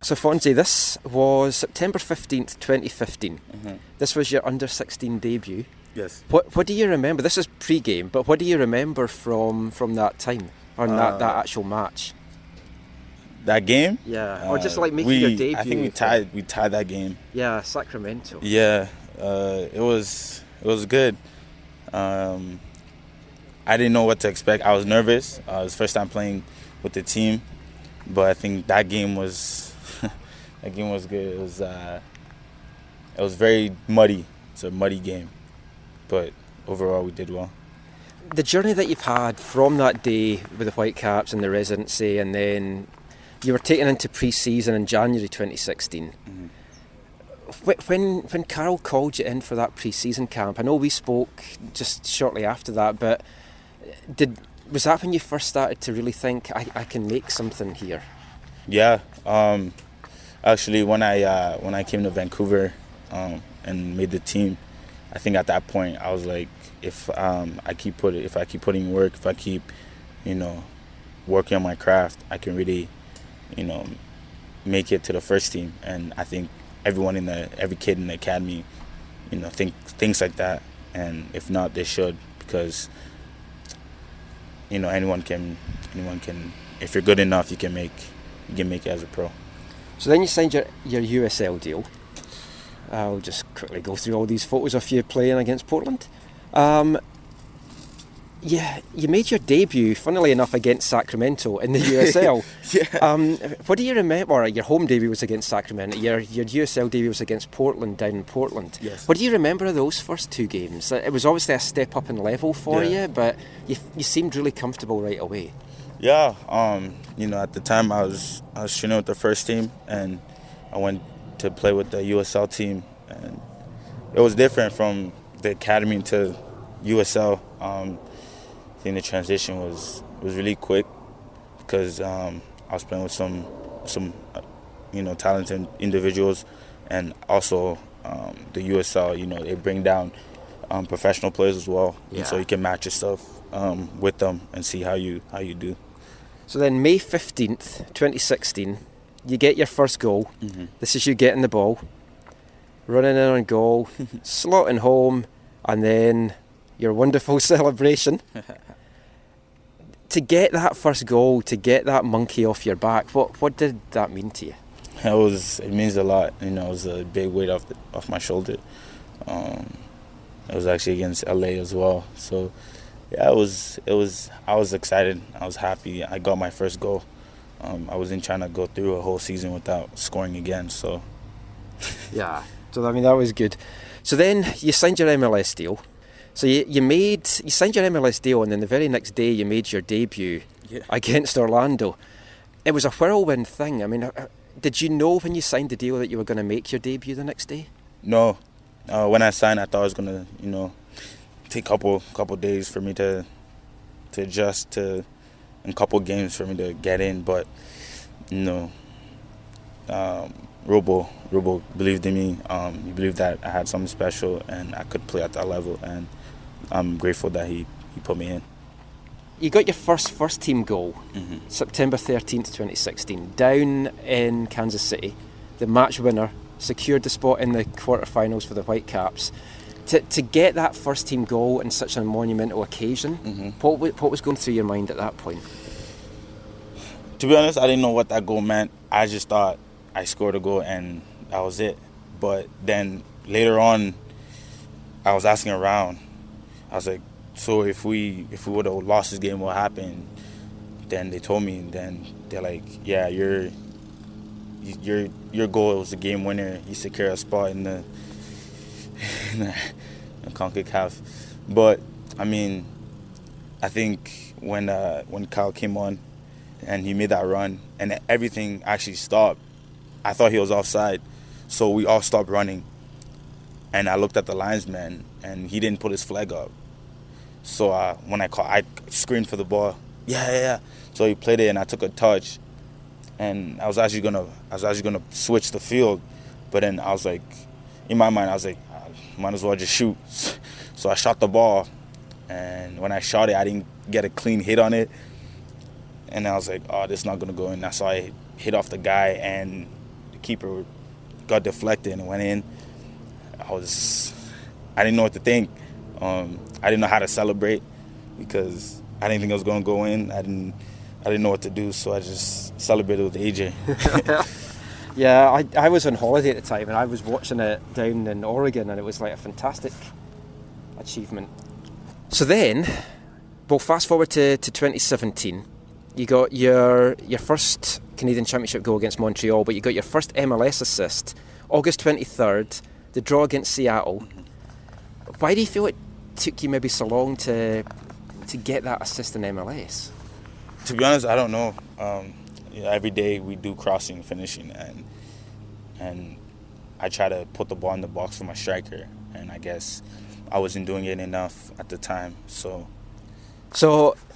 S3: So Fonzie, this was September 15th, 2015. This was your under-16 debut.
S7: Yes.
S3: What do you remember? This is pre-game, but what do you remember from that time, or that actual match?
S7: That game?
S3: Yeah, or just like making your debut.
S7: I think we tied that game.
S3: Yeah, Sacramento.
S7: Yeah, it was good. I didn't know what to expect. I was nervous. It was first time playing with the team, but I think that game was that game was good. It was very muddy. It's a muddy game, but overall we did well.
S3: The journey that you've had from that day with the Whitecaps and the residency, and then you were taken into pre-season in January 2016. When Carol called you in for that pre-season camp, I know we spoke just shortly after that, but was that when you first started to really think, I can make something here?
S7: Yeah. Actually, when I came to Vancouver and made the team, I think at that point I was like, if I keep putting work, if I keep, working on my craft, I can really, make it to the first team. And I think every kid in the academy, thinks like that. And if not, they should, because anyone can. If you're good enough, you can make it as a pro.
S3: So then you signed your USL deal. I'll just quickly go through all these photos of you playing against Portland. Yeah, you made your debut, funnily enough, against Sacramento in the USL.
S7: Yeah.
S3: What do you remember? Or your home debut was against Sacramento. Your USL debut was against Portland, down in Portland.
S7: Yes.
S3: What do you remember of those first two games? It was obviously a step up in level for you, but you seemed really comfortable right away.
S7: Yeah. At the time I was training with the first team, and I went to play with the USL team, and it was different from the academy to USL. I think the transition was really quick, because I was playing with some talented individuals, and also the USL, they bring down professional players as well, and so you can match yourself with them and see how you do.
S3: So then May 15th, 2016, you get your first goal. This is you getting the ball, running in on goal, slotting home, and then your wonderful celebration. To get that first goal, to get that monkey off your back, what did that mean to you?
S7: It means a lot. It was a big weight off my shoulder. It was actually against LA as well. So yeah, I was excited. I was happy. I got my first goal. I wasn't trying to go through a whole season without scoring again. So
S3: yeah. So I mean, that was good. So then you signed your MLS deal. So you signed your MLS deal, and then the very next day you made your debut against Orlando. It was a whirlwind thing. I mean, did you know when you signed the deal that you were going to make your debut the next day?
S7: No. When I signed, I thought I was going to, take a couple days for me to adjust to, and a couple games for me to get in. But, Robo believed in me. He believed that I had something special and I could play at that level. And I'm grateful that he put me in.
S3: You got your first team goal, September 13th, 2016, down in Kansas City. The match winner, secured the spot in the quarterfinals for the Whitecaps. To get that first team goal in such a monumental occasion, what was going through your mind at that point?
S7: To be honest, I didn't know what that goal meant. I just thought I scored a goal and that was it. But then later on, I was asking around. I was like, so if we would have lost this game, what happened? Then they told me, and then they're like, yeah, your goal was the game winner. You secure a spot in the CONCACAF. But I mean, I think when Kyle came on and he made that run and everything actually stopped, I thought he was offside, so we all stopped running. And I looked at the linesman, and he didn't put his flag up. So when I screamed for the ball, yeah. So he played it, and I took a touch, and I was actually gonna switch the field, but then I was like, in my mind, I was like, might as well just shoot. So I shot the ball, and when I shot it, I didn't get a clean hit on it, and I was like, oh, this is not gonna go in. That's why I hit off the guy, and the keeper got deflected and went in. I didn't know what to think. I didn't know how to celebrate because I didn't think it was gonna go in. I didn't know what to do, so I just celebrated with AJ.
S3: Yeah, I was on holiday at the time, and I was watching it down in Oregon, and it was like a fantastic achievement. So then, well, fast forward to 2017. You got your first Canadian Championship goal against Montreal, but you got your first MLS assist, August 23rd, the draw against Seattle. Why do you feel it took you maybe so long to get that assist in MLS?
S7: To be honest, I don't know. Every day we do crossing and finishing, and I try to put the ball in the box for my striker, and I guess I wasn't doing it enough at the time. So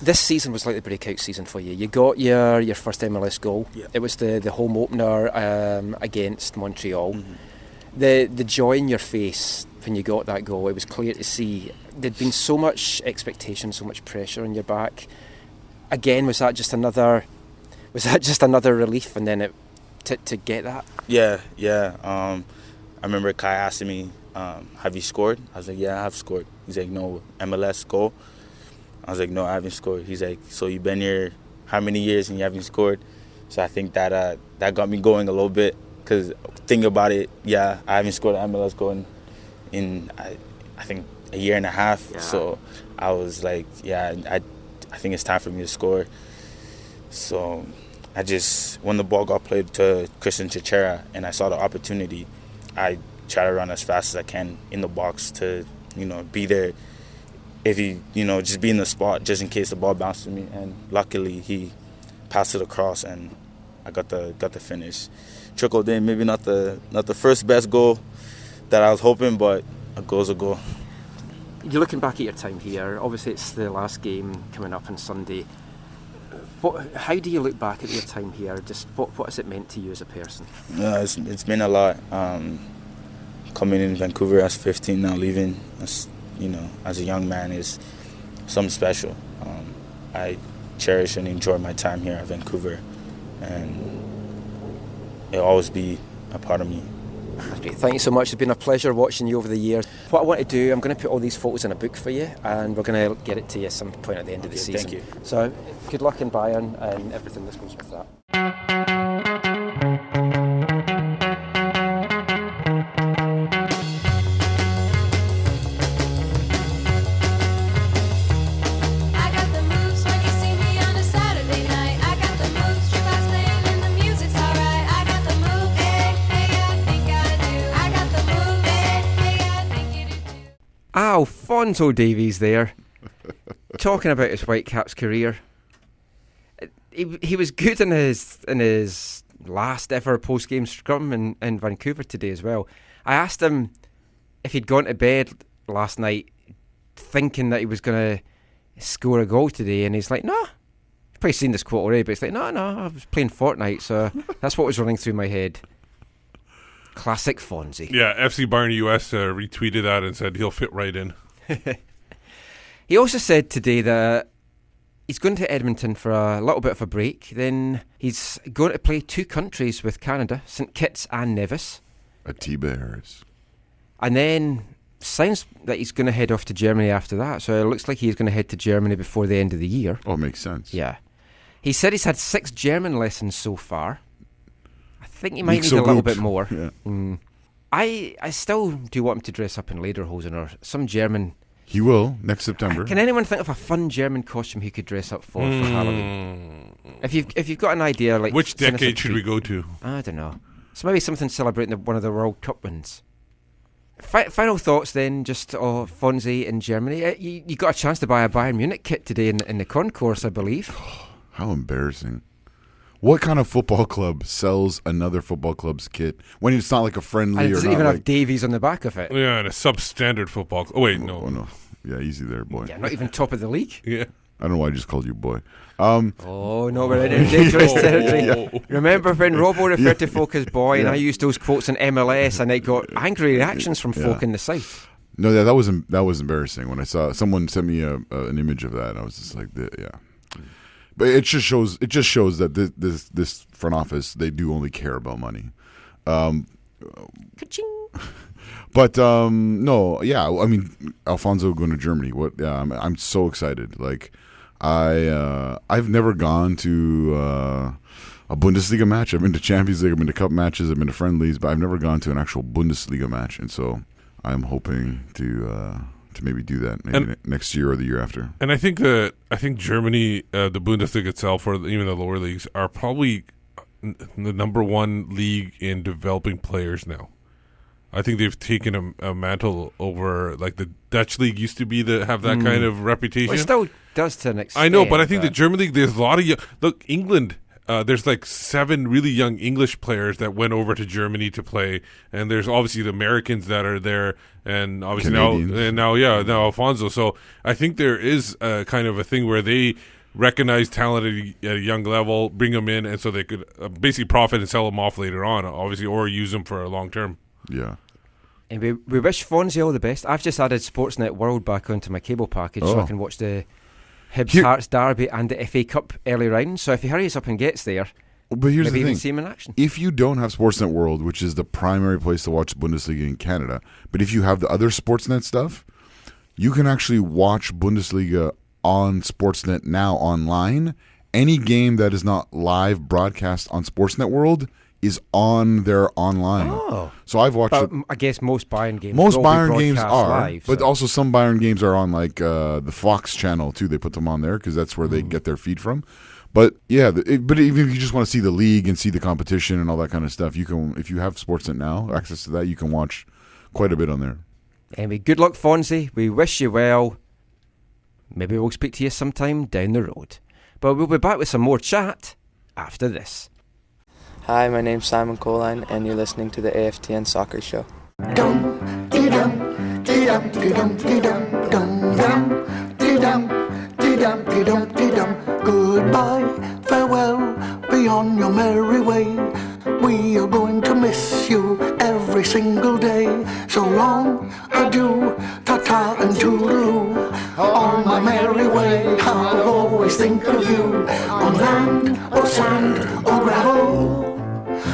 S3: this season was like the breakout season for you. You got your first MLS goal.
S7: Yeah.
S3: It was the home opener against Montreal.
S7: Mm-hmm.
S3: The joy in your face when you got that goal, it was clear to see. There'd been so much expectation, so much pressure on your back. Again, was that just another relief, and then to get that?
S7: Yeah. I remember Kai asking me, have you scored? I was like, yeah, I have scored. He's like, no, MLS goal? I was like, no, I haven't scored. He's like, so you've been here how many years and you haven't scored? So I think that got me going a little bit, because think about it, yeah, I haven't scored an MLS goal in I think a year and a half. Yeah. So I was like, yeah, I think it's time for me to score. So I just, when the ball got played to Christian Chichera and I saw the opportunity, I try to run as fast as I can in the box to, be there. If he, just be in the spot just in case the ball bounced to me. And luckily he passed it across and I got the finish. Trickled in, maybe not the first best goal that I was hoping, but a goal's a goal.
S3: You're looking back at your time here. Obviously, it's the last game coming up on Sunday. How do you look back at your time here? Just what has it meant to you as a person?
S7: It's meant a lot. Coming in Vancouver as 15, now leaving, as a young man, is something special. I cherish and enjoy my time here at Vancouver, and it'll always be a part of me.
S3: That's great. Thank you so much. It's been a pleasure watching you over the years. What I want to do, I'm going to put all these photos in a book for you, and we're going to get it to you at some point at the end of the season.
S7: Thank you.
S3: So good luck in Bayern and everything that goes with that. Alphonso Davies there, talking about his Whitecaps career. He was good in his last ever post-game scrum in Vancouver today as well. I asked him if he'd gone to bed last night thinking that he was going to score a goal today, and he's like, no. You've probably seen this quote already, but it's like, no, I was playing Fortnite, so that's what was running through my head. Classic Fonzie.
S2: Yeah, FC Bayern US retweeted that and said he'll fit right in.
S3: He also said today that he's going to Edmonton for a little bit of a break. Then he's going to play two countries with Canada, St Kitts and Nevis.
S4: T-Bears.
S3: And then sounds that he's going to head off to Germany after that. So it looks like he's going to head to Germany before the end of the year.
S4: Oh, makes sense.
S3: Yeah. He said he's had 6 German lessons so far. I think he might need
S4: so
S3: a little
S4: good.
S3: bit more.
S4: Yeah.
S3: I still do want him to dress up in lederhosen or some German.
S4: He will next September.
S3: Can anyone think of a fun German costume he could dress up for Halloween? If you've got an idea, like
S2: which decade should we go to?
S3: I don't know. So maybe something celebrating one of the World Cup wins. Final thoughts then, just Fonzie in Germany. You got a chance to buy a Bayern Munich kit today in the concourse, I believe.
S4: How embarrassing. What kind of football club sells another football club's kit when it's not like a friendly
S3: and it
S4: or
S3: doesn't
S4: not
S3: even
S4: like...
S3: have Davies on the back of it?
S2: Yeah, and a substandard football club. Oh, wait, no.
S4: Oh, no. Yeah, easy there, boy.
S3: Yeah, not even top of the league.
S2: Yeah.
S4: I don't know why I just called you boy.
S3: Oh, no, we're in dangerous territory. Remember when Robbo referred to folk as boy, and I used those quotes in MLS, and it got angry reactions from folk in the South?
S4: No, that was embarrassing. When I saw someone send me an image of that, I was just like, yeah. But it just shows that this front office, they do only care about money. But no, yeah. I mean, Alphonso going to Germany. I'm so excited. Like, I've never gone to a Bundesliga match. I've been to Champions League. I've been to cup matches. I've been to friendlies, but I've never gone to an actual Bundesliga match. And so I'm hoping to maybe do that next year or the year after.
S2: And I think Germany, the Bundesliga itself, or even the lower leagues, are probably the number one league in developing players now. I think they've taken a mantle over, like the Dutch league used to be have that kind of reputation.
S3: Well, it still does to an extent.
S2: I know, but I think the German league, there's a lot of look, England. There's like 7 really young English players that went over to Germany to play, and there's obviously the Americans that are there, and obviously now Alphonso. So I think there is a kind of a thing where they recognize talent at a young level, bring them in, and so they could basically profit and sell them off later on, obviously, or use them for a long term.
S4: Yeah.
S3: And we wish Fonzie all the best. I've just added Sportsnet World back onto my cable package so I can watch the Hibs Hearts derby and the FA Cup early round. So if he hurries up and gets there,
S4: but here's
S3: maybe
S4: the thing.
S3: even see him in action.
S4: If you don't have Sportsnet World, which is the primary place to watch Bundesliga in Canada, but if you have the other Sportsnet stuff, you can actually watch Bundesliga on Sportsnet now online. Any game that is not live broadcast on Sportsnet World is on there online.
S3: Oh.
S4: So I've watched
S3: I guess most Bayern games
S4: are
S3: live,
S4: but
S3: so.
S4: also some Bayern games are on like the Fox channel too. They put them on there because that's where they get their feed from. But yeah, but even if you just want to see the league and see the competition and all that kind of stuff, you can, if you have Sportsnet now, access to that, you can watch quite a bit on there.
S3: Anyway, good luck, Fonzie. We wish you well. Maybe we'll speak to you sometime down the road. But we'll be back with some more chat after this.
S11: Hi, my name's Simon Colyn, and you're listening to the AFTN Soccer Show.
S10: Goodbye, farewell, be on your merry way. We are going to miss you every single day. So long, adieu, ta-ta and toodaloo. On my merry way, I'll always think of you. On land, or sand, or gravel,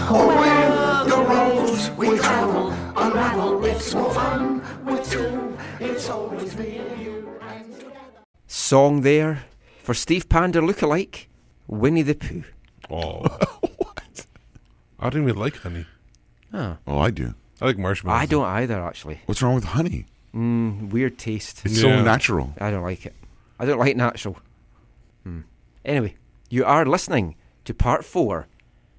S10: or where the roads we travel unravel. It's more fun with two. It's always me and you. And together.
S3: Song there for Steve Panda lookalike, Winnie the Pooh.
S2: Oh. What? I don't even like honey.
S3: Oh,
S4: I do.
S2: I like marshmallows.
S3: I don't either, actually.
S4: What's wrong with honey?
S3: Weird taste.
S4: It's so natural.
S3: I don't like it. I don't like natural. Anyway, you are listening to part 4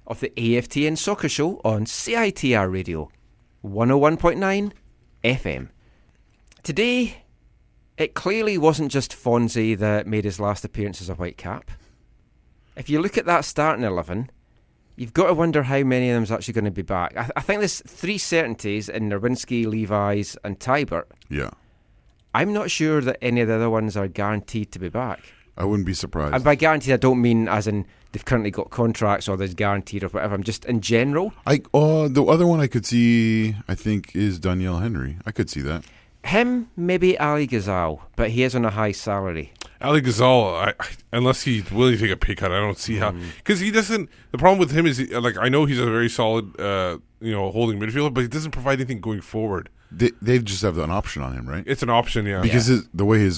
S3: of the AFTN Soccer Show on CITR Radio 101.9 FM. Today, it clearly wasn't just Fonzie that made his last appearance as a Whitecap. If you look at that starting 11, you've got to wonder how many of them is actually going to be back. I think there's 3 certainties in Nowinski, Levi's and Tybert.
S4: Yeah.
S3: I'm not sure that any of the other ones are guaranteed to be back.
S4: I wouldn't be surprised.
S3: And by guaranteed, I don't mean as in they've currently got contracts or there's guaranteed or whatever. I'm just in general.
S4: The other one I could see, I think, is Daniel Henry. I could see that.
S3: Him, maybe Ali Ghazal, but he is on a high salary.
S2: Ali Ghazal, unless he's willing to take a pay cut, I don't see how. Because he doesn't. The problem with him is, I know he's a very solid, holding midfielder, but he doesn't provide anything going forward.
S4: They just have an option on him, right?
S2: It's an option, yeah.
S4: Because the way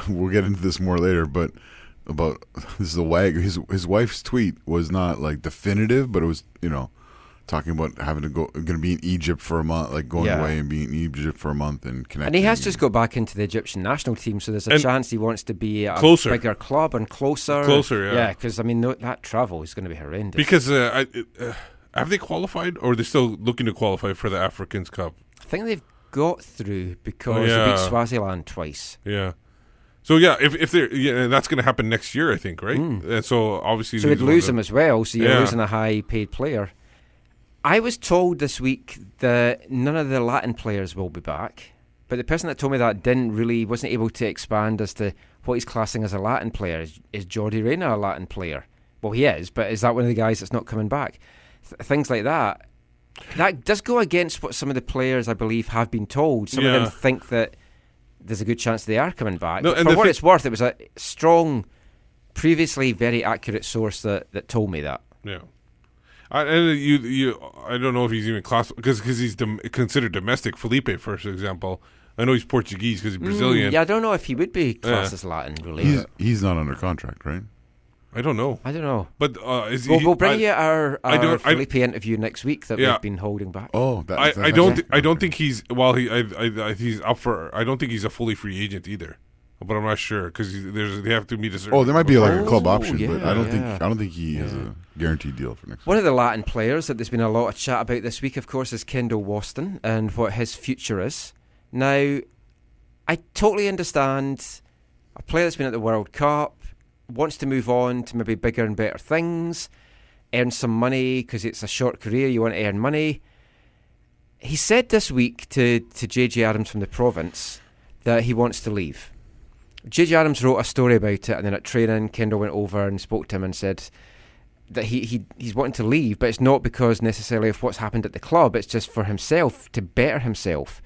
S4: we'll get into this more later, but about this is the wag. His wife's tweet was not like definitive, but it was talking about having to going to be in Egypt for a month, like going away and being in Egypt for a month and connecting.
S3: And he has just got back into the Egyptian national team, so there's a chance he wants to be at
S2: closer.
S3: A bigger club and closer.
S2: Closer, yeah.
S3: Yeah, because that travel is going to be horrendous.
S2: Because have they qualified, or are they still looking to qualify for the Africans Cup?
S3: I think they've got through because they beat Swaziland twice.
S2: Yeah. So if they're that's going to happen next year, I think, right? And so obviously,
S3: so you'd lose him as well. So you're losing a high-paid player. I was told this week that none of the Latin players will be back, but the person that told me that wasn't able to expand as to what he's classing as a Latin player. Is Jordi Reyna a Latin player? Well, he is, but is that one of the guys that's not coming back? Things like that. That does go against what some of the players, I believe, have been told. Some of them think that there's a good chance they are coming back. No, for what it's worth, it was a strong, previously very accurate source that told me that.
S2: Yeah. I don't know if he's even classified, because he's considered domestic. Felipe, for example. I know he's Portuguese because he's Brazilian.
S3: Yeah, I don't know if he would be classed as Latin, really.
S4: He's not under contract, right?
S2: I don't know.
S3: But
S2: we'll
S3: bring you our Felipe interview next week that we've been holding back.
S4: Oh,
S2: I don't think he's he's up for. I don't think he's a fully free agent either. But I'm not sure because they have to meet a certain.
S4: Oh, there might be like a club option, but I don't think he has a guaranteed deal for next.
S3: One of the Latin players that there's been a lot of chat about this week, of course, is Kendall Waston and what his future is. Now, I totally understand a player that's been at the World Cup, wants to move on to maybe bigger and better things, earn some money because it's a short career, you want to earn money. He said this week to JJ Adams from the Province that he wants to leave. JJ Adams wrote a story about it, and then at training, Kendall went over and spoke to him and said that he's wanting to leave, but it's not because necessarily of what's happened at the club, it's just for himself, to better himself.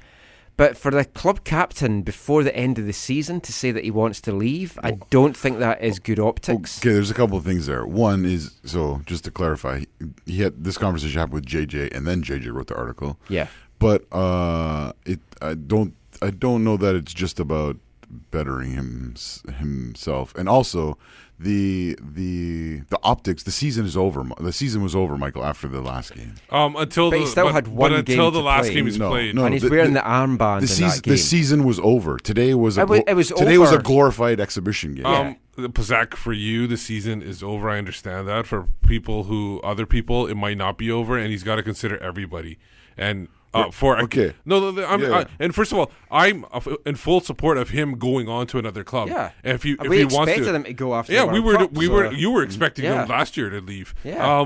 S3: But for the club captain before the end of the season to say that he wants to leave, I don't think that is good optics.
S4: Okay, there's a couple of things there. One is, so just to clarify, he had this conversation happened with JJ, and then JJ wrote the article.
S3: Yeah.
S4: But I don't know that it's just about bettering himself, and also the optics. The season is over. The season was over, Michael, after the last game.
S3: But he still had one game
S2: until the last
S3: play.
S2: game he's played.
S3: And he's wearing the armband in that game.
S4: The season was over. Today was a glorified exhibition game.
S2: Zach, for you, the season is over. I understand that. For other people, it might not be over, and he's got to consider everybody. And and first of all, I'm in full support of him going on to another club.
S3: Yeah,
S2: if he
S3: expected
S2: wants to,
S3: him to go after.
S2: Yeah,
S3: the
S2: you were expecting him last year to leave.
S3: Yeah.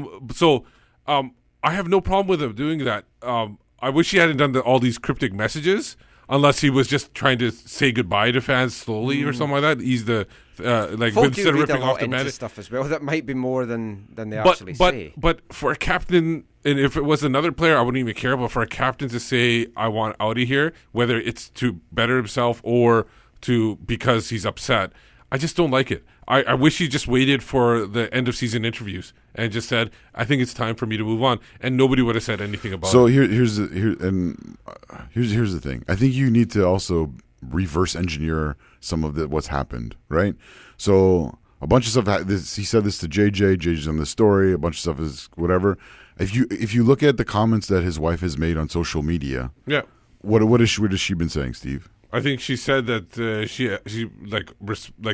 S2: I have no problem with him doing that. I wish he hadn't done all these cryptic messages. Unless he was just trying to say goodbye to fans slowly or something like that. He's the instead of ripping off the bandit
S3: stuff as well. That might be more than they actually say.
S2: But for a captain, and if it was another player, I wouldn't even care. But for a captain to say I want out of here, whether it's to better himself or because he's upset, I just don't like it. I wish he just waited for the end of season interviews and just said, I think it's time for me to move on, and nobody would have said anything about it.
S4: So here's the thing. I think you need to also reverse engineer some of what's happened, right? So a bunch of stuff. He said this to JJ. JJ's on the story. A bunch of stuff is whatever. If you look at the comments that his wife has made on social media, what has she been saying, Steve?
S2: I think she said that she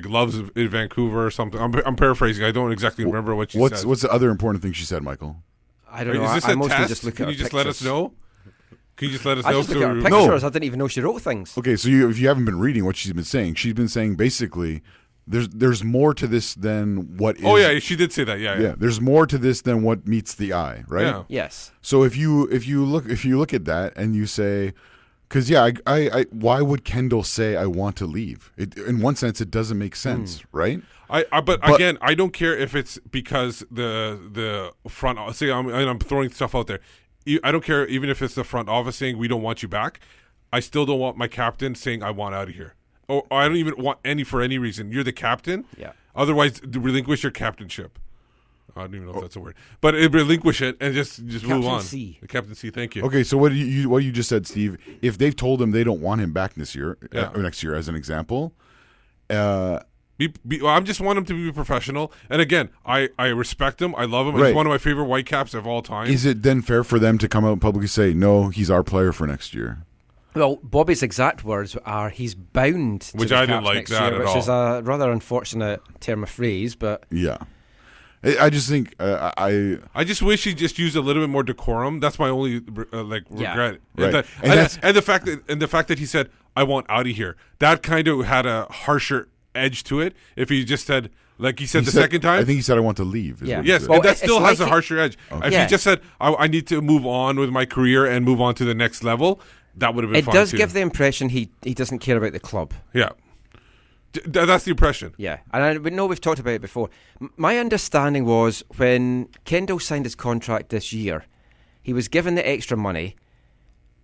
S2: loves in Vancouver or something. I'm paraphrasing. I don't exactly remember what she said.
S4: What's the other important thing she said, Michael?
S3: I don't know.
S2: Is this
S3: I
S2: a
S3: mostly
S2: test?
S3: just look
S2: Can
S3: at
S2: you just
S3: pictures.
S2: let us know? Can you just let us know?
S3: I just look at her pictures. I didn't even know she wrote things.
S4: Okay, so if you haven't been reading what she's been saying basically there's more to this than what is.
S2: Oh yeah, she did say that. Yeah.
S4: There's more to this than what meets the eye, right?
S2: Yeah.
S3: Yes.
S4: So if you look at that and you say, because I why would Kendall say I want to leave? In one sense, it doesn't make sense, right?
S2: But again, I don't care if it's because the front. Say I'm throwing stuff out there. I don't care even if it's the front office saying we don't want you back. I still don't want my captain saying I want out of here. Or I don't even want for any reason. You're the captain.
S3: Yeah.
S2: Otherwise, relinquish your captainship. I don't even know if that's a word, but relinquish it and just move on.
S3: C.
S2: The captaincy. Thank you.
S4: Okay, so what you just said, Steve? If they've told him they don't want him back this year or next year, as an example,
S2: I just want him to be professional. And again, I respect him. I love him.
S4: Right.
S2: He's one of my favorite Whitecaps of all time.
S4: Is it then fair for them to come out and publicly say, no, he's our player for next year?
S3: Well, Bobby's exact words are he's bound to
S2: which
S3: the
S2: I
S3: Caps
S2: didn't like
S3: next
S2: that
S3: year,
S2: at
S3: which
S2: all.
S3: is a rather unfortunate term of phrase, but
S4: yeah. I just think I
S2: just wish he just used a little bit more decorum. That's my only regret.
S4: Right.
S2: And the fact that he said I want out of here, that kind of had a harsher edge to it. If he just said, like he said the second time,
S4: I think he said I want to leave.
S3: Yeah.
S2: Yes,
S3: well,
S2: and that still has
S3: like
S2: a harsher edge. Okay. If he just said I need to move on with my career and move on to the next level, that would have been fine.
S3: It does
S2: too.
S3: give the impression he doesn't care about the club.
S2: Yeah. That's the impression.
S3: Yeah, and we know we've talked about it before. My understanding was when Kendall signed his contract this year, he was given the extra money,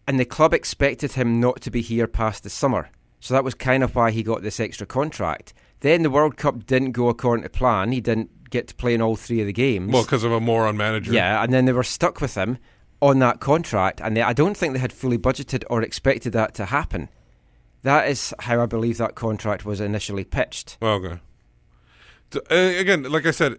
S3: and the club expected him not to be here past the summer. So that was kind of why he got this extra contract. Then the World Cup didn't go according to plan. He didn't get to play in all 3 of the games.
S2: Well, because of a moron manager.
S3: Yeah, and then they were stuck with him on that contract, and I don't think they had fully budgeted or expected that to happen. That is how I believe that contract was initially pitched.
S2: Okay. Again, like I said,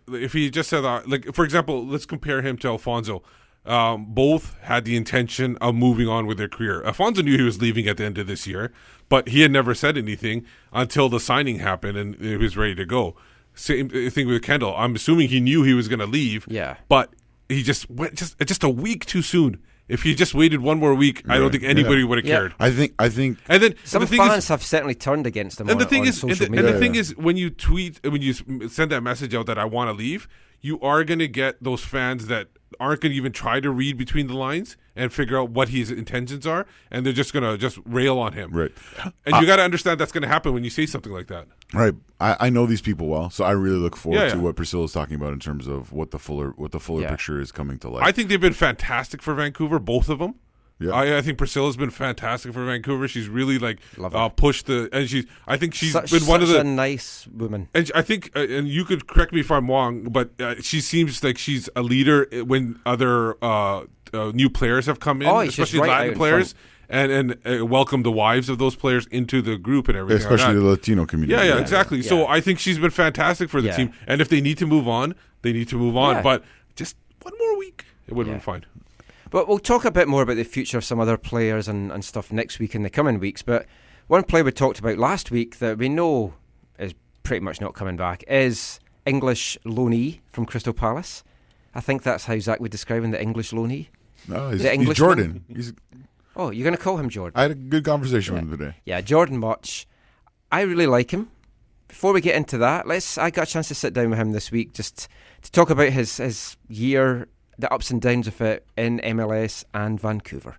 S2: if he just said that, like for example, let's compare him to Alphonso. Both had the intention of moving on with their career. Alphonso knew he was leaving at the end of this year, but he had never said anything until the signing happened and he was ready to go. Same thing with Kendall. I'm assuming he knew he was going to leave.
S3: Yeah.
S2: But he just went just a week too soon. If he just waited one more week, I don't think anybody would have cared.
S4: I think,
S2: and then
S3: some fans have certainly turned against him. And the thing is,
S2: when you send that message out that I want to leave, you are going to get those fans that aren't going to even try to read between the lines and figure out what his intentions are, and they're just going to just rail on him.
S4: Right.
S2: And you got to understand that's going to happen when you say something like that.
S4: Right. I know these people well, so I really look forward to what Priscilla's talking about in terms of what the fuller picture is coming to life.
S2: I think they've been fantastic for Vancouver, both of them.
S4: Yeah.
S2: I think Priscilla's been fantastic for Vancouver. She's really pushed I think she's been one of the
S3: a nice woman.
S2: And I think, and you could correct me if I'm wrong, but she seems like she's a leader when other new players have come in, especially Latin players. And welcome the wives of those players into the group and everything.
S4: Especially the Latino community.
S2: Yeah, exactly. Yeah. So I think she's been fantastic for the team. And if they need to move on, they need to move on. But just one more week, it would have been fine.
S3: But we'll talk a bit more about the future of some other players and stuff next week and the coming weeks. But one player we talked about last week that we know is pretty much not coming back is English loanee from Crystal Palace. I think that's how Zach would describe him, the English loanee.
S4: No, he's Jordan.
S3: Oh, you're going to call him Jordan?
S4: I had a good conversation with him today.
S3: Yeah, Jordon Mutch. I really like him. Before we get into that, I got a chance to sit down with him this week just to talk about his year, the ups and downs of it in MLS and Vancouver.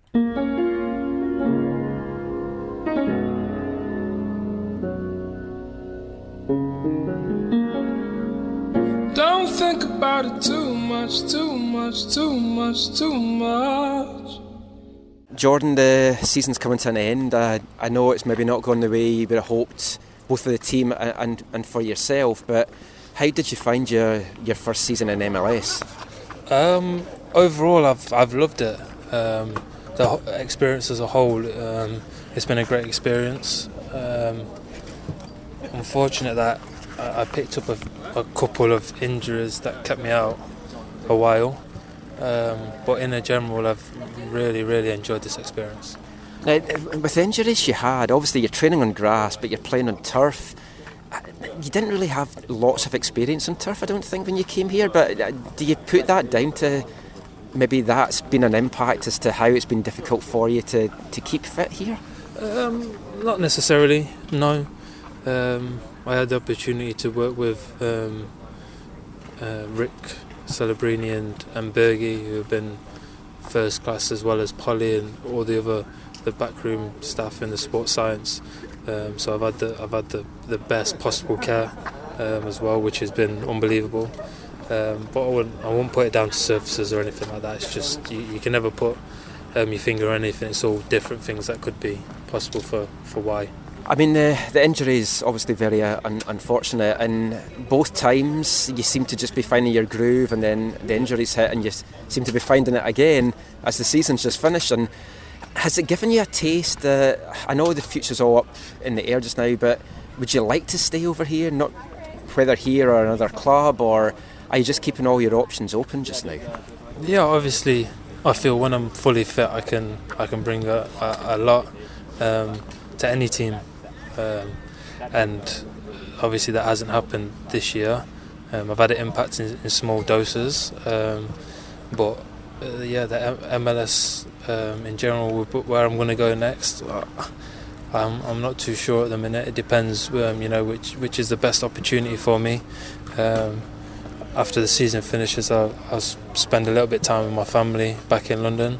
S12: Don't think about it too much, too much, too much, too much.
S3: Jordan, the season's coming to an end. I know it's maybe not going the way you would have hoped, both for the team and for yourself, but how did you find your first season in MLS?
S12: Overall, I've loved it. The experience as a whole, it's been a great experience. Unfortunate that I picked up a couple of injuries that kept me out a while. But in general, I've really enjoyed this experience.
S3: Now, with injuries you had, obviously you're training on grass, but you're playing on turf. You didn't really have lots of experience on turf, I don't think, when you came here, but do you put that down to maybe that's been an impact as to how it's been difficult for you to keep fit here?
S12: Not necessarily, no. I had the opportunity to work with Rick Celebrini and Bergie, who have been first class, as well as Polly and all the backroom staff in the sports science. So I've had the best possible care as well, which has been unbelievable. But I wouldn't put it down to surfaces or anything like that. It's just you can never put your finger on anything. It's all different things that could be possible for why.
S3: I mean, the injury is obviously very unfortunate, and both times you seem to just be finding your groove, and then the injuries hit and you seem to be finding it again as the season's just finished. And has it given you a taste that, I know the future's all up in the air just now, but would you like to stay over here, not whether here or another club, or are you just keeping all your options open just now?
S12: Yeah, obviously I feel when I'm fully fit I can bring a lot to any team. And obviously that hasn't happened this year. I've had it impact in small doses, but the MLS in general, where I'm going to go next, I'm not too sure at the minute. It depends, which is the best opportunity for me. After the season finishes, I'll spend a little bit of time with my family back in London,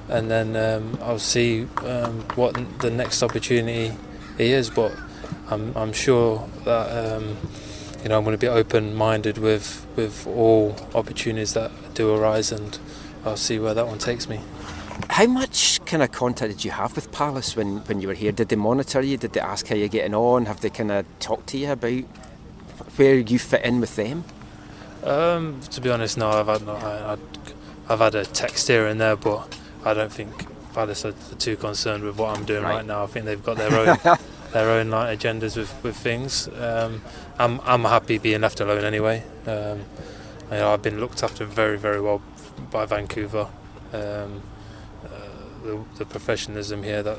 S12: and then I'll see what the next opportunity is. But I'm sure that I'm going to be open-minded with all opportunities that do arise, and I'll see where that one takes me.
S3: How much kind of contact did you have with Palace when you were here? Did they monitor you? Did they ask how you're getting on? Have they kind of talked to you about where you fit in with them?
S12: To be honest, no. I've had a text here and there, but I don't think Palace are too concerned with what I'm doing right now. I think they've got their own like agendas with things. I'm happy being left alone anyway. I've been looked after very, very well by Vancouver. The professionalism here that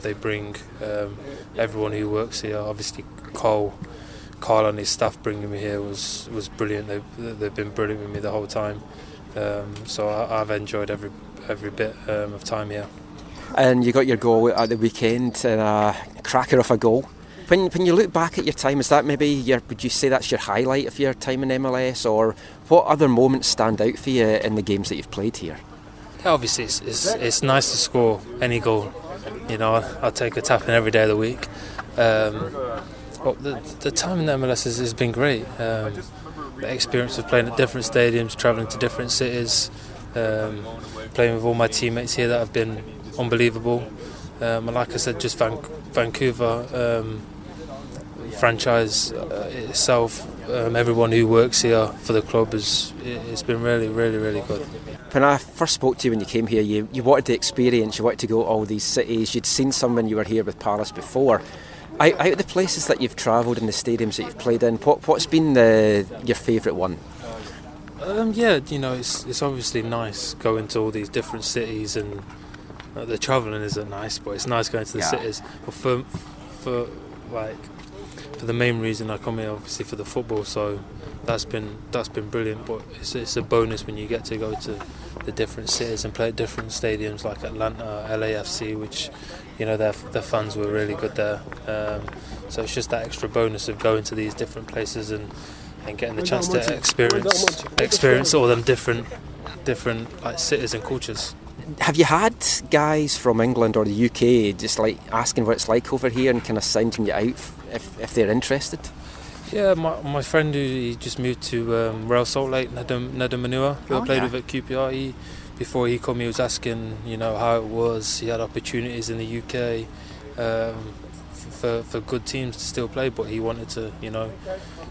S12: they bring, everyone who works here. Obviously, Carl and his staff bringing me here was brilliant. They've been brilliant with me the whole time. So I've enjoyed every bit of time here.
S3: And you got your goal at the weekend, and a cracker of a goal. When you look back at your time, is that maybe would you say that's your highlight of your time in MLS, or what other moments stand out for you in the games that you've played here?
S12: Yeah, obviously it's nice to score any goal. I'll take a tap in every day of the week. But the time in the MLS has been great. The experience of playing at different stadiums, travelling to different cities, playing with all my teammates here that have been unbelievable. And like I said, just Vancouver franchise itself, everyone who works here for the club it's been really, really, really good.
S3: When I first spoke to you when you came here, you wanted the experience, you wanted to go to all these cities. You'd seen some when you were here with Palace before. Out of the places that you've travelled and the stadiums that you've played in, what's been your favourite one?
S12: It's obviously nice going to all these different cities, and the travelling isn't nice, but it's nice going to the cities. But for the main reason I come here, obviously for the football, so that's been brilliant. But it's a bonus when you get to go to the different cities and play at different stadiums like Atlanta, LAFC, which their fans were really good there. So it's just that extra bonus of going to these different places and getting the chance to experience all them different like cities and cultures.
S3: Have you had guys from England or the UK just like asking what it's like over here and kind of sounding you out if they're interested?
S12: Yeah, my friend who just moved to Real Salt Lake, Nedum Manua, who I played with at QPR. Before he came, he was asking, how it was. He had opportunities in the UK for good teams to still play, but he wanted to,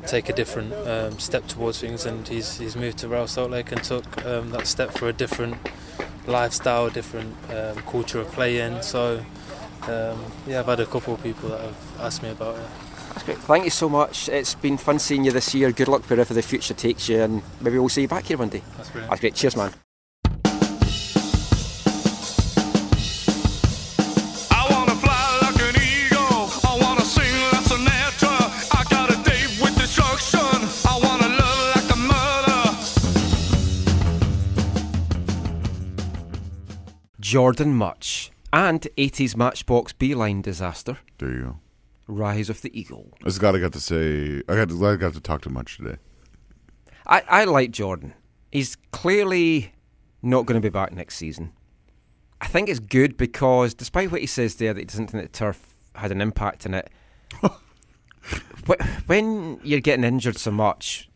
S12: take a different step towards things, and he's moved to Real Salt Lake and took that step for a different lifestyle, different culture of playing. So, I've had a couple of people that have asked me about it.
S3: That's great. Thank you so much. It's been fun seeing you this year. Good luck wherever the future takes you, and maybe we'll see you back here one day.
S12: That's brilliant.
S3: That's great. Cheers, man. Jordon Mutch and 80s Matchbox Beeline disaster.
S4: There you go.
S3: Rise of the Eagle.
S4: This guy I got to say, I got to talk to Mutch today.
S3: I like Jordon. He's clearly not going to be back next season. I think it's good because despite what he says there that he doesn't think that turf had an impact in it, when you're getting injured so much,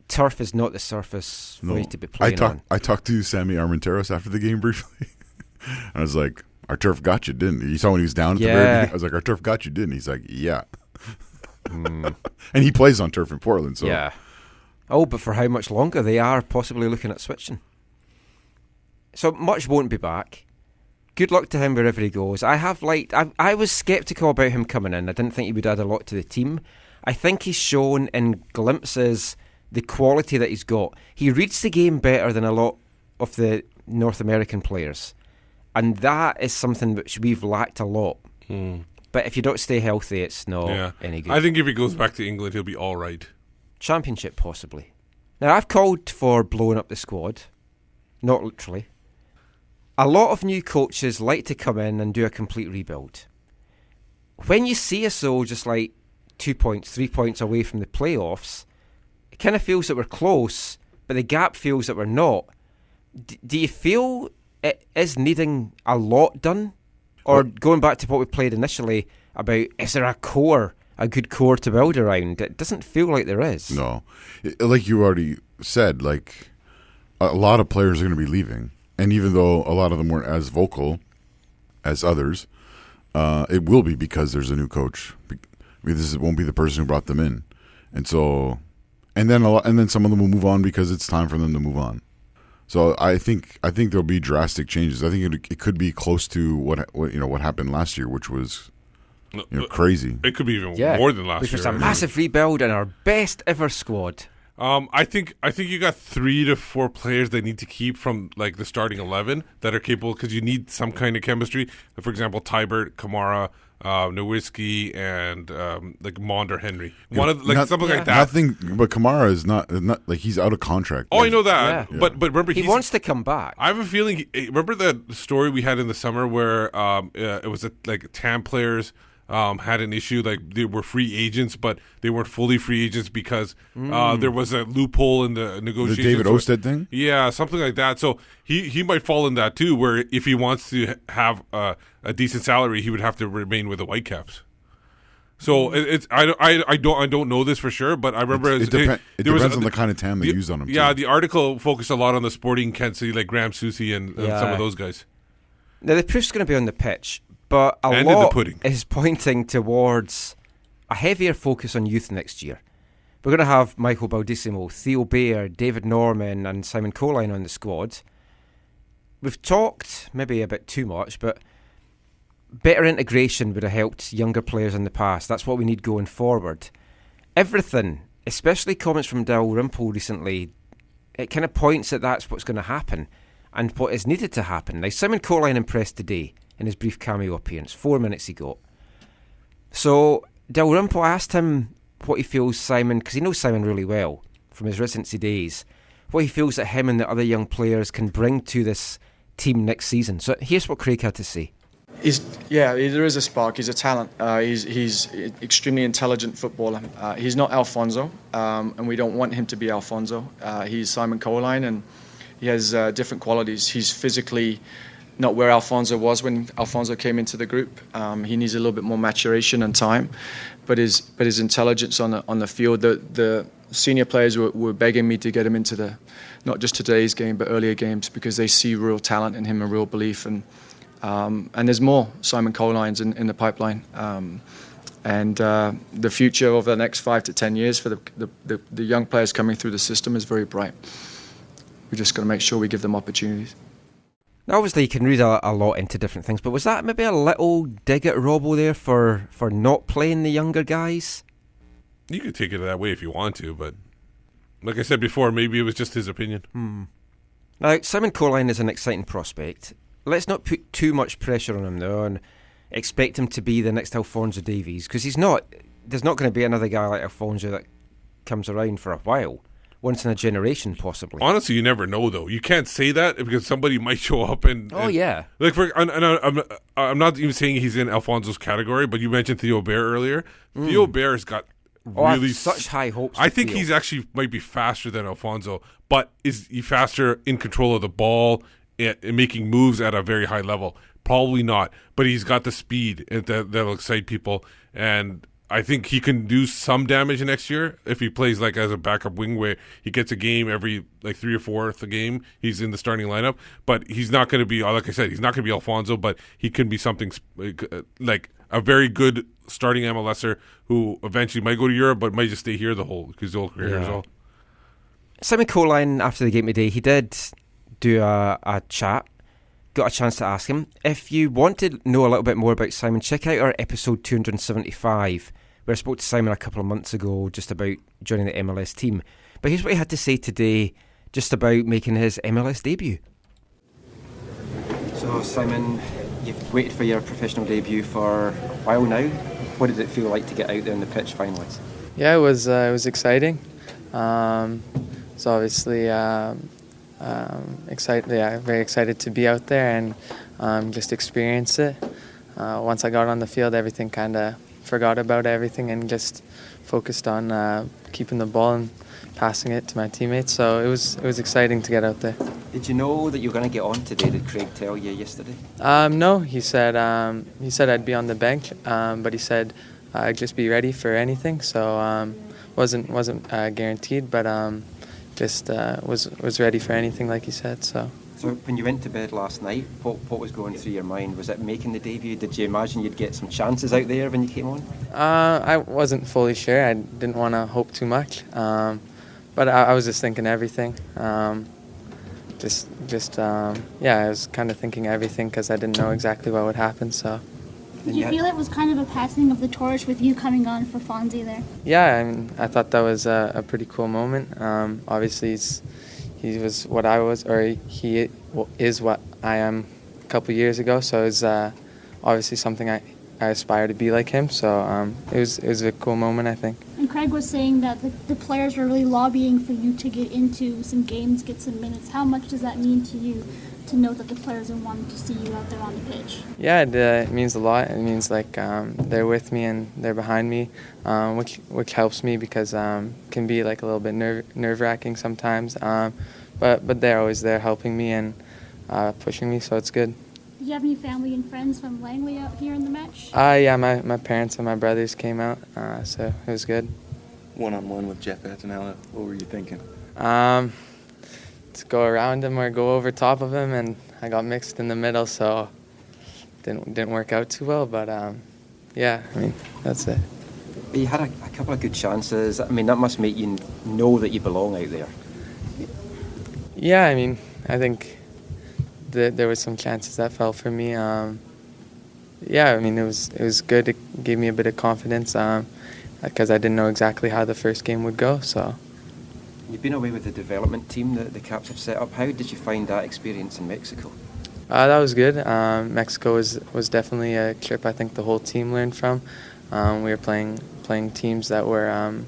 S3: turf is not the surface for you to be playing on.
S4: I talked to Sammy Armenteros after the game briefly. I was like, our turf got you, didn't it? You saw when he was down at the very beginning? I was like, our turf got you, didn't he? He's like, yeah. And he plays on turf in Portland. So.
S3: Yeah. Oh, but for how much longer? They are possibly looking at switching. So Mutch won't be back. Good luck to him wherever he goes. I was sceptical about him coming in. I didn't think he would add a lot to the team. I think he's shown in glimpses the quality that he's got. He reads the game better than a lot of the North American players. And that is something which we've lacked a lot. But if you don't stay healthy, it's not any good.
S2: I think if he goes back to England, he'll be all right.
S3: Championship, possibly. Now, I've called for blowing up the squad. Not literally. A lot of new coaches like to come in and do a complete rebuild. When you see us, though, just like 2 points, 3 points away from the playoffs, it kind of feels that we're close, but the gap feels that we're not. Do you feel it is needing a lot done? Or going back to what we played initially, about, is there a good core to build around? It doesn't feel like there is.
S4: No. Like you already said, like a lot of players are going to be leaving. And even though a lot of them weren't as vocal as others, it will be because there's a new coach. I mean, this won't be the person who brought them in. And so, and then some of them will move on because it's time for them to move on. So I think there'll be drastic changes. I think it could be close to what happened last year, which was crazy.
S2: It could be even more than last year.
S3: Which was a massive rebuild and our best ever squad.
S2: I think you got 3 to 4 players they need to keep from like the starting 11 that are capable, because you need some kind of chemistry. For example, Tybert, Kamara, Nowitzki, and like Monder Henry. Something like that.
S4: Nothing, but Kamara is not like he's out of contract.
S2: Oh, I know that. Yeah. But remember,
S3: he wants to come back.
S2: I have a feeling. Remember the story we had in the summer where it was like TAM players had an issue, like they were free agents, but they weren't fully free agents because there was a loophole in the negotiations.
S4: The David Osted thing?
S2: Yeah, something like that. So he might fall in that too, where if he wants to have a decent salary, he would have to remain with the Whitecaps. So I don't know this for sure, but I remember
S4: it depends on the kind of TAM they use on him.
S2: Yeah,
S4: too.
S2: the article focused a lot on the sporting Kent City, like Graham Susi and some of those guys.
S3: Now the proof's going to be on the pitch. But a lot is pointing towards a heavier focus on youth next year. We're going to have Michael Baldissimo, Theo Bayer, David Norman and Simon Colyn on the squad. We've talked maybe a bit too much, but better integration would have helped younger players in the past. That's what we need going forward. Everything, especially comments from Dalrymple recently, it kind of points that that's what's going to happen and what is needed to happen. Now, Simon Colyn impressed today in his brief cameo appearance, 4 minutes he got. So Dalrymple asked him what he feels Simon, because he knows Simon really well from his residency days, what he feels that him and the other young players can bring to this team next season. So here's what Craig had to say.
S5: There is a spark. He's a talent. He's extremely intelligent footballer. He's not Alphonso, and we don't want him to be Alphonso. He's Simon Colyn, and he has different qualities. He's physically not where Alphonso was when Alphonso came into the group. He needs a little bit more maturation and time, but his intelligence on the field. The senior players were begging me to get him into not just today's game but earlier games, because they see real talent in him and real belief. And there's more Simon Colyns in the pipeline. And the future over the next 5 to 10 years for the young players coming through the system is very bright. We just got to make sure we give them opportunities.
S3: Now, obviously, you can read a lot into different things, but was that maybe a little dig at Robbo there for not playing the younger guys?
S2: You could take it that way if you want to, but like I said before, maybe it was just his opinion.
S3: Now, Simon Colyn is an exciting prospect. Let's not put too much pressure on him, though, and expect him to be the next Alphonso Davies, because he's not. There's not going to be another guy like Alphonso that comes around for a while. Once in a generation, possibly.
S2: Honestly, you never know, though. You can't say that because somebody might show up and...
S3: yeah.
S2: Like, I'm not even saying he's in Alphonso's category, but you mentioned Theo Bayer earlier. Theo Bayer's got really...
S3: such high hopes.
S2: I think he's actually might be faster than Alphonso, but is he faster in control of the ball and making moves at a very high level? Probably not, but he's got the speed that'll excite people, and I think he can do some damage next year if he plays like as a backup wing, where he gets a game every like 3 or 4th a game. He's in the starting lineup, but he's not going to be, like I said, he's not going to be Alphonso, but he can be something like a very good starting MLSer who eventually might go to Europe, but might just stay here his whole career as well.
S3: Simon Colyn, after the game today, he did do a chat. Got a chance to ask him. If you want to know a little bit more about Simon, check out our episode 275, where I spoke to Simon a couple of months ago just about joining the MLS team. But here's what he had to say today just about making his MLS debut. So Simon, you've waited for your professional debut for a while now. What did it feel like to get out there on the pitch finally?
S11: Yeah, it was exciting. So obviously very excited to be out there and just experience it. Once I got on the field, everything kind of forgot about everything and just focused on keeping the ball and passing it to my teammates. So it was exciting to get out there.
S3: Did you know that you were going to get on today? Did Craig tell you yesterday?
S11: No, he said I'd be on the bench, but he said I'd just be ready for anything. So wasn't guaranteed, but just was ready for anything, like he said. So
S3: when you went to bed last night, what was going through your mind? Was it making the debut? Did you imagine you'd get some chances out there when you came on?
S11: I wasn't fully sure. I didn't want to hope too much, but I was just thinking everything. I was kind of thinking everything because I didn't know exactly what would happen. So.
S13: Did you feel it was kind of a passing of the torch with you coming on for Fonzie there?
S11: Yeah, I mean, I thought that was a pretty cool moment. Obviously, he was what I was, or he is what I am a couple years ago. So it's obviously something I aspire to be like him. So it was a cool moment, I think.
S13: And Craig was saying that the players were really lobbying for you to get into some games, get some minutes. How much does that mean to you, to know that the players are wanting to see you out there on the pitch?
S11: Yeah, it means a lot. It means they're with me and they're behind me, which helps me because can be like a little bit nerve-wracking sometimes. But they're always there helping me and pushing me, so it's good.
S13: Do you have any family and friends from Langley out here in the match?
S11: Yeah, my parents and my brothers came out, so it was good.
S14: One-on-one with Jeff Attinella, what were you thinking?
S11: To go around him or go over top of him, and I got mixed in the middle, so didn't work out too well. But yeah, I mean, that's it.
S3: You had a couple of good chances. I mean, that must make you know that you belong out there.
S11: Yeah, I mean, I think there were some chances that fell for me. Yeah, I mean, it was good. It gave me a bit of confidence because I didn't know exactly how the first game would go. So.
S3: You've been away with the development team that the Caps have set up. How did you find that experience in Mexico?
S11: That was good. Mexico was definitely a trip I think the whole team learned from. We were playing teams that were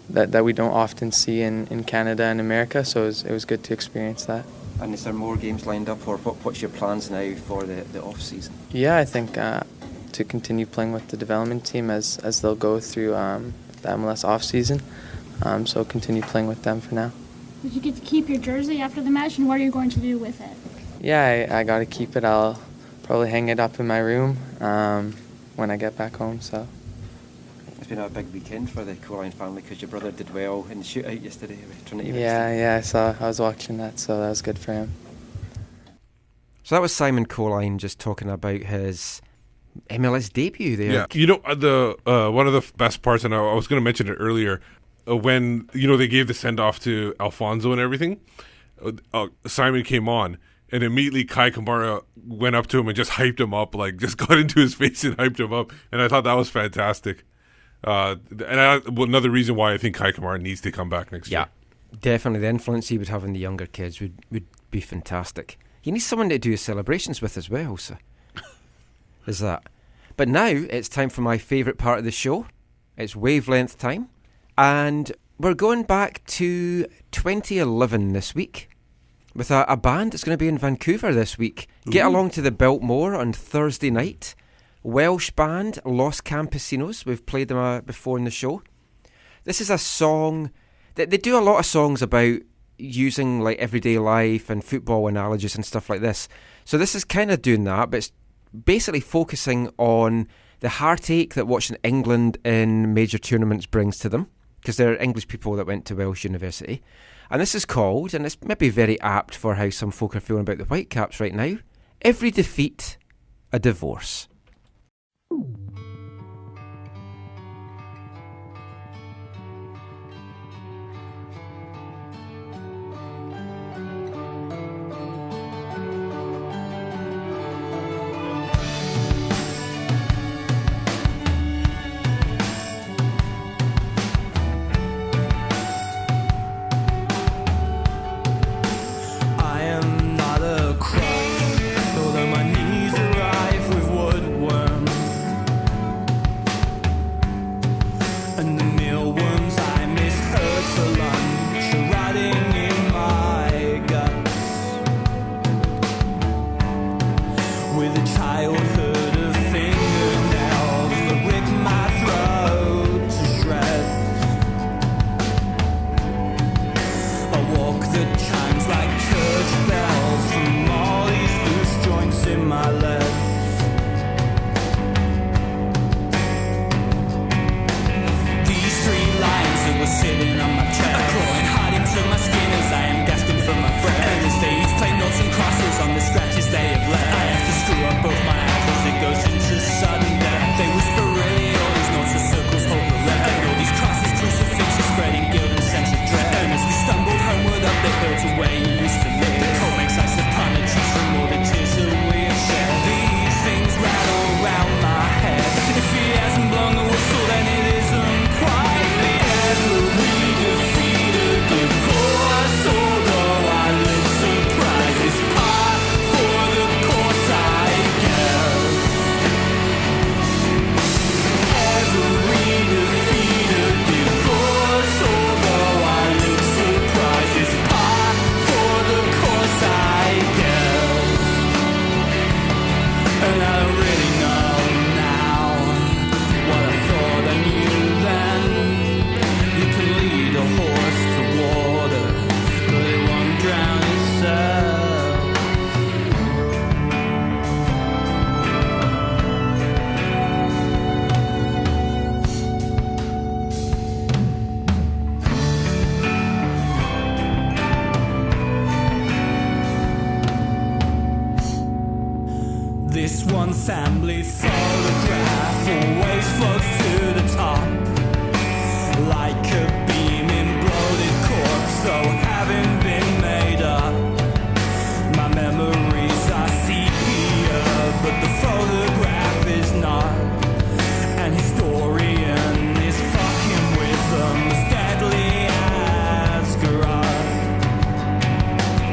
S11: that we don't often see in Canada and America, so it was good to experience that.
S3: And is there more games lined up, or what's your plans now for the off season?
S11: Yeah, I think to continue playing with the development team as they'll go through the MLS off season. So continue playing with them for now.
S13: Did you get to keep your jersey after the match, and what are you going to do with it?
S11: Yeah, I got to keep it. I'll probably hang it up in my room when I get back home. So.
S3: It's been a big weekend for the Colyn family because your brother did well in the shootout yesterday with Trinity.
S11: Yeah, I was watching that, so that was good for him.
S3: So that was Simon Colyn just talking about his MLS debut there.
S2: Yeah, you know, the one of the best parts, and I was going to mention it earlier, when they gave the send off to Alphonso and everything, Simon came on and immediately Kai Kamara went up to him and just hyped him up, like just got into his face and hyped him up, and I thought that was fantastic. Another reason why I think Kai Kamara needs to come back next year.
S3: Yeah, definitely. The influence he would have on the younger kids would be fantastic. He needs someone to do his celebrations with as well, so there's that. But now it's time for my favourite part of the show. It's wavelength time. And we're going back to 2011 this week with a band that's going to be in Vancouver this week. Get along to the Biltmore on Thursday night. Welsh band Los Campesinos. We've played them before in the show. This is a song that they do a lot of songs about using like everyday life and football analogies and stuff like this. So this is kind of doing that, but it's basically focusing on the heartache that watching England in major tournaments brings to them, because they're English people that went to Welsh University. And this is called, and it's maybe very apt for how some folk are feeling about the Whitecaps right now, Every Defeat, a Divorce.
S10: With a childhood of fingernails that ripped my Some family photograph always floats to the top, like a beaming bloated corpse, though having been made up. My memories are sepia, but the photograph is not. An historian is fucking with them as deadly as garage.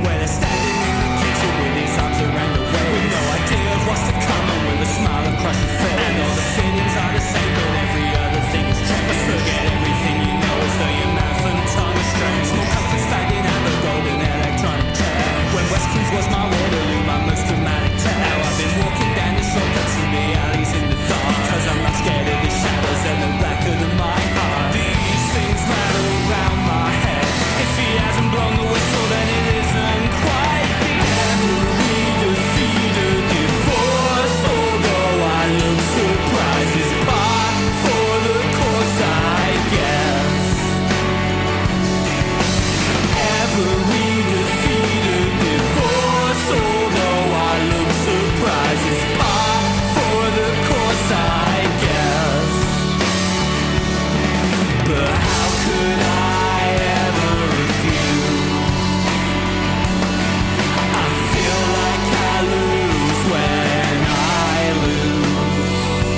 S10: Where they're standing in the kitchen with his arms around the waist, with no idea of what's to come, and with a smile across his face. And all the feelings are the same, but every other thing has changed. But forget everything you know, as though your mouth and tongue are strange. Small comforts fading out the golden electronic chair. When West Kings was my Waterloo, my most dramatic tale. Now I've been walking down the shortcuts through the alleys in the dark, because I'm not scared of the shadows and the back of my heart. These things rattle around my head. If he hasn't blown the whistle, then it isn't quite the end. We defeated divorce, although I look surprised. It's par for the course, I guess. Every defeated divorce, although I look surprised. It's par for the course, I guess. But how could I ever refuse? I feel like I lose when I lose,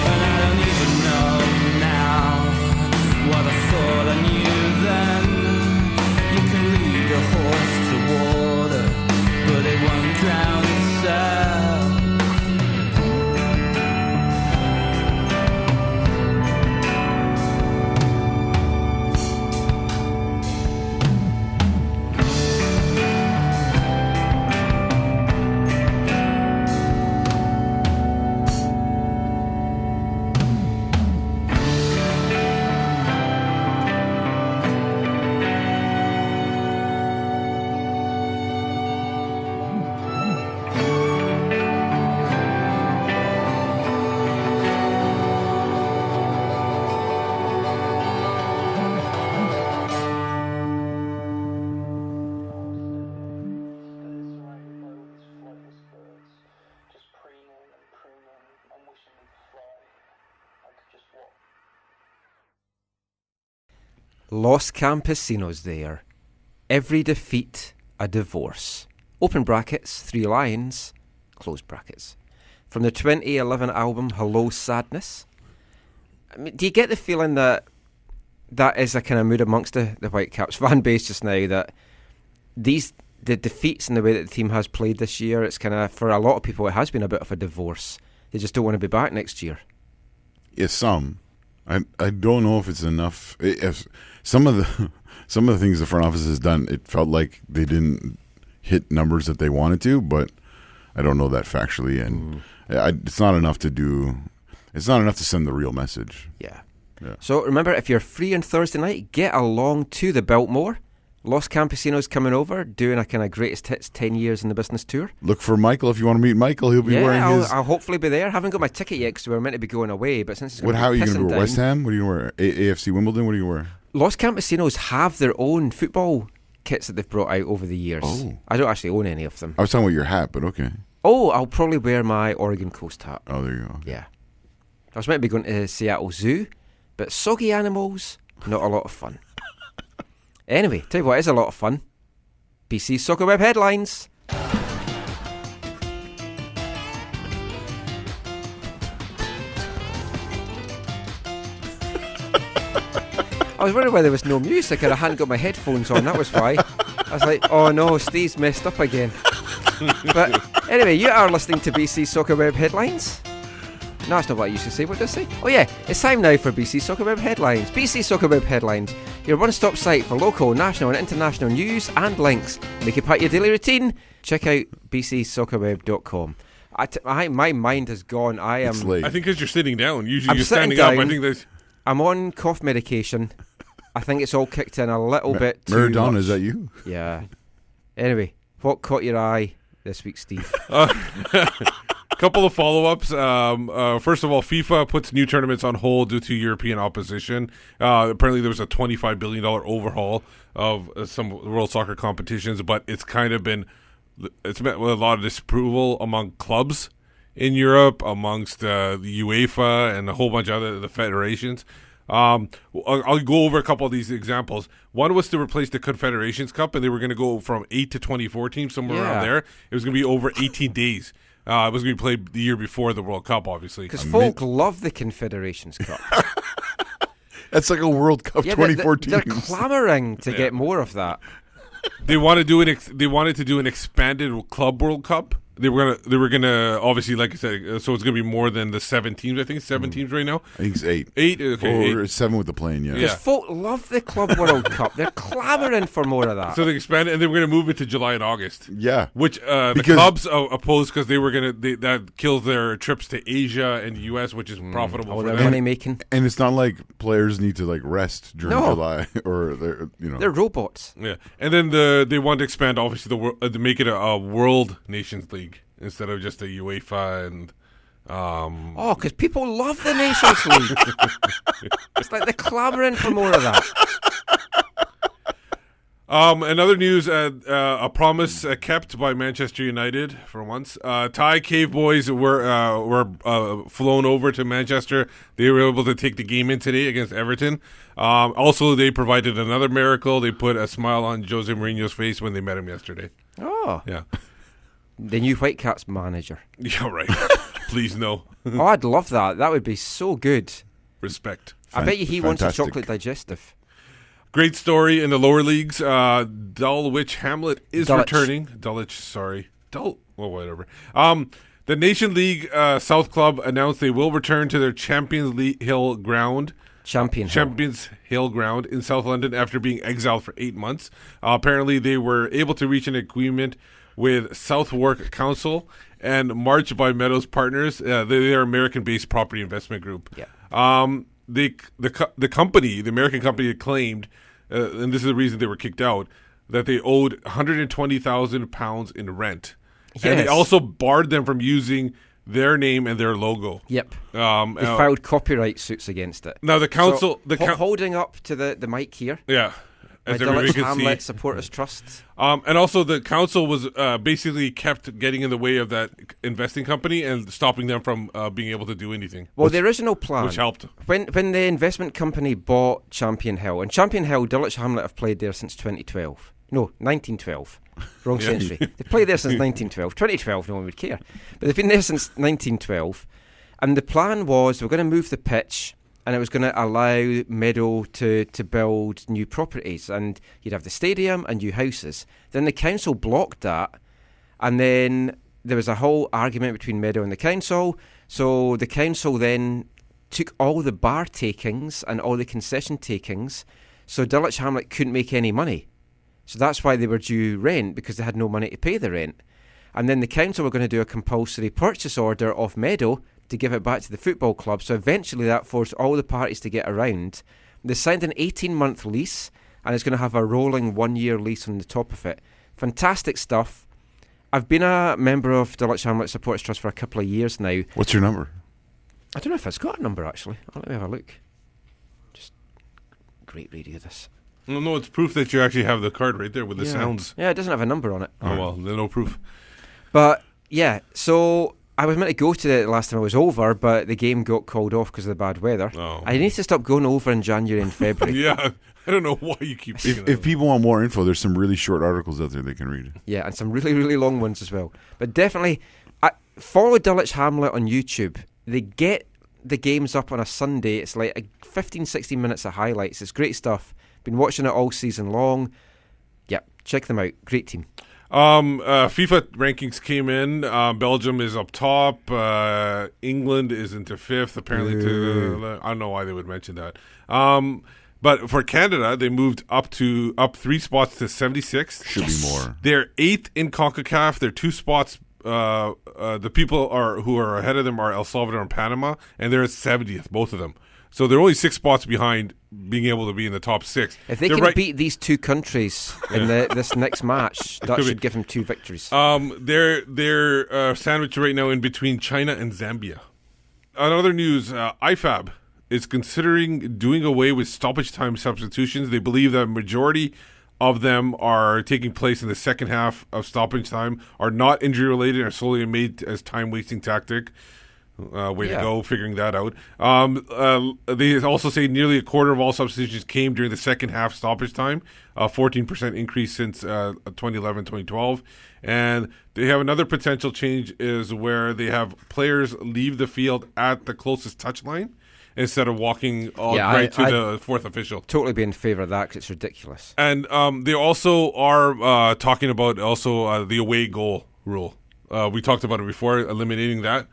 S10: and I don't even know now what I thought I knew then. You can lead a horse to water, but it won't drown itself.
S3: Los Campesinos there. Every defeat a divorce. Open brackets, 3 lines, close brackets. From the 2011 album Hello Sadness. I mean, do you get the feeling that that is a kind of mood amongst the Whitecaps fan base just now, that the defeats and the way that the team has played this year, it's kind of, for a lot of people, it has been a bit of a divorce. They just don't want to be back next year.
S4: Yeah, some. I don't know if it's enough. If some of the things the front office has done, it felt like they didn't hit numbers that they wanted to, but I don't know that factually, and it's not enough to do. It's not enough to send the real message.
S3: Yeah. So remember, if you're free on Thursday night, get along to the Biltmore. Los Campesinos coming over, doing a kind of greatest hits 10 years in the business tour.
S4: Look for Michael if you want to meet Michael. He'll be wearing his...
S3: I'll hopefully be there. Haven't got my ticket yet because we were meant to be going away, but since it's
S4: How are you going to wear? West Ham? What are you going to wear? AFC Wimbledon? What are you going to wear?
S3: Los Campesinos have their own football kits that they've brought out over the years.
S4: Oh.
S3: I don't actually own any of them.
S4: I was talking about your hat, but okay.
S3: Oh, I'll probably wear my Oregon Coast hat.
S4: Oh, there you go.
S3: Yeah. I was meant to be going to Seattle Zoo, but soggy animals, not a lot of fun. Anyway, tell you what is a lot of fun. BC Soccer Web headlines. I was wondering why there was no music and I hadn't got my headphones on, that was why. I was like, oh no, Steve's messed up again. But anyway, you are listening to BC Soccer Web headlines. No, that's not what I used to say. What did I say? Oh yeah, it's time now for BC Soccer Web headlines. BC Soccer Web headlines, your one-stop site for local, national and international news and links. Make it part of your daily routine. Check out bcsoccerweb.com. My mind has gone.
S4: It's late.
S2: I think because you're sitting down. Usually
S3: I'm
S2: you're standing
S3: down.
S2: up. I think that's...
S3: I'm on cough medication. I think it's all kicked in a little bit too
S4: Maradona,
S3: much.
S4: is that you?
S3: Yeah. Anyway, what caught your eye this week, Steve?
S2: Couple of follow-ups. First of all, FIFA puts new tournaments on hold due to European opposition. Apparently there was a $25 billion overhaul of some World Soccer competitions, but it's kind of been... It's met with a lot of disapproval among clubs in Europe amongst the UEFA and a whole bunch of the federations. I'll go over a couple of these examples. One was to replace the Confederations Cup, and they were going to go from 8 to 24 teams, somewhere around there. It was going to be over 18 days. It was going to be played the year before the World Cup, obviously.
S3: Because folk love the Confederations Cup.
S4: That's like a World Cup 2014.
S3: They're clamoring to get more of that.
S2: They wanted to do an expanded Club World Cup. They were gonna obviously, like I said, so it's gonna be more than the 7 teams. I think it's 7 teams right now.
S4: I think it's 8.
S2: 8, okay,
S4: or 7 with the plane. Yeah.
S3: Because folk love the Club World Cup. They're clamoring for more of that.
S2: So they expanded, and they were gonna move it to July and August.
S4: Yeah,
S2: which the clubs opposed because that kills their trips to Asia and the US, which is profitable for them.
S3: Money making.
S4: And it's not like players need to rest during July or
S3: they're robots.
S2: Yeah, and then they want to expand obviously to make it a World Nations League instead of just a UEFA and.
S3: Because people love the Nations League. It's like they're clamoring for more of that.
S2: Another news, a promise kept by Manchester United for once. Thai Cave Boys were flown over to Manchester. They were able to take the game in today against Everton. Also, they provided another miracle. They put a smile on Jose Mourinho's face when they met him yesterday.
S3: Oh.
S2: Yeah.
S3: The new Whitecaps manager.
S2: Yeah, right. Please no.
S3: Oh, I'd love that. That would be so good.
S2: Respect.
S3: I bet you he wants a chocolate digestive.
S2: Great story in the lower leagues. Dulwich Hamlet is returning. Dulwich, sorry. Whatever. The Nation League South Club announced they will return to their Champions Hill ground. Champions Hill ground in South London after being exiled for 8 months. Apparently, they were able to reach an agreement with Southwark Council and March by Meadows Partners. They're American-based property investment group.
S3: Yeah.
S2: The company, the American company, claimed, and this is the reason they were kicked out, that they owed £120,000 in rent. Yes. And they also barred them from using their name and their logo.
S3: Yep. They filed copyright suits against it.
S2: Now the council,
S3: holding up to the mic here.
S2: Yeah.
S3: As Dulwich Hamlet Supporters Trust.
S2: And also the council was basically kept getting in the way of that investing company and stopping them from being able to do anything.
S3: Well, the original plan,
S2: which helped.
S3: When the investment company bought Champion Hill, and Champion Hill, Dulwich Hamlet have played there since 2012. No, 1912. Wrong century. They've played there since 1912. 2012, no one would care. But they've been there since 1912. And the plan was we're going to move the pitch, and it was going to allow Meadow to build new properties, and you'd have the stadium and new houses. Then the council blocked that, and then there was a whole argument between Meadow and the council. So the council then took all the bar takings and all the concession takings, so Dulwich Hamlet couldn't make any money. So that's why they were due rent, because they had no money to pay the rent. And then the council were going to do a compulsory purchase order of Meadow to give it back to the football club. So eventually that forced all the parties to get around. They signed an 18-month lease, and it's going to have a rolling 1-year lease on the top of it. Fantastic stuff. I've been a member of Dulwich Hamlet Supporters Trust for a couple of years now.
S4: What's your number?
S3: I don't know if it's got a number, actually. Let me have a look. Just great radio, this.
S2: No, it's proof that you actually have the card right there with the sounds.
S3: Yeah, it doesn't have a number on it.
S2: Oh, well, then no proof.
S3: But, yeah, so I was meant to go to it last time I was over, but the game got called off because of the bad weather.
S2: Oh.
S3: I need to stop going over in January and February.
S2: Yeah, I don't know why you keep saying that.
S4: If people want more info, there's some really short articles out there they can read.
S3: Yeah, and some really, really long ones as well. But definitely, follow Dulwich Hamlet on YouTube. They get the games up on a Sunday. It's like 15, 16 minutes of highlights. It's great stuff. Been watching it all season long. Yeah, check them out. Great team.
S2: FIFA rankings came in. Belgium is up top. England is into 5th, apparently. I don't know why they would mention that. But for Canada, they moved up 3 spots to 76th.
S4: Should be more.
S2: They're 8th in CONCACAF. They're 2 spots. The people who are ahead of them are El Salvador and Panama, and they're at 70th, both of them. So they're only 6 spots behind being able to be in the top 6.
S3: If they can beat these 2 countries in this next match, that should give them 2 victories.
S2: They're sandwiched right now in between China and Zambia. On other news, IFAB is considering doing away with stoppage time substitutions. They believe that majority of them are taking place in the second half of stoppage time, are not injury related, and are solely made as time wasting tactic. Way to go, figuring that out. They also say nearly a quarter of all substitutions came during the second half stoppage time, a 14% increase since 2011-2012. And they have another potential change is where they have players leave the field at the closest touchline instead of walking the fourth official.
S3: Totally be in favour of that because it's ridiculous.
S2: And they also are talking about the away goal rule. We talked about it before, eliminating that.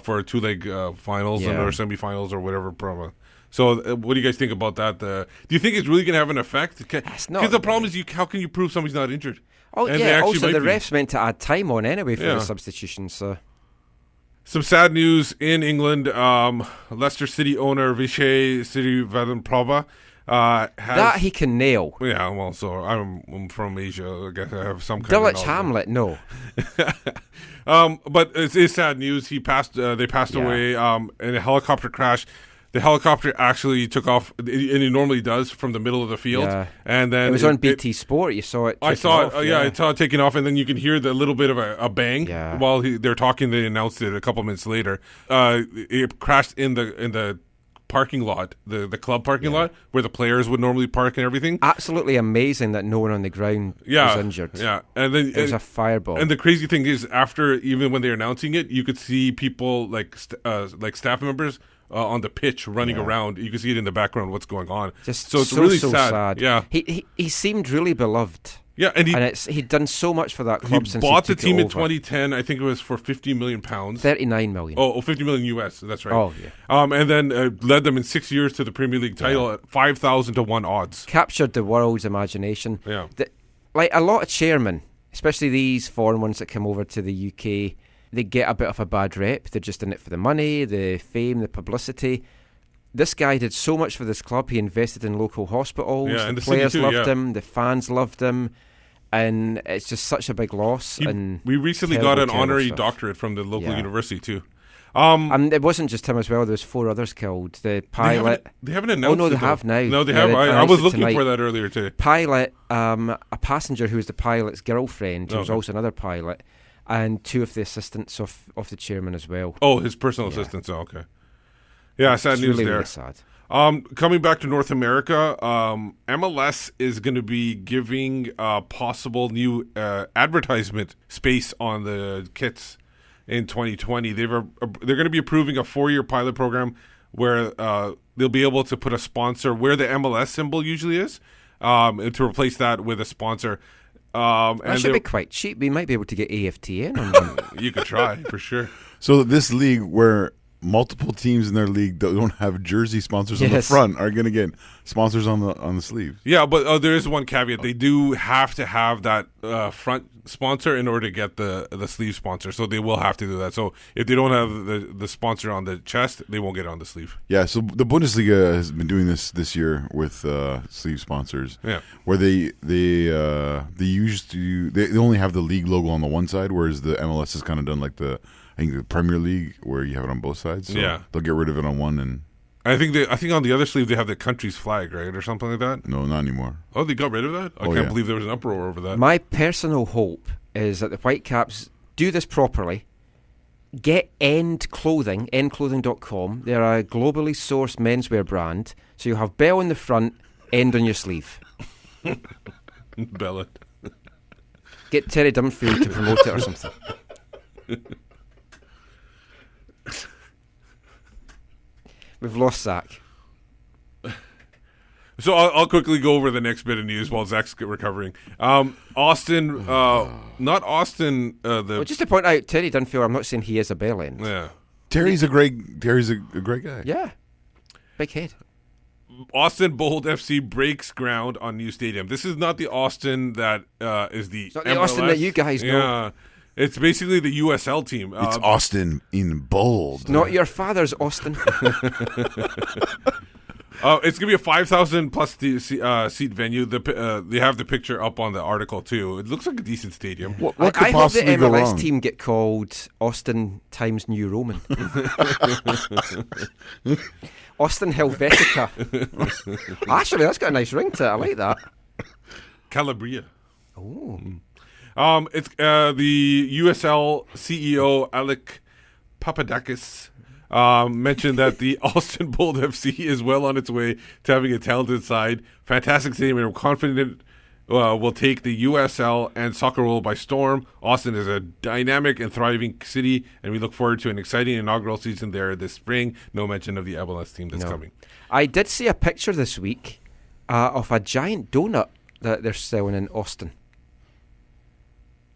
S2: For two-leg finals or semifinals or whatever. So what do you guys think about that? Do you think it's really going to have an effect? Because the problem is, how can you prove somebody's not injured?
S3: Oh, and also the ref's meant to add time on anyway for the substitution. So,
S2: some sad news in England. Leicester City owner Vishay Sirivaddhanaprabha
S3: that he can nail.
S2: Yeah, well, so I'm from Asia. I guess I have some kind of
S3: Dulwich Hamlet, no.
S2: But it's sad news. They passed away in a helicopter crash. The helicopter actually took off, and it normally does, from the middle of the field. Yeah. And then
S3: it was on BT Sport. You saw it.
S2: I saw it. I saw it taking off, and then you can hear the little bit of a bang while they're talking. They announced it a couple minutes later. It crashed in the parking lot, the club parking lot, where the players would normally park and everything.
S3: Absolutely amazing that no one on the ground was injured.
S2: Yeah, and then
S3: it was a fireball.
S2: And the crazy thing is, after, even when they're announcing it, you could see people like staff members on the pitch running around. You can see it in the background what's going on.
S3: So it's really sad. Yeah, he seemed really beloved.
S2: Yeah, and
S3: he'd done so much for that club since
S2: he bought
S3: the
S2: team in 2010. I think it was for £50 million.
S3: 39 million.
S2: Oh, 50 million US. That's right.
S3: Oh, yeah.
S2: And then led them in 6 years to the Premier League title at 5,000 to 1 odds.
S3: Captured the world's imagination.
S2: Yeah.
S3: Like a lot of chairmen, especially these foreign ones that come over to the UK, they get a bit of a bad rep. They're just in it for the money, the fame, the publicity. This guy did so much for this club. He invested in local hospitals.
S2: Yeah,
S3: the players loved him. The fans loved him. And it's just such a big loss.
S2: We recently got an honorary doctorate from the local university too.
S3: And it wasn't just him as well. There was 4 others killed. The pilot.
S2: They haven't announced.
S3: Oh no, they
S2: it,
S3: have now.
S2: No, they have. I was looking for that earlier too.
S3: Pilot, a passenger who was the pilot's girlfriend, who was also another pilot, and 2 of the assistants of the chairman as well.
S2: Oh, his personal assistants. Oh, okay. Yeah, sad news
S3: really,
S2: there.
S3: Really sad.
S2: Coming back to North America, MLS is going to be giving possible new advertisement space on the kits in 2020. They're going to be approving a 4-year pilot program where they'll be able to put a sponsor where the MLS symbol usually is, and to replace that with a sponsor.
S3: That should be quite cheap. We might be able to get AFTN on them.
S2: You could try, for sure.
S4: So this league where multiple teams in their league that don't have jersey sponsors on the front are going to get sponsors on the sleeves.
S2: Yeah, but there is one caveat. They do have to have that front sponsor in order to get the sleeve sponsor. So they will have to do that. So if they don't have the sponsor on the chest, they won't get it on the sleeve.
S4: Yeah, so the Bundesliga has been doing this year with sleeve sponsors.
S2: Yeah,
S4: where they used to they only have the league logo on the one side, whereas the MLS has kind of done like the Premier League where you have it on both sides. So they'll get rid of it on one, and
S2: I think on the other sleeve they have the country's flag, right, or something like that.
S4: No, not anymore.
S2: Oh, they got rid of that? I can't believe there was an uproar over that.
S3: My personal hope is that the Whitecaps do this properly. Get End Clothing, endclothing.com. They're a globally sourced menswear brand. So you'll have Bell in the front, End on your sleeve.
S2: Bell it.
S3: Get Terry Dunfield to promote it or something. We've lost Zach.
S2: So I'll quickly go over the next bit of news while Zach's recovering. Austin, not Austin.
S3: Well, just to point out, Terry Dunfield. I'm not saying he is a bell end.
S2: Yeah,
S4: Terry's a great guy.
S3: Yeah, big head.
S2: Austin Bold FC breaks ground on new stadium. This is not the Austin that is the.
S3: It's not the Austin that you guys know.
S2: Yeah. It's basically the USL team.
S4: It's Austin in bold.
S3: Not your father's Austin.
S2: It's going to be a 5,000 plus seat venue. They have the picture up on the article too. It looks like a decent stadium.
S4: What could
S3: I hope the
S4: possibly go
S3: MLS
S4: wrong?
S3: team get called Austin Times New Roman. Austin Helvetica. Actually, that's got a nice ring to it. I like that.
S2: Calabria.
S3: Oh.
S2: It's the USL CEO Alec Papadakis mentioned that the Alston Bold FC is well on its way to having a talented side. Fantastic statement. I'm confident will take the USL and soccer world by storm. Austin is a dynamic and thriving city, and we look forward to an exciting inaugural season there this spring. No mention of the MLS team that's coming.
S3: I did see a picture this week of a giant donut that they're selling in Austin.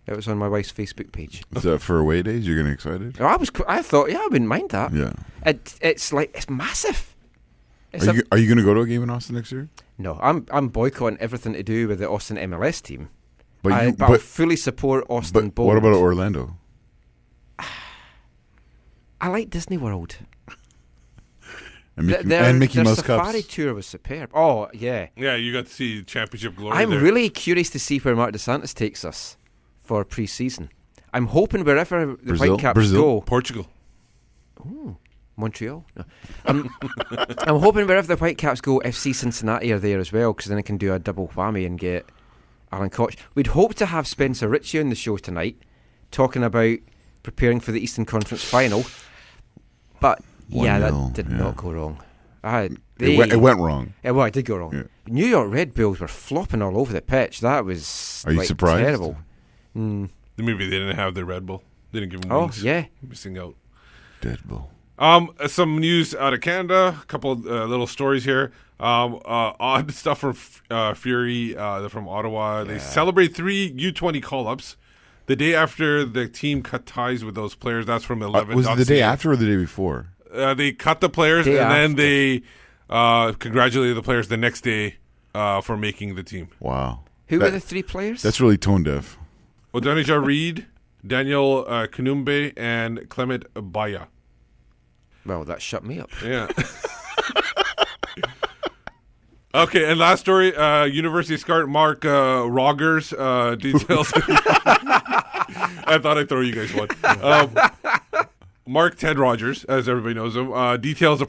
S3: It was on my wife's Facebook page.
S4: Is that for away days? You're getting excited?
S3: I thought, I wouldn't mind that.
S4: Yeah.
S3: It's massive.
S4: Are you going to go to a game in Austin next year?
S3: No, I'm boycotting everything to do with the Austin MLS team.
S4: But
S3: I'll fully support Austin Bold.
S4: What about Orlando?
S3: I like Disney World.
S4: And Mickey Mouse Cups.
S3: Their safari tour was superb. Oh, yeah.
S2: Yeah, you got to see Championship glory
S3: I'm
S2: there.
S3: really curious to see where Mark DeSantis takes us for pre-season. I'm hoping wherever the Whitecaps go...
S2: Portugal.
S3: Ooh, Montreal. No. I'm hoping wherever the Whitecaps go, FC Cincinnati are there as well, because then I can do a double whammy and get Alan Koch. We'd hope to have Spencer Ritchie on the show tonight, talking about preparing for the Eastern Conference final. But, that did not go wrong.
S4: It went wrong.
S3: Well, it did go wrong.
S4: Yeah.
S3: New York Red Bulls were flopping all over the pitch. That was
S4: Are you surprised?
S3: Terrible.
S2: Maybe they didn't have their Red Bull. They didn't give them wings.
S3: Oh, yeah.
S2: Missing out.
S4: Dead Bull.
S2: Some news out of Canada. A couple little stories here. Odd stuff from Fury from Ottawa. They celebrate 3 U20 call-ups the day after the team cut ties with those players. That's from 11.
S4: Was it the day after or the day before?
S2: They cut the players then they congratulated the players the next day for making the team.
S4: Wow.
S3: Who were the 3 players?
S4: That's really tone deaf.
S2: Odanija Reed, Daniel Kanumbe, and Clement Baya.
S3: Well, that shut me up.
S2: Yeah. Okay, and last story, University scout Mark Rogers details. I thought I'd throw you guys one. Mark Ted Rogers, as everybody knows him, details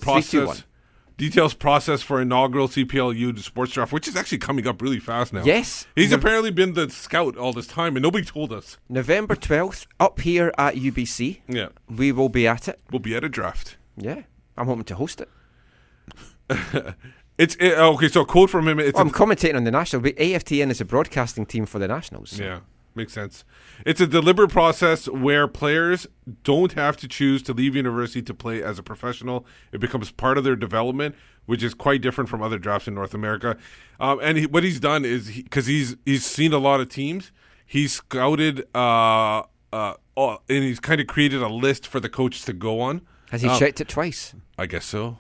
S2: process for inaugural CPLU sports draft, which is actually coming up really fast now.
S3: Yes.
S2: He's apparently been the scout all this time, and nobody told us.
S3: November 12th, up here at UBC.
S2: Yeah.
S3: We will be at it.
S2: We'll be at a draft.
S3: Yeah. I'm hoping to host it.
S2: Okay, so a quote from him.
S3: I'm commentating on the National, but AFTN is a broadcasting team for the Nationals. So.
S2: Yeah, makes sense. It's a deliberate process where players don't have to choose to leave university to play as a professional. It becomes part of their development, which is quite different from other drafts in North America. What he's done is, because he's seen a lot of teams, he's scouted and he's kind of created a list for the coaches to go on.
S3: Has he checked it twice?
S2: I guess so.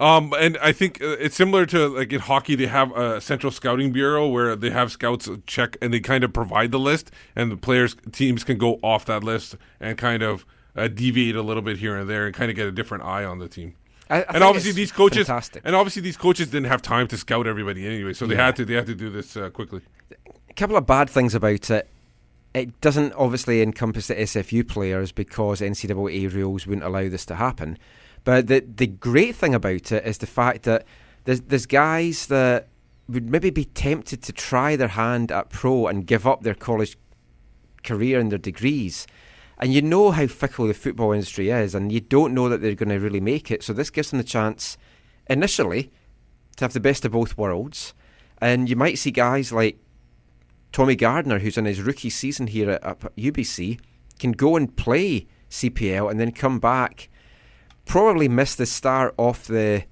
S2: And I think it's similar to, like, in hockey, they have a central scouting bureau where they have scouts check and they kind of provide the list, and the teams can go off that list and kind of deviate a little bit here and there and kind of get a different eye on the team.
S3: And obviously these coaches,
S2: didn't have time to scout everybody anyway, so they had to do this quickly.
S3: A couple of bad things about it. It doesn't obviously encompass the SFU players because NCAA rules wouldn't allow this to happen. But the great thing about it is the fact that there's guys that would maybe be tempted to try their hand at pro and give up their college career and their degrees. And you know how fickle the football industry is, and you don't know that they're going to really make it. So this gives them the chance, initially, to have the best of both worlds. And you might see guys like Tommy Gardner, who's in his rookie season here at UBC, can go and play CPL and then come back, probably miss the start of the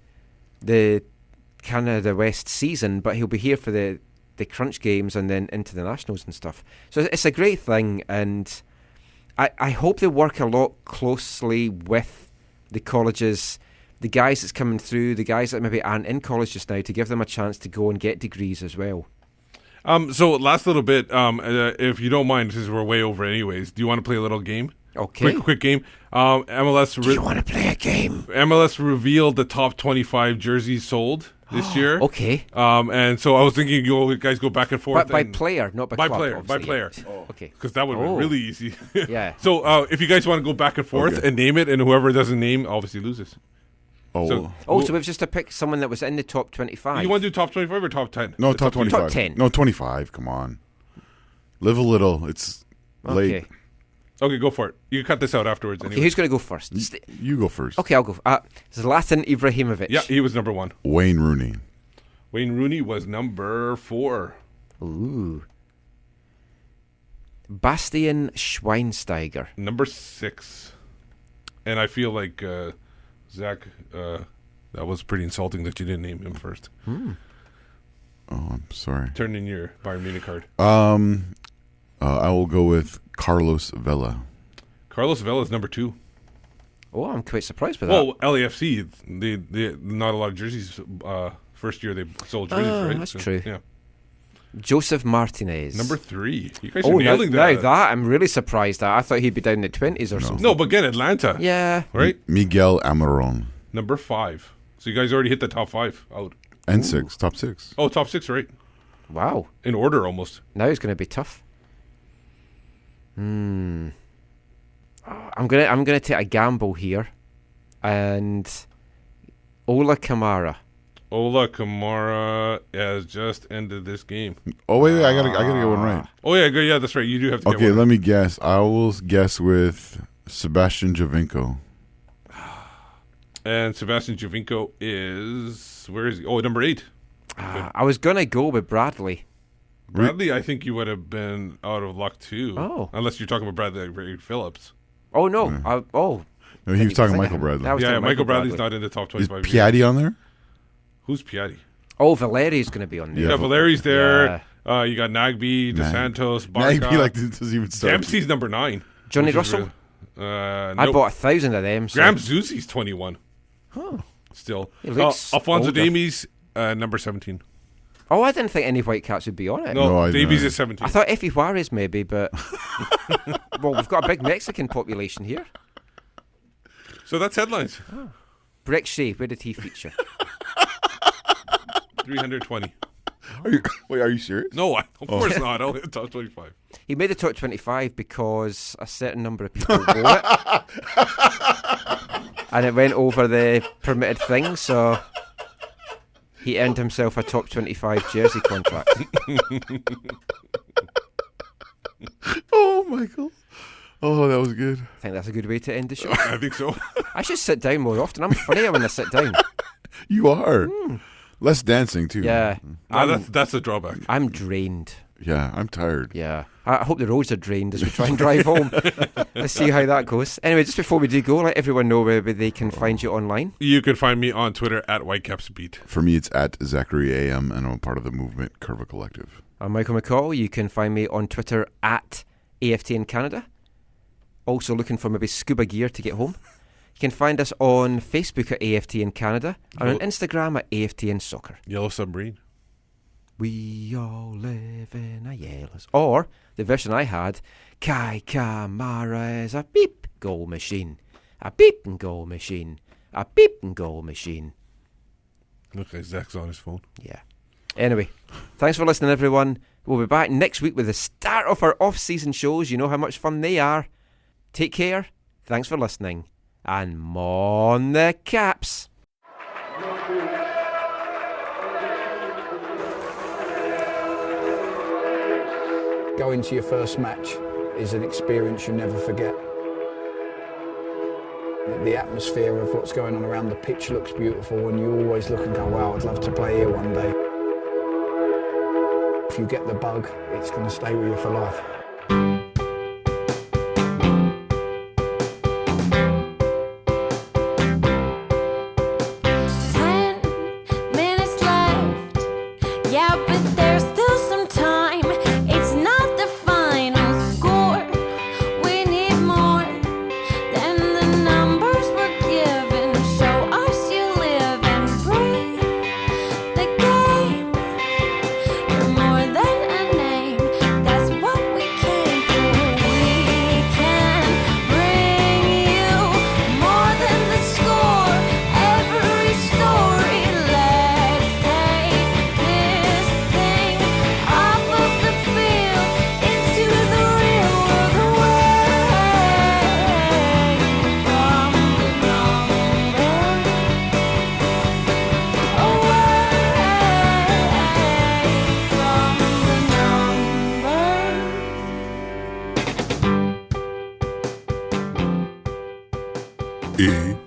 S3: Canada West season, but he'll be here for the crunch games and then into the Nationals and stuff. So it's a great thing, and I hope they work a lot closely with the colleges, the guys that's coming through, the guys that maybe aren't in college just now, to give them a chance to go and get degrees as well.
S2: So last little bit, if you don't mind, since we're way over anyways, do you want to play a little game?
S3: Okay.
S2: Quick game. MLS.
S3: Do you want to play a game?
S2: MLS revealed the top 25 jerseys sold this year.
S3: Okay.
S2: And so I was thinking you guys go back and forth.
S3: By player, not by club.
S2: By player.
S3: Oh. Okay.
S2: Because that would have been really easy.
S3: Yeah.
S2: So if you guys want to go back and forth and name it, and whoever doesn't name obviously loses. So
S3: we've just to pick someone that was in the top 25.
S2: You want to do top 25 or top 10?
S4: No, top 25.
S3: Top 10.
S4: No, 25. Come on. Live a little. It's late.
S2: Okay, go for it. You can cut this out afterwards.
S3: Okay,
S2: anyway.
S3: who's going to go first?
S4: You go first.
S3: Okay, I'll go. Zlatan Ibrahimovic.
S2: Yeah, he was number 1.
S4: Wayne Rooney.
S2: Wayne Rooney was number 4.
S3: Ooh. Bastian Schweinsteiger.
S2: Number 6. And I feel like Zach, that was pretty insulting that you didn't name him first.
S4: Oh, I'm sorry.
S2: Turn in your Bayern Munich card.
S4: I will go with Carlos Vela.
S2: Carlos Vela is number 2.
S3: Oh, I'm quite surprised by that.
S2: Well, LAFC, they not a lot of jerseys. First year they sold jerseys, right?
S3: That's true.
S2: Yeah.
S3: Joseph Martinez.
S2: Number 3. You guys are nailing
S3: now
S2: that.
S3: that I'm really surprised at. I thought he'd be down in the 20s or something.
S2: No, but again, Atlanta.
S3: Yeah.
S2: Right?
S4: Miguel Amaron.
S2: Number 5. So you guys already hit the top 5 out.
S4: And 6. Top 6.
S2: Oh, top 6, right?
S3: Wow.
S2: In order almost.
S3: Now it's going to be tough. I'm gonna take a gamble here, and Ola Kamara.
S2: Ola Kamara has just ended this game.
S4: Oh wait, I gotta get one right.
S2: Oh yeah, good. Yeah, that's right. You do have to.
S4: Okay,
S2: get one.
S4: let me guess. I will guess with Sebastian Giovinco.
S2: And Sebastian Giovinco is where is he? Oh, number 8.
S3: I was gonna go with Bradley.
S2: Bradley, I think you would have been out of luck too.
S3: Oh,
S2: unless you're talking about Bradley Phillips.
S3: Oh no!
S4: No, he was talking Michael Bradley.
S2: Yeah, Michael Bradley's not in the top 25.
S4: Is Piatti on there?
S2: Who's Piatti?
S3: Oh, Valeri's going to be on there.
S2: Yeah, Valeri's there. Yeah. You got Nagbe, DeSantos, Barca.
S4: Nagbe doesn't even start.
S2: Dempsey's number 9.
S3: Johnny Russell.
S2: I
S3: bought 1,000 of them. So.
S2: Graham Zusi's 21.
S3: Huh.
S2: Still.
S3: older.
S2: Alphonso Davies, number 17.
S3: Oh, I didn't think any Whitecaps would be on it.
S2: No, Davies is 17.
S3: I thought Effie Juarez maybe, but well, we've got a big Mexican population here.
S2: So that's headlines.
S3: Oh. Breck Shea, where did he feature?
S2: 320.
S4: Are you serious?
S2: No, of course not. Only the top 25.
S3: He made the top 25 because a certain number of people wore it. And it went over the permitted thing, so he earned himself a top 25 jersey contract.
S4: Oh, Michael. Oh, that was good.
S3: I think that's a good way to end the show.
S2: I think so.
S3: I should sit down more often. I'm funnier when I sit down.
S4: You are. Less dancing, too.
S3: Yeah.
S2: That's a drawback.
S3: I'm drained.
S4: Yeah, I'm tired.
S3: Yeah. I hope the roads are drained as we try and drive home. Let's see how that goes. Anyway, just before we do go, let everyone know where they can find you online.
S2: You can find me on Twitter at WhitecapsBeat.
S4: For me, it's at Zachary AM, and I'm part of the movement Curva Collective.
S3: I'm Michael McCall. You can find me on Twitter at AFTN Canada. Also looking for maybe scuba gear to get home. You can find us on Facebook at AFTN Canada and on Instagram at AFTN Soccer.
S2: Yellow Submarine.
S3: We all live in a yellow... Or, the version I had, Kai Kamara is a beep goal machine. A beep and goal machine. A beep and goal machine.
S2: Okay, Zach's on his phone.
S3: Yeah. Anyway, thanks for listening, everyone. We'll be back next week with the start of our off-season shows. You know how much fun they are. Take care. Thanks for listening. And mon the Caps.
S15: Going to your first match is an experience you never forget. The atmosphere of what's going on around the pitch looks beautiful, and you always look and go, wow, I'd love to play here one day. If you get the bug, it's going to stay with you for life.
S16: More than a name, that's what we
S2: AFTN.